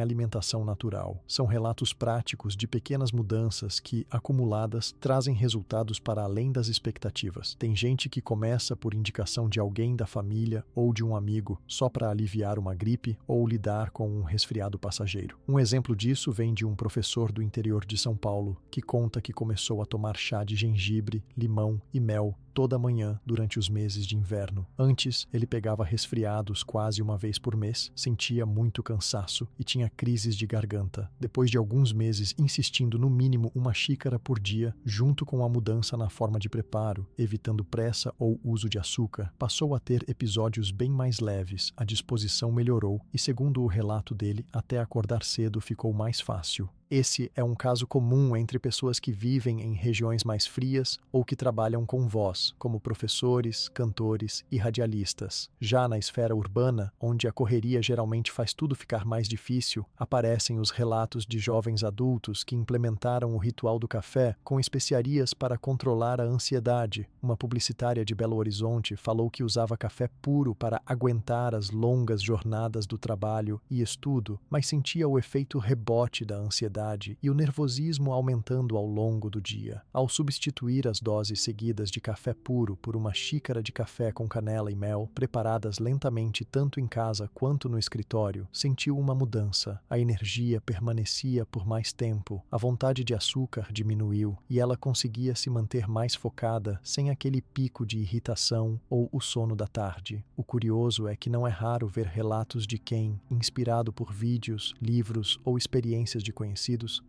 alimentação natural. São relatos práticos de pequenas mudanças que, acumuladas, trazem resultados para além das expectativas. Tem gente que começa por indicação de alguém da família ou de um amigo, só para aliviar uma gripe ou lidar com um resfriado passageiro. Um exemplo disso vem de um professor do interior de São Paulo, que conta que começou a tomar chá de gengibre, limão e mel toda manhã durante os meses de inverno. Antes, ele pegava resfriados quase uma vez por mês, sentia muito cansaço e tinha crises de garganta. Depois de alguns meses insistindo no mínimo uma xícara por dia, junto com a mudança na forma de preparo, evitando pressa ou uso de açúcar, passou a ter episódios bem mais leves, a disposição melhorou e, segundo o relato dele, até acordar cedo ficou mais fácil. Esse é um caso comum entre pessoas que vivem em regiões mais frias ou que trabalham com voz, como professores, cantores e radialistas. Já na esfera urbana, onde a correria geralmente faz tudo ficar mais difícil, aparecem os relatos de jovens adultos que implementaram o ritual do café com especiarias para controlar a ansiedade. Uma publicitária de Belo Horizonte falou que usava café puro para aguentar as longas jornadas do trabalho e estudo, mas sentia o efeito rebote da ansiedade e o nervosismo aumentando ao longo do dia. Ao substituir as doses seguidas de café puro por uma xícara de café com canela e mel, preparadas lentamente tanto em casa quanto no escritório, sentiu uma mudança. A energia permanecia por mais tempo, a vontade de açúcar diminuiu e ela conseguia se manter mais focada sem aquele pico de irritação ou o sono da tarde. O curioso é que não é raro ver relatos de quem, inspirado por vídeos, livros ou experiências de conhecidos,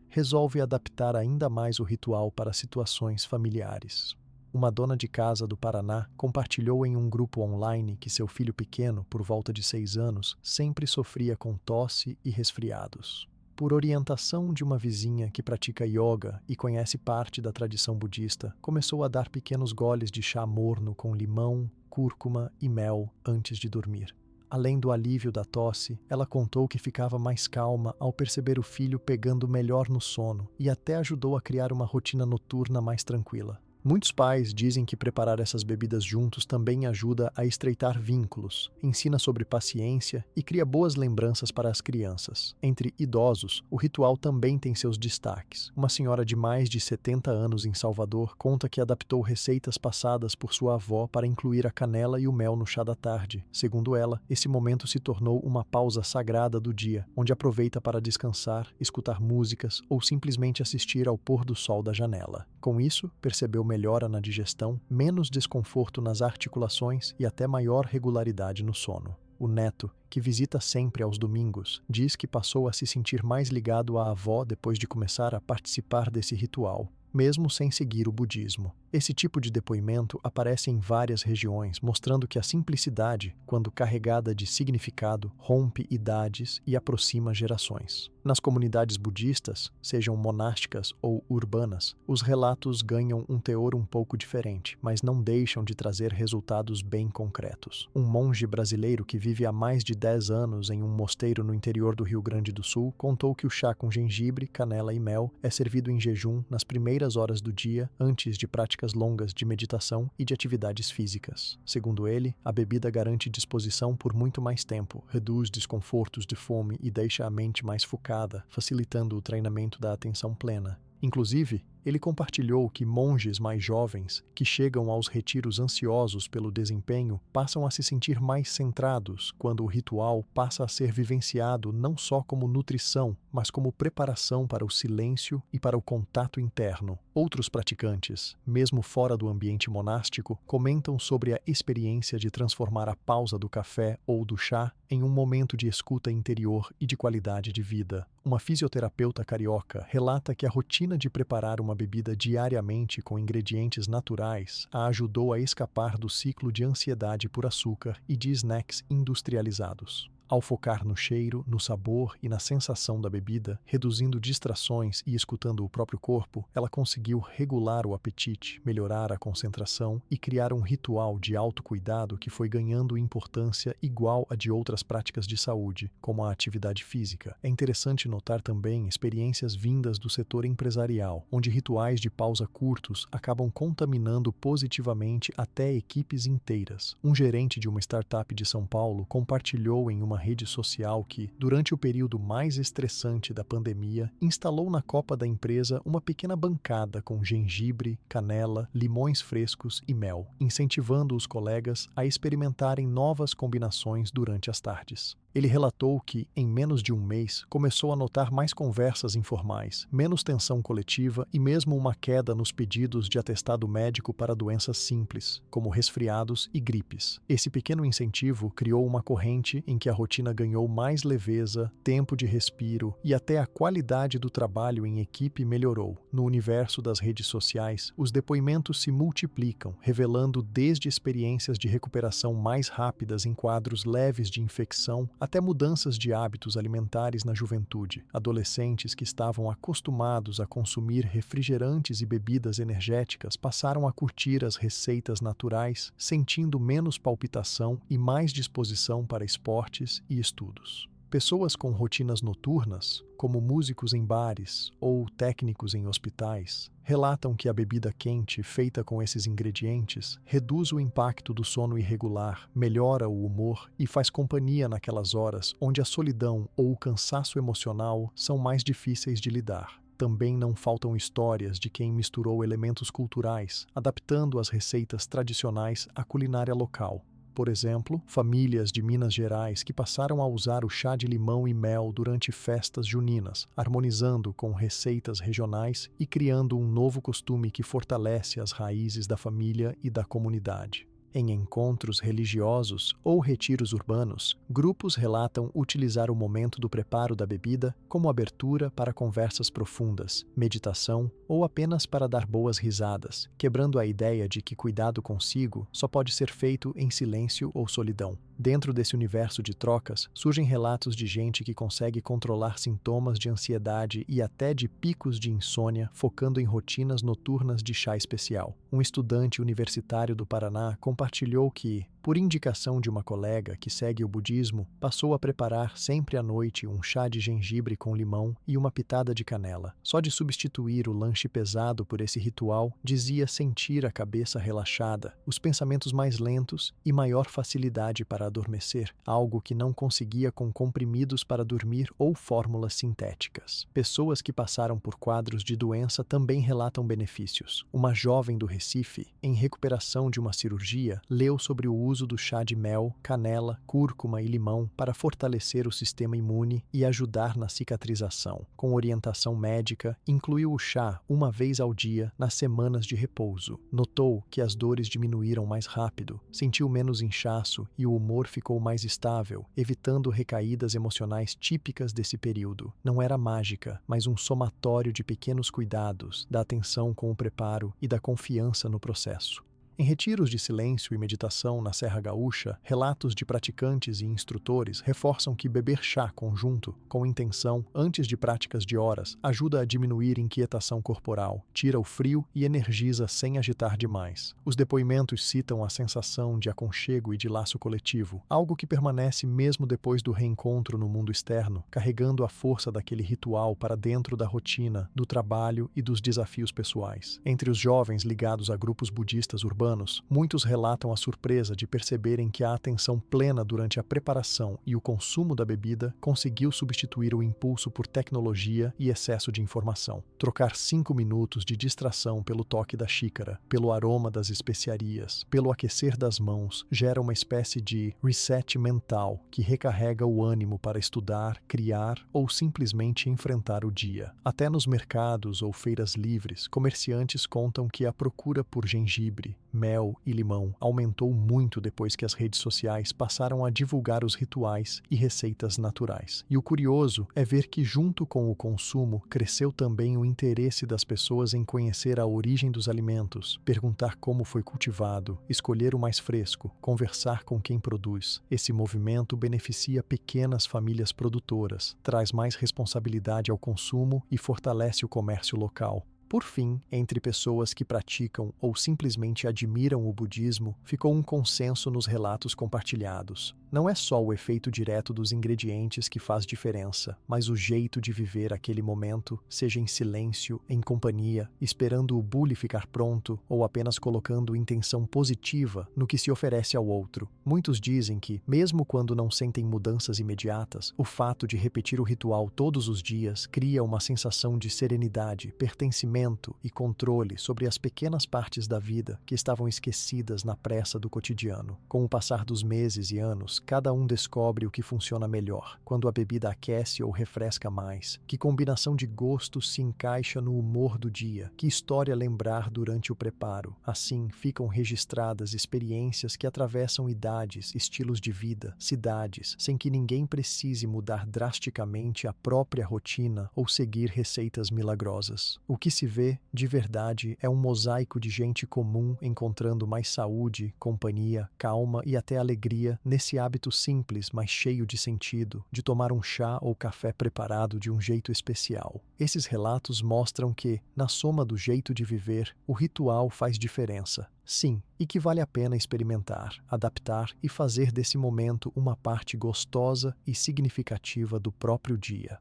resolve adaptar ainda mais o ritual para situações familiares. Uma dona de casa do Paraná compartilhou em um grupo online que seu filho pequeno, por volta de 6 anos, sempre sofria com tosse e resfriados. Por orientação de uma vizinha que pratica yoga e conhece parte da tradição budista, começou a dar pequenos goles de chá morno com limão, cúrcuma e mel antes de dormir. Além do alívio da tosse, ela contou que ficava mais calma ao perceber o filho pegando melhor no sono e até ajudou a criar uma rotina noturna mais tranquila. Muitos pais dizem que preparar essas bebidas juntos também ajuda a estreitar vínculos, ensina sobre paciência e cria boas lembranças para as crianças. Entre idosos, o ritual também tem seus destaques. Uma senhora de mais de 70 anos em Salvador conta que adaptou receitas passadas por sua avó para incluir a canela e o mel no chá da tarde. Segundo ela, esse momento se tornou uma pausa sagrada do dia, onde aproveita para descansar, escutar músicas ou simplesmente assistir ao pôr do sol da janela. Com isso, percebeu melhora na digestão, menos desconforto nas articulações e até maior regularidade no sono. O neto, que visita sempre aos domingos, diz que passou a se sentir mais ligado à avó depois de começar a participar desse ritual, mesmo sem seguir o budismo. Esse tipo de depoimento aparece em várias regiões, mostrando que a simplicidade, quando carregada de significado, rompe idades e aproxima gerações. Nas comunidades budistas, sejam monásticas ou urbanas, os relatos ganham um teor um pouco diferente, mas não deixam de trazer resultados bem concretos. Um monge brasileiro que vive há mais de 10 anos em um mosteiro no interior do Rio Grande do Sul contou que o chá com gengibre, canela e mel é servido em jejum nas primeiras horas do dia, antes de práticas longas de meditação e de atividades físicas. Segundo ele, a bebida garante disposição por muito mais tempo, reduz desconfortos de fome e deixa a mente mais focada, facilitando o treinamento da atenção plena. Inclusive, ele compartilhou que monges mais jovens, que chegam aos retiros ansiosos pelo desempenho, passam a se sentir mais centrados quando o ritual passa a ser vivenciado não só como nutrição, mas como preparação para o silêncio e para o contato interno. Outros praticantes, mesmo fora do ambiente monástico, comentam sobre a experiência de transformar a pausa do café ou do chá em um momento de escuta interior e de qualidade de vida. Uma fisioterapeuta carioca relata que a rotina de preparar uma bebida diariamente com ingredientes naturais a ajudou a escapar do ciclo de ansiedade por açúcar e de snacks industrializados. Ao focar no cheiro, no sabor e na sensação da bebida, reduzindo distrações e escutando o próprio corpo, ela conseguiu regular o apetite, melhorar a concentração e criar um ritual de autocuidado que foi ganhando importância igual a de outras práticas de saúde, como a atividade física. É interessante notar também experiências vindas do setor empresarial, onde rituais de pausa curtos acabam contaminando positivamente até equipes inteiras. Um gerente de uma startup de São Paulo compartilhou em uma uma rede social que, durante o período mais estressante da pandemia, instalou na copa da empresa uma pequena bancada com gengibre, canela, limões frescos e mel, incentivando os colegas a experimentarem novas combinações durante as tardes. Ele relatou que, em menos de um mês, começou a notar mais conversas informais, menos tensão coletiva e mesmo uma queda nos pedidos de atestado médico para doenças simples, como resfriados e gripes. Esse pequeno incentivo criou uma corrente em que a rotina ganhou mais leveza, tempo de respiro e até a qualidade do trabalho em equipe melhorou. No universo das redes sociais, os depoimentos se multiplicam, revelando desde experiências de recuperação mais rápidas em quadros leves de infecção até mudanças de hábitos alimentares na juventude. Adolescentes que estavam acostumados a consumir refrigerantes e bebidas energéticas passaram a curtir as receitas naturais, sentindo menos palpitação e mais disposição para esportes e estudos. Pessoas com rotinas noturnas, como músicos em bares ou técnicos em hospitais, relatam que a bebida quente feita com esses ingredientes reduz o impacto do sono irregular, melhora o humor e faz companhia naquelas horas onde a solidão ou o cansaço emocional são mais difíceis de lidar. Também não faltam histórias de quem misturou elementos culturais, adaptando as receitas tradicionais à culinária local. Por exemplo, famílias de Minas Gerais que passaram a usar o chá de limão e mel durante festas juninas, harmonizando com receitas regionais e criando um novo costume que fortalece as raízes da família e da comunidade. Em encontros religiosos ou retiros urbanos, grupos relatam utilizar o momento do preparo da bebida como abertura para conversas profundas, meditação ou apenas para dar boas risadas, quebrando a ideia de que cuidado consigo só pode ser feito em silêncio ou solidão. Dentro desse universo de trocas, surgem relatos de gente que consegue controlar sintomas de ansiedade e até de picos de insônia, focando em rotinas noturnas de chá especial. Um estudante universitário do Paraná compartilhou que, por indicação de uma colega que segue o budismo, passou a preparar sempre à noite um chá de gengibre com limão e uma pitada de canela. Só de substituir o lanche pesado por esse ritual, dizia sentir a cabeça relaxada, os pensamentos mais lentos e maior facilidade para adormecer, algo que não conseguia com comprimidos para dormir ou fórmulas sintéticas. Pessoas que passaram por quadros de doença também relatam benefícios. Uma jovem do Recife, em recuperação de uma cirurgia, leu sobre o uso do chá de mel, canela, cúrcuma e limão para fortalecer o sistema imune e ajudar na cicatrização. Com orientação médica, incluiu o chá uma vez ao dia nas semanas de repouso. Notou que as dores diminuíram mais rápido, sentiu menos inchaço e o humor ficou mais estável, evitando recaídas emocionais típicas desse período. Não era mágica, mas um somatório de pequenos cuidados, da atenção com o preparo e da confiança no processo. Em retiros de silêncio e meditação na Serra Gaúcha, relatos de praticantes e instrutores reforçam que beber chá conjunto, com intenção, antes de práticas de horas, ajuda a diminuir inquietação corporal, tira o frio e energiza sem agitar demais. Os depoimentos citam a sensação de aconchego e de laço coletivo, algo que permanece mesmo depois do reencontro no mundo externo, carregando a força daquele ritual para dentro da rotina, do trabalho e dos desafios pessoais. Entre os jovens ligados a grupos budistas urbanos, muitos relatam a surpresa de perceberem que a atenção plena durante a preparação e o consumo da bebida conseguiu substituir o impulso por tecnologia e excesso de informação. Trocar 5 minutos de distração pelo toque da xícara, pelo aroma das especiarias, pelo aquecer das mãos, gera uma espécie de reset mental que recarrega o ânimo para estudar, criar ou simplesmente enfrentar o dia. Até nos mercados ou feiras livres, comerciantes contam que a procura por gengibre, mel e limão aumentou muito depois que as redes sociais passaram a divulgar os rituais e receitas naturais. E o curioso é ver que, junto com o consumo, cresceu também o interesse das pessoas em conhecer a origem dos alimentos, perguntar como foi cultivado, escolher o mais fresco, conversar com quem produz. Esse movimento beneficia pequenas famílias produtoras, traz mais responsabilidade ao consumo e fortalece o comércio local. Por fim, entre pessoas que praticam ou simplesmente admiram o budismo, ficou um consenso nos relatos compartilhados. Não é só o efeito direto dos ingredientes que faz diferença, mas o jeito de viver aquele momento, seja em silêncio, em companhia, esperando o bule ficar pronto ou apenas colocando intenção positiva no que se oferece ao outro. Muitos dizem que, mesmo quando não sentem mudanças imediatas, o fato de repetir o ritual todos os dias cria uma sensação de serenidade, pertencimento e controle sobre as pequenas partes da vida que estavam esquecidas na pressa do cotidiano. Com o passar dos meses e anos, cada um descobre o que funciona melhor, quando a bebida aquece ou refresca mais, que combinação de gostos se encaixa no humor do dia, que história lembrar durante o preparo. Assim, ficam registradas experiências que atravessam idades, estilos de vida, cidades, sem que ninguém precise mudar drasticamente a própria rotina ou seguir receitas milagrosas. O que se vê, de verdade, é um mosaico de gente comum encontrando mais saúde, companhia, calma e até alegria nesse hábito simples, mas cheio de sentido, de tomar um chá ou café preparado de um jeito especial. Esses relatos mostram que, na soma do jeito de viver, o ritual faz diferença. Sim, e que vale a pena experimentar, adaptar e fazer desse momento uma parte gostosa e significativa do próprio dia.